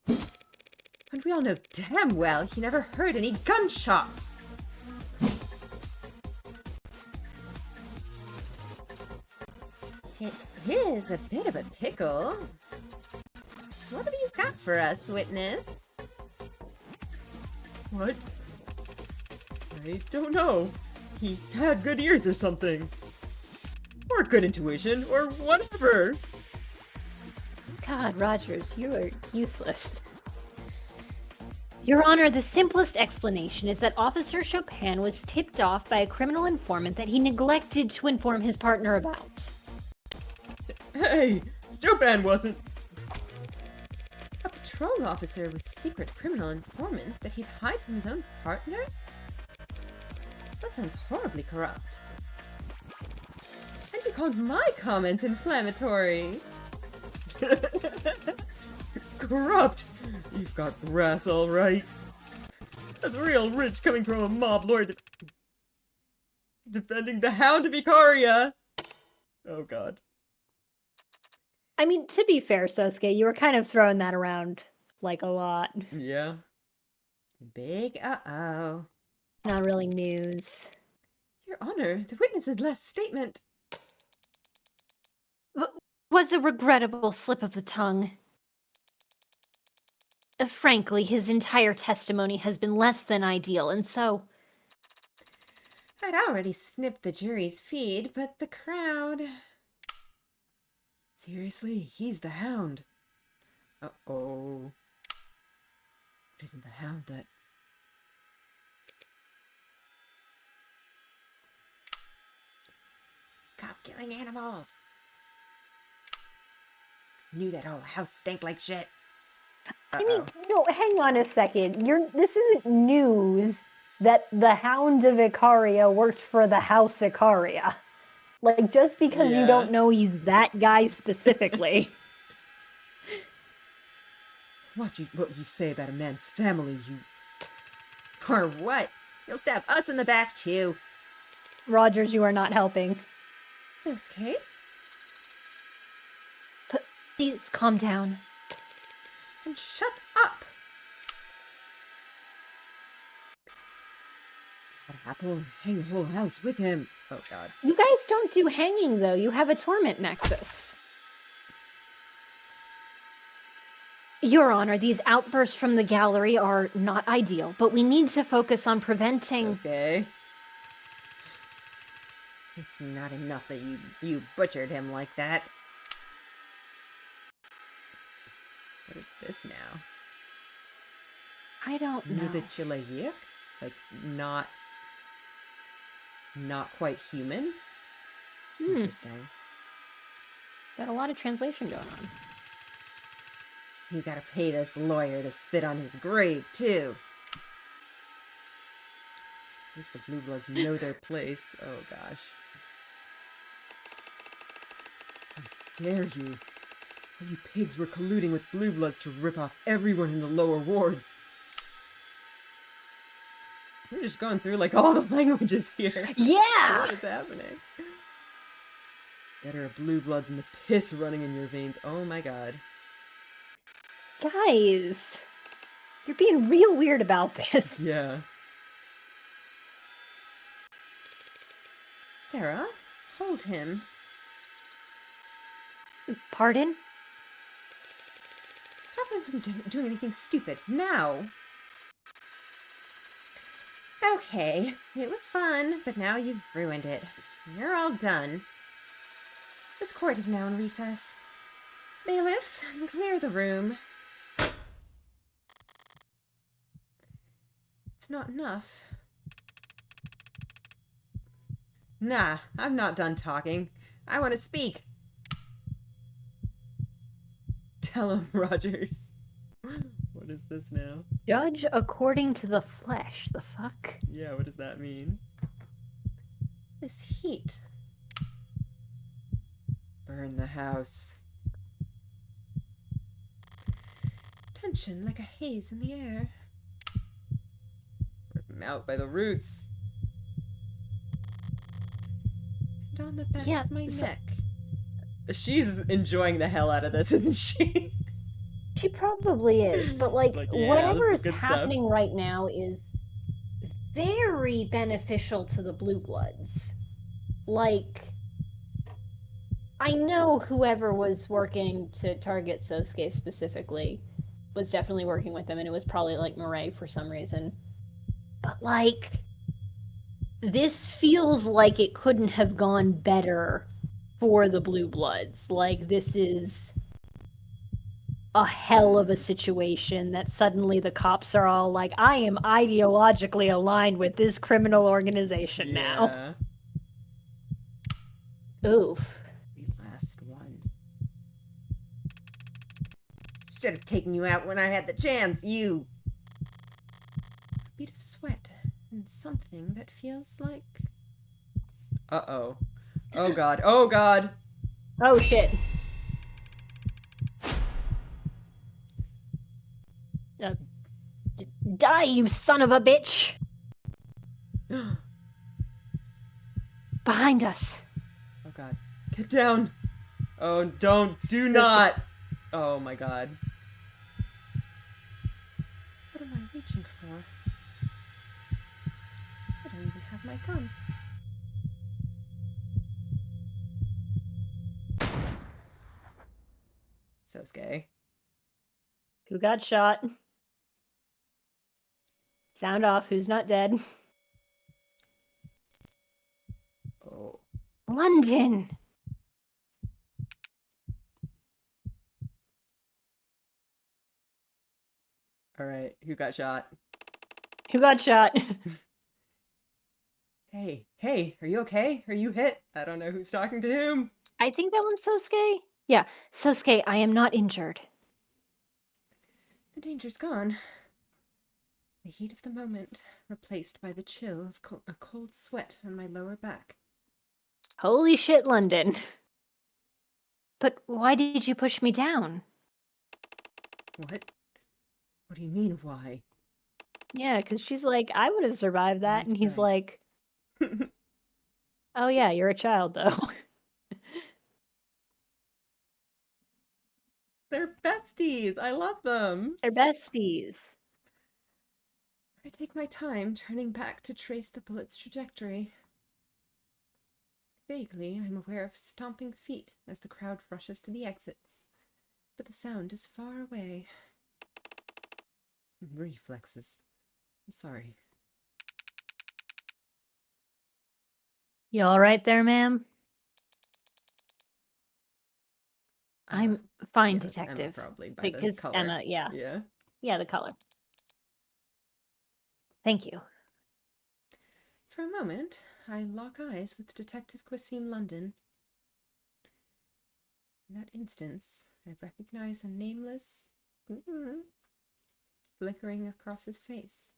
And we all know damn well he never heard any gunshots. It is a bit of a pickle. What have you got for us, witness? What? I don't know. He had good ears or something. Or good intuition, or whatever. God, Rogers, you are useless. Your Honor, the simplest explanation is that Officer Chopin was tipped off by a criminal informant that he neglected to inform his partner about. Hey, Chopin wasn't. A patrol officer with secret criminal informants that he'd hide from his own partner? That sounds horribly corrupt. And you called my comments inflammatory. Corrupt! You've got brass, all right. That's real rich coming from a mob lord defending the Hound of Icaria. Oh god. I mean, to be fair, Sosuke, you were kind of throwing that around, like, a lot. Yeah. Big uh-oh. It's not really news. Your Honor, the witness's last statement... Was a regrettable slip of the tongue. Frankly, his entire testimony has been less than ideal, and so... I'd already snipped the jury's feed, but the crowd... Seriously, he's the Hound. Uh-oh. It isn't the Hound that... Cop killing animals. Knew that whole house stank like shit. I mean, no, hang on a second. This isn't news that the Hound of Icaria worked for the House Icaria. Like, just because you don't know he's that guy specifically. What you say about a man's family, you... Or what? You'll stab us in the back, too. Rogers, you are not helping. Sosuke? Please, calm down. And shut up! What happened? Hang the whole house with him. Oh god. You guys don't do hanging, though. You have a torment nexus. Your Honor, these outbursts from the gallery are not ideal, but we need to focus on preventing... Sosuke. It's not enough that you butchered him like that. What is this now? I don't know. The Chileyic? Like, not quite human? Interesting. Got a lot of translation going on. You gotta pay this lawyer to spit on his grave, too. At least the Blue Bloods know their place. Oh, gosh. How dare you? All you pigs were colluding with Blue Bloods to rip off everyone in the lower wards. We're just going through, like, all the languages here. Yeah! What is happening? Better a Blue Blood than the piss running in your veins. Oh, my God. Guys, you're being real weird about this. Yeah. Sarah, hold him. Pardon? Stop him from doing anything stupid. Now! Okay, it was fun, but now you've ruined it. You're all done. This court is now in recess. Bailiffs, clear the room. It's not enough. Nah, I'm not done talking. I want to speak. Tell him, Rogers. What is this now? Judge according to the flesh. The fuck? Yeah, what does that mean? This heat. Burn the house. Tension like a haze in the air. Rip him out by the roots. And on the back of my neck. She's enjoying the hell out of this, isn't she? She probably is, but like yeah, whatever is good happening stuff. right now is very beneficial to the Blue Bloods. Like, I know whoever was working to target Sosuke specifically was definitely working with them, and it was probably like Murray for some reason. But like, this feels like it couldn't have gone better for the Blue Bloods. Like, this is a hell of a situation that suddenly the cops are all like, I am ideologically aligned with this criminal organization now. Oof. The last one. Should have taken you out when I had the chance, you. A bead of sweat and something that feels like. Uh-oh. Oh god. Oh god. Oh shit. Die, you son of a bitch! Behind us. Oh god. Get down. Oh, do not. Oh my god. What am I reaching for? I don't even have my gun. Sosuke. Who got shot? Sound off, who's not dead? Oh. London! Alright, who got shot? Who got shot? Hey, are you okay? Are you hit? I don't know who's talking to whom. I think that one's Sosuke. Yeah, Sosuke, I am not injured. The danger's gone. The heat of the moment replaced by the chill of a cold sweat on my lower back. Holy shit, London. But why did you push me down? What? What do you mean, why? Yeah, because she's like, I would have survived that. And he's like, oh yeah, you're a child, though. They're besties. I love them. They're besties. I take my time turning back to trace the bullet's trajectory. Vaguely, I'm aware of stomping feet as the crowd rushes to the exits, but the sound is far away. Reflexes. I'm sorry. You all right there, ma'am? I'm fine, yes, detective. Emma, probably, by the Because color. Emma, yeah. Yeah. Yeah, the color. Thank you. For a moment, I lock eyes with Detective Quasim London. In that instance, I recognize a nameless flickering across his face.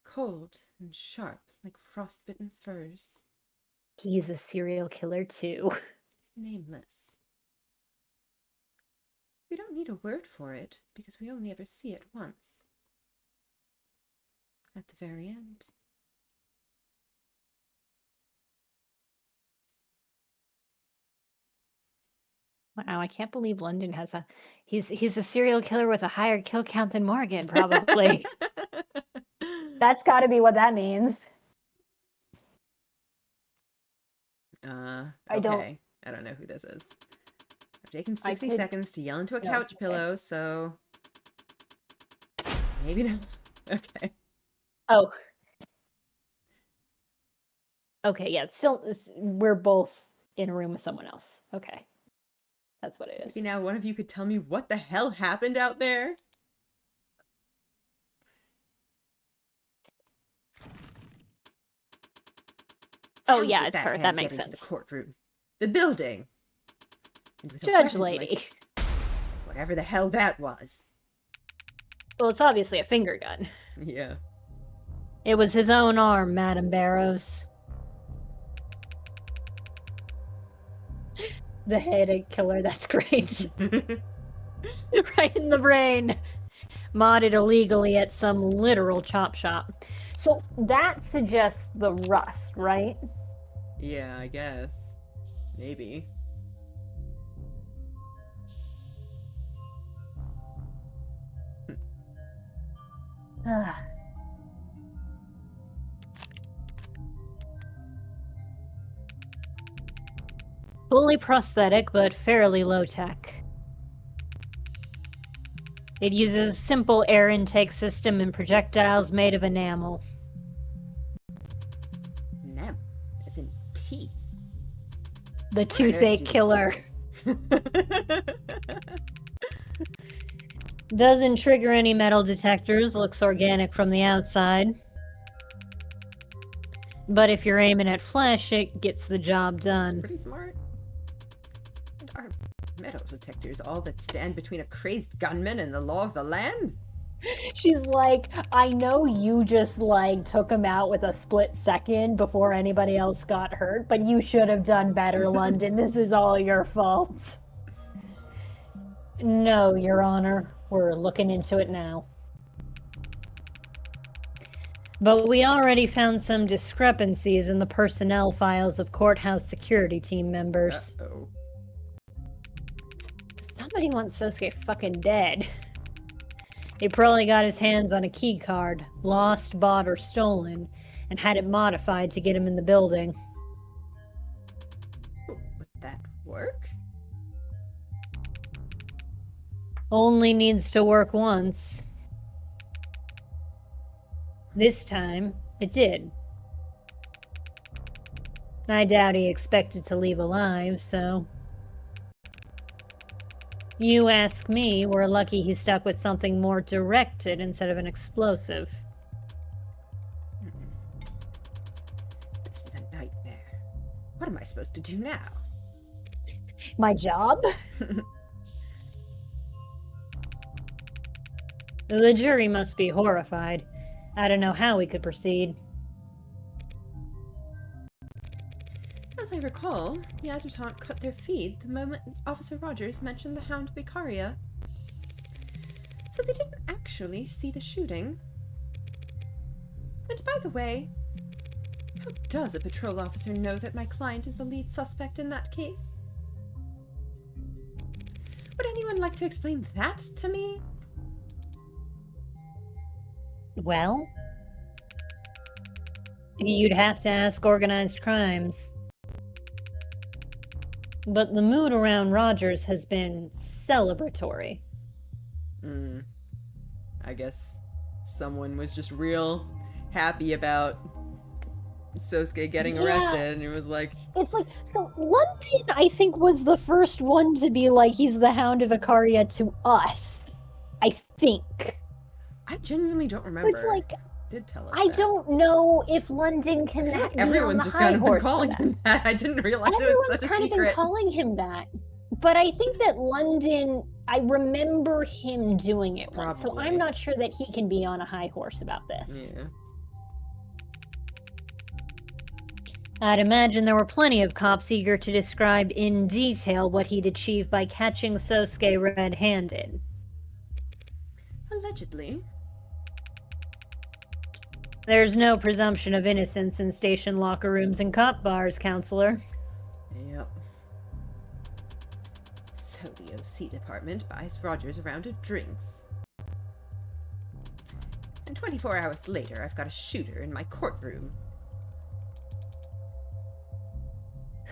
Cold and sharp like frostbitten furs. He's a serial killer, too. Nameless. We don't need a word for it, because we only ever see it once. At the very end. Wow, I can't believe London has a... He's a serial killer with a higher kill count than Morgan, probably. That's gotta be what that means. Okay. I don't- I don't know who this is. I've taken I 60 could- seconds to yell into a No, couch okay. pillow, so... Maybe not. Okay. Oh. Okay, yeah, we're both in a room with someone else. Okay. That's what it is. Maybe now one of you could tell me what the hell happened out there? Oh, How yeah, did it's her. head That makes get into the sense. courtroom? The building! And with a Judge weapon lady. like whatever the hell that was. Well, it's obviously a finger gun. Yeah. It was his own arm, Madam Barrows. The headache killer, that's great. Right in the brain. Modded illegally at some literal chop shop. So that suggests the rust, right? Yeah, I guess. Maybe. Fully prosthetic, but fairly low-tech. It uses a simple air intake system and projectiles made of enamel. Enamel, as in teeth. The toothache killer. Doesn't trigger any metal detectors, looks organic from the outside. But if you're aiming at flesh, it gets the job done. Pretty smart. And are metal detectors all that stand between a crazed gunman and the law of the land? She's like, I know you just, took him out with a split second before anybody else got hurt, but you should have done better, London. This is all your fault. No, Your Honor. We're looking into it now. But we already found some discrepancies in the personnel files of courthouse security team members. Uh-oh. Somebody wants Sosuke fucking dead. He probably got his hands on a key card, lost, bought, or stolen, and had it modified to get him in the building. Would that work? Only needs to work once. This time, it did. I doubt he expected to leave alive, so... You ask me, we're lucky he stuck with something more directed instead of an explosive. This is a nightmare. What am I supposed to do now? My job? The jury must be horrified. I don't know how we could proceed. As I recall, the adjutant cut their feed the moment Officer Rogers mentioned the Hound Vicaria. So they didn't actually see the shooting. And by the way, how does a patrol officer know that my client is the lead suspect in that case? Would anyone like to explain that to me? Well, you'd have to ask organized crimes. But the mood around Rogers has been celebratory. I guess someone was just real happy about Sosuke getting Yeah. arrested, and he was like, It's like, so London, I think, was the first one to be like, he's the Hound of Icaria to us. I think. I genuinely don't remember. It's like, Did tell us I that. don't know if London can I feel like be on everyone's the just high kind of been horse for calling that. him that. I didn't realize it was Everyone's such a kind of been secret. calling him that. But I think that London, I remember him doing it once, so Probably. I'm not sure that he can be on a high horse about this. Yeah. I'd imagine there were plenty of cops eager to describe in detail what he'd achieved by catching Sosuke red-handed. Allegedly. There's no presumption of innocence in station locker rooms and cop bars, counselor. Yep. So the OC department buys Rogers a round of drinks. And 24 hours later, I've got a shooter in my courtroom.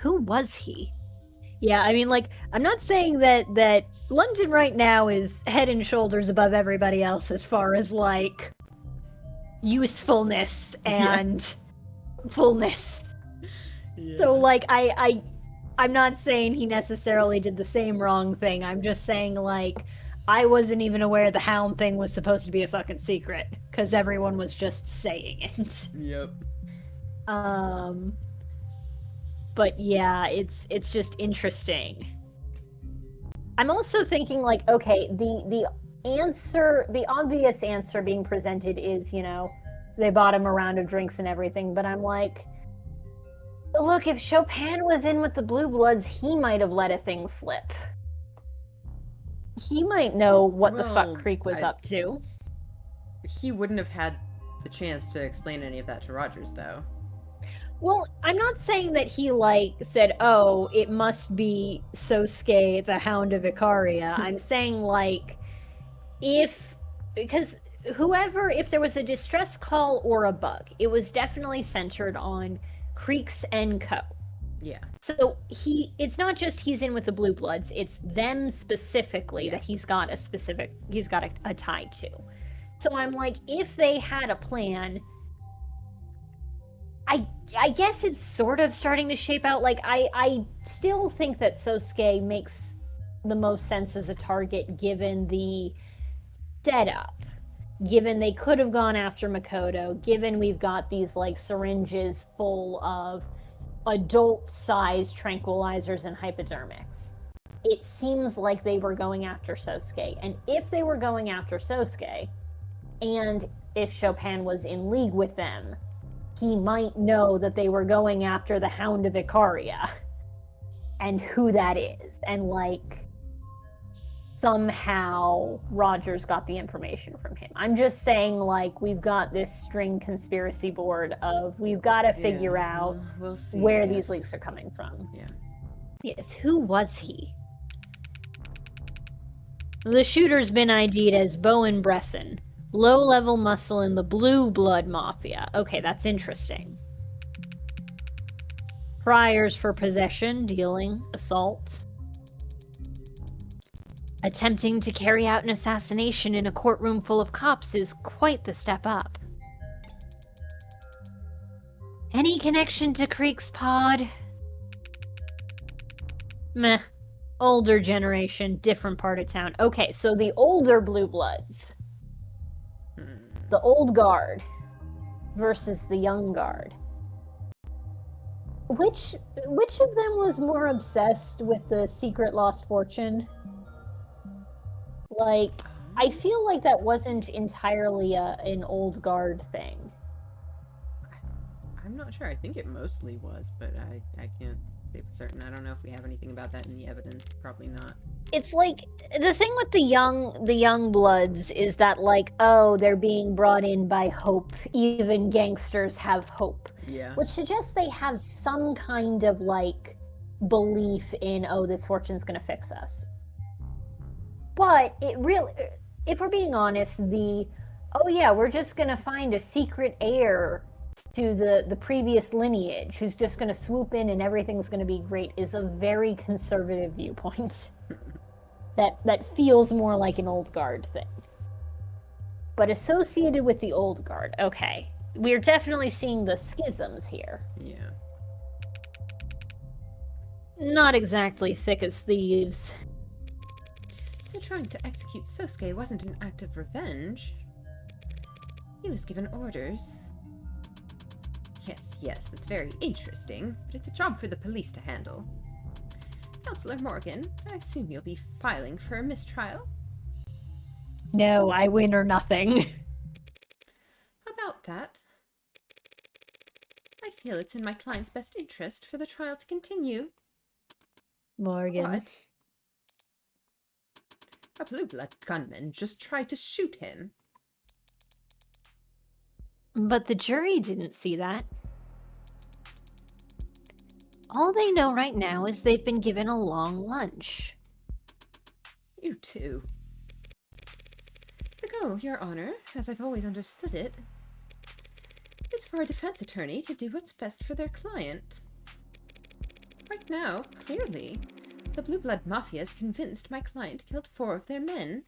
Who was he? Yeah, I mean, like, I'm not saying that London right now is head and shoulders above everybody else as far as, like, usefulness and fullness. Yeah. So, like, I'm not saying he necessarily did the same wrong thing. I'm just saying, like, I wasn't even aware the Hound thing was supposed to be a fucking secret, because everyone was just saying it. Yep. But yeah, it's just interesting. I'm also thinking, like, okay, the answer, the obvious answer being presented is, you know, they bought him a round of drinks and everything, but I'm like, look, if Chopin was in with the Blue Bloods, he might have let a thing slip. He might know what the Well, fuck Creek was up to. He wouldn't have had the chance to explain any of that to Rogers, though. Well, I'm not saying that he, like, said, oh, it must be Sosuke, the Hound of Icaria. I'm saying, like, because whoever, if there was a distress call or a bug, it was definitely centered on Creeks and Co. Yeah. So it's not just he's in with the Blue Bloods, it's them specifically that he's got a tie to. So I'm like, if they had a plan, I guess it's sort of starting to shape out. Like, I still think that Sosuke makes the most sense as a target given the setup. Given they could have gone after Makoto, given we've got these, like, syringes full of adult-sized tranquilizers and hypodermics. It seems like they were going after Sosuke. And if they were going after Sosuke, and if Chopin was in league with them, he might know that they were going after the Hound of Icaria and who that is. And, like, somehow Rogers got the information from him. I'm just saying, like, we've got this string conspiracy board of we've got to figure out we'll see, where these leaks are coming from. Yeah. Yes, who was he? The shooter's been ID'd as Bowen Bresson, low-level muscle in the Blue Blood Mafia. Okay, that's interesting. Priors for possession, dealing, assault. Attempting to carry out an assassination in a courtroom full of cops is quite the step up. Any connection to Creek's pod? Meh. Older generation, different part of town. Okay, so the older Blue Bloods. The old guard versus the young guard. Which of them was more obsessed with the secret lost fortune? Like, I feel like that wasn't entirely an old guard thing. I'm not sure. I think it mostly was, but I can't say for certain. I don't know if we have anything about that in the evidence. Probably not. It's like, the thing with the young bloods is that, like, oh, they're being brought in by hope. Even gangsters have hope. Yeah. Which suggests they have some kind of, like, belief in, oh, this fortune's gonna fix us. But it really, if we're being honest, oh yeah, we're just gonna find a secret heir to the previous lineage who's just gonna swoop in and everything's gonna be great is a very conservative viewpoint. that feels more like an old guard thing. But associated with the old guard, okay. we're definitely seeing the schisms here. Yeah. Not exactly thick as thieves. So trying to execute Sosuke wasn't an act of revenge. He was given orders. Yes, that's very interesting, but it's a job for the police to handle. Counselor Morgan, I assume you'll be filing for a mistrial? No, I win or nothing. About that. I feel it's in my client's best interest for the trial to continue. Morgan. What? A blue-blood gunman just tried to shoot him. But the jury didn't see that. All they know right now is they've been given a long lunch. You too. The go, Your Honor, as I've always understood it, is for a defense attorney to do what's best for their client. Right now, clearly, the Blue Blood Mafia is convinced my client killed 4 of their men.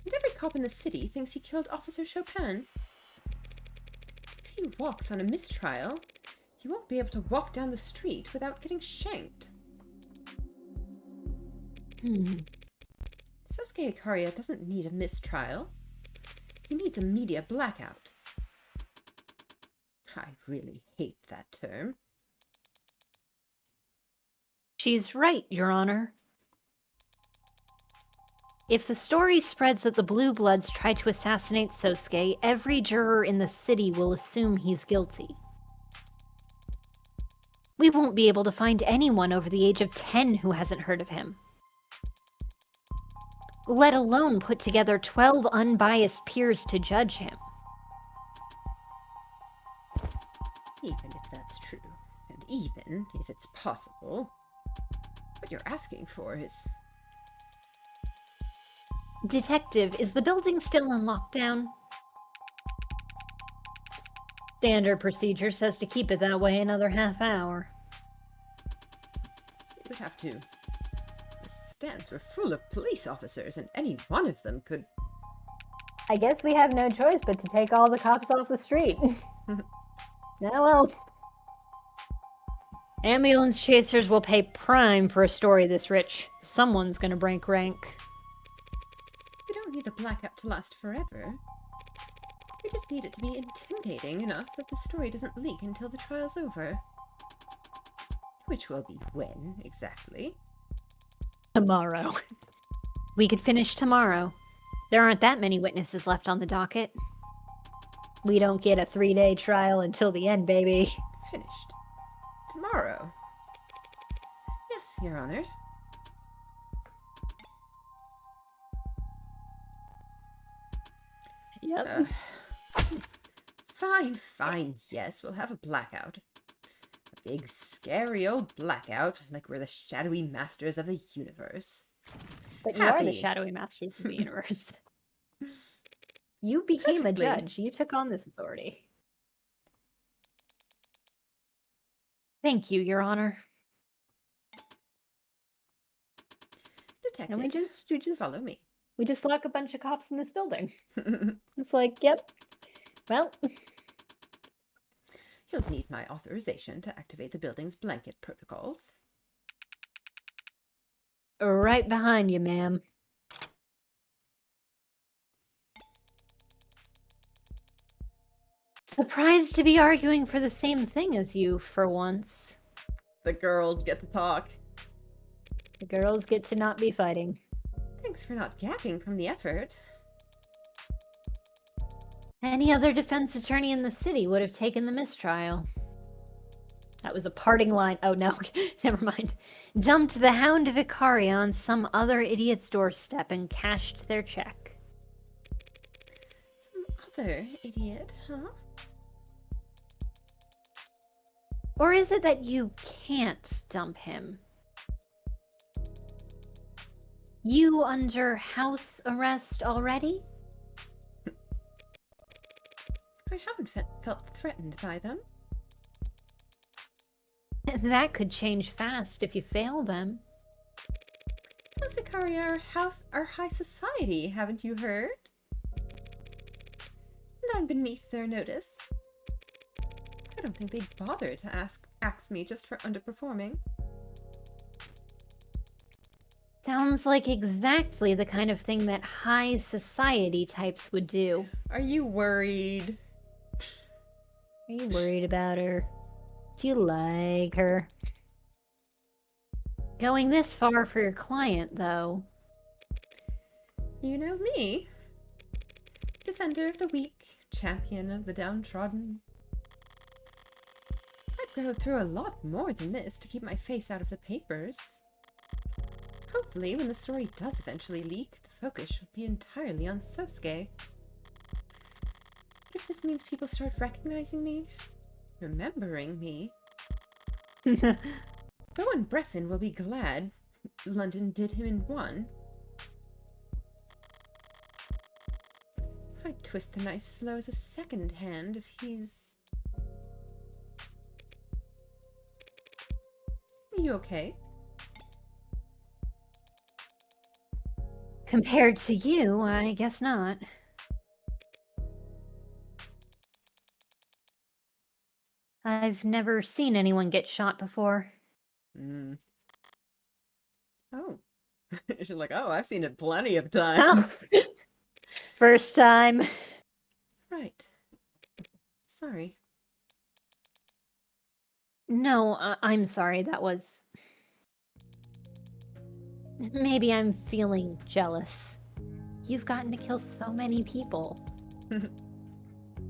And every cop in the city thinks he killed Officer Chopin. If he walks on a mistrial, he won't be able to walk down the street without getting shanked. Sosuke Ikaria doesn't need a mistrial. He needs a media blackout. I really hate that term. She's right, Your Honor. If the story spreads that the Blue Bloods tried to assassinate Sosuke, every juror in the city will assume he's guilty. We won't be able to find anyone over the age of 10 who hasn't heard of him. Let alone put together 12 unbiased peers to judge him. Even if that's true, and even if it's possible, what you're asking for is... Detective, is the building still on lockdown? Standard procedure says to keep it that way another half hour. You would have to. The stands were full of police officers, and any one of them could... I guess we have no choice but to take all the cops off the street. Now, well. Ambulance chasers will pay prime for a story this rich. Someone's gonna break rank. We don't need the blackout to last forever. We just need it to be intimidating enough that the story doesn't leak until the trial's over. Which will be when, exactly? Tomorrow. We could finish tomorrow. There aren't that many witnesses left on the docket. We don't get a 3-day trial until the end, baby. Finished. Tomorrow. Yes, Your Honor. Yep. Fine, yes, we'll have a blackout. A big, scary old blackout, like we're the shadowy masters of the universe. But you are the Happy. shadowy masters of the universe. You became Perfectly. a judge. You took on this authority. Thank you, Your Honor. Detective, And we just follow me. we just lock a bunch of cops in this building. It's like, yep. Well, You'll need my authorization to activate the building's blanket protocols. right behind you, ma'am. Surprised to be arguing for the same thing as you for once. The girls get to talk. The girls get to not be fighting. Thanks for not gagging from the effort. Any other defense attorney in the city would have taken the mistrial. That was a parting line. Oh no, never mind. Dumped the Hound of Icaria on some other idiot's doorstep and cashed their check. Some other idiot, huh? Or is it that you can't dump him? You under house arrest already? I haven't felt threatened by them. That could change fast if you fail them. House Icaria are high society, haven't you heard? and I'm beneath their notice. I don't think they'd bother to axe me just for underperforming. Sounds like exactly the kind of thing that high society types would do. Are you worried? Are you worried about her? Do you like her? Going this far for your client, though. You know me. Defender of the weak, champion of the downtrodden. I'd go through a lot more than this to keep my face out of the papers. Hopefully, when the story does eventually leak, the focus should be entirely on Sosuke. If this means people start recognizing me, remembering me, Bowen Bresson will be glad London did him in one. I'd twist the knife slow as a second hand if he's... Are you okay? Compared to you, I guess not. I've never seen anyone get shot before. Oh. She's like, oh, I've seen it plenty of times. Oh. First time. Right. Sorry. No, I'm sorry, that was... Maybe I'm feeling jealous. You've gotten to kill so many people.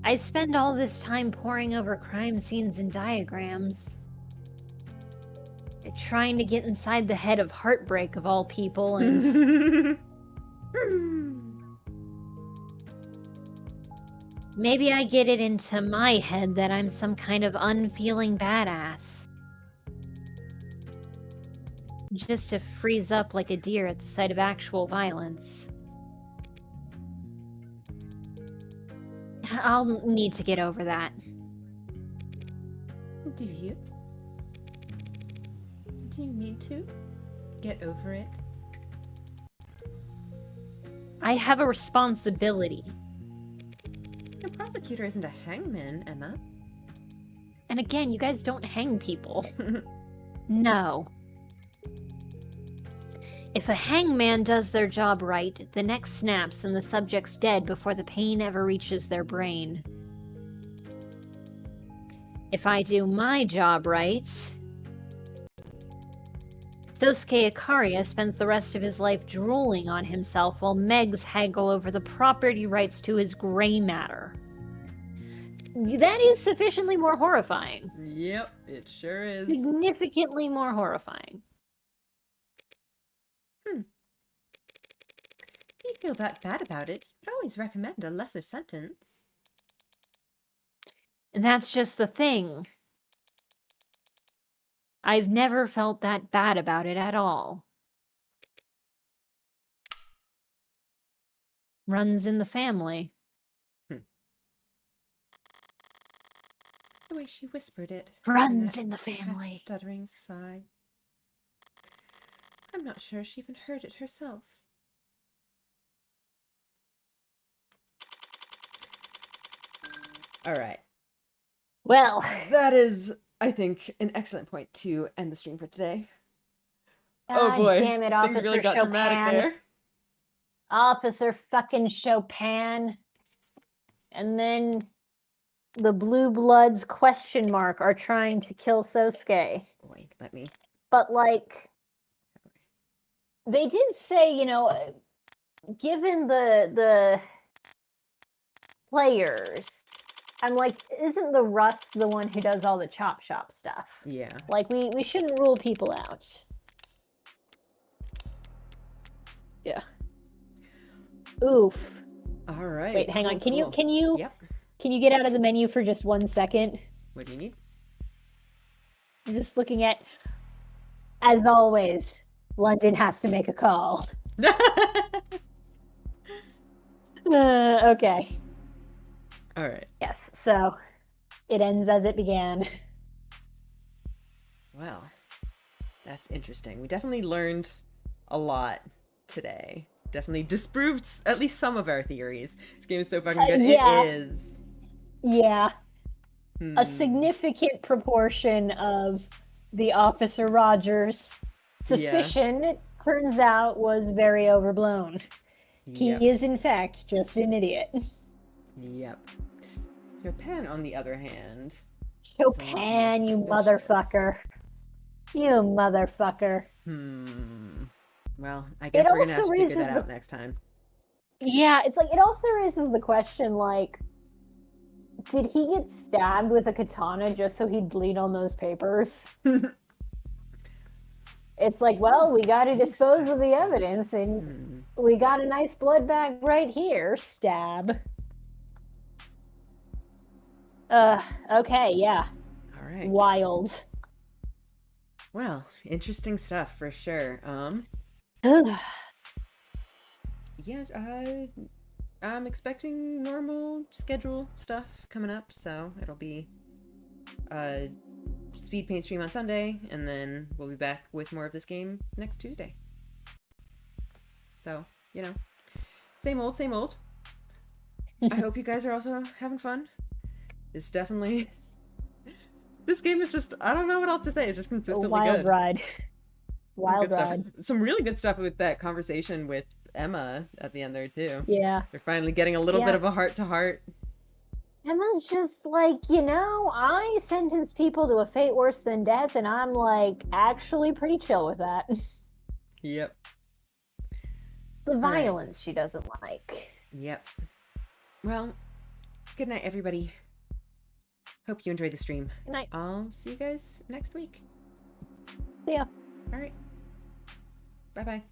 I spend all this time poring over crime scenes and diagrams. Trying to get inside the head of Heartbreak of all people, and... Maybe I get it into my head that I'm some kind of unfeeling badass. Just to freeze up like a deer at the sight of actual violence. I'll need to get over that. Do you? Do you need to get over it? I have a responsibility. Your prosecutor isn't a hangman, Emma. And again, you guys don't hang people. No. If a hangman does their job right, the neck snaps and the subject's dead before the pain ever reaches their brain. If I do my job right, Sosuke Ikaria spends the rest of his life drooling on himself while Megs haggle over the property rights to his gray matter. That is sufficiently more horrifying. Yep, it sure is. Significantly more horrifying. If you feel that bad about it, you could always recommend a lesser sentence. And that's just the thing. I've never felt that bad about it at all. Runs in the family. The way she whispered it. Runs that in the half family. stuttering sigh. I'm not sure she even heard it herself. All right. Well, That is, I think, an excellent point to end the stream for today. God oh boy, damn it, things Officer really got dramatic Chopin. there. Officer fucking Chopin. And then the Blue Bloods question mark are trying to kill Sosuke. Wait, let me. But like, they did say, you know, given the players, I'm like, isn't the Russ the one who does all the chop shop stuff? Yeah. Like, we shouldn't rule people out. Yeah. Oof. All right. Wait, hang on. Can cool. you Yep. can you get out of the menu for just 1 second? What do you need? I'm just looking at, as always, London has to make a call. Okay. All right. Yes, so it ends as it began. Well, that's interesting. We definitely learned a lot today. definitely disproved at least some of our theories. This game is so fucking good. Yeah. It is. Yeah. Hmm. A significant proportion of the Officer Rogers' suspicion, it turns out, was very overblown. Yep. He is, in fact, just an idiot. Yep. Chopin, on the other hand... Chopin, you motherfucker. You motherfucker. Well, I guess we're gonna have to figure that out next time. Yeah, it's like, it also raises the question, like, did he get stabbed with a katana just so he'd bleed on those papers? It's like, well, we gotta dispose of the evidence, and we got a nice blood bag right here. Stab. Okay, yeah. Alright. Wild. Well, interesting stuff for sure. Yeah, I'm expecting normal schedule stuff coming up, so it'll be speed paint stream on Sunday, and then we'll be back with more of this game next Tuesday. So, you know, same old, same old. I hope you guys are also having fun. It's definitely... This game is just, I don't know what else to say. It's just consistently wild good. Ride. Wild Good ride. stuff. Some really good stuff with that conversation with Emma at the end there, too. Yeah. They're finally getting a little bit of a heart-to-heart. Emma's just like, you know, I sentence people to a fate worse than death, and I'm, like, actually pretty chill with that. Yep. The violence she doesn't like. Yep. Well, good night, everybody. Hope you enjoyed the stream. Good night. I'll see you guys next week. See ya. All right. Bye-bye.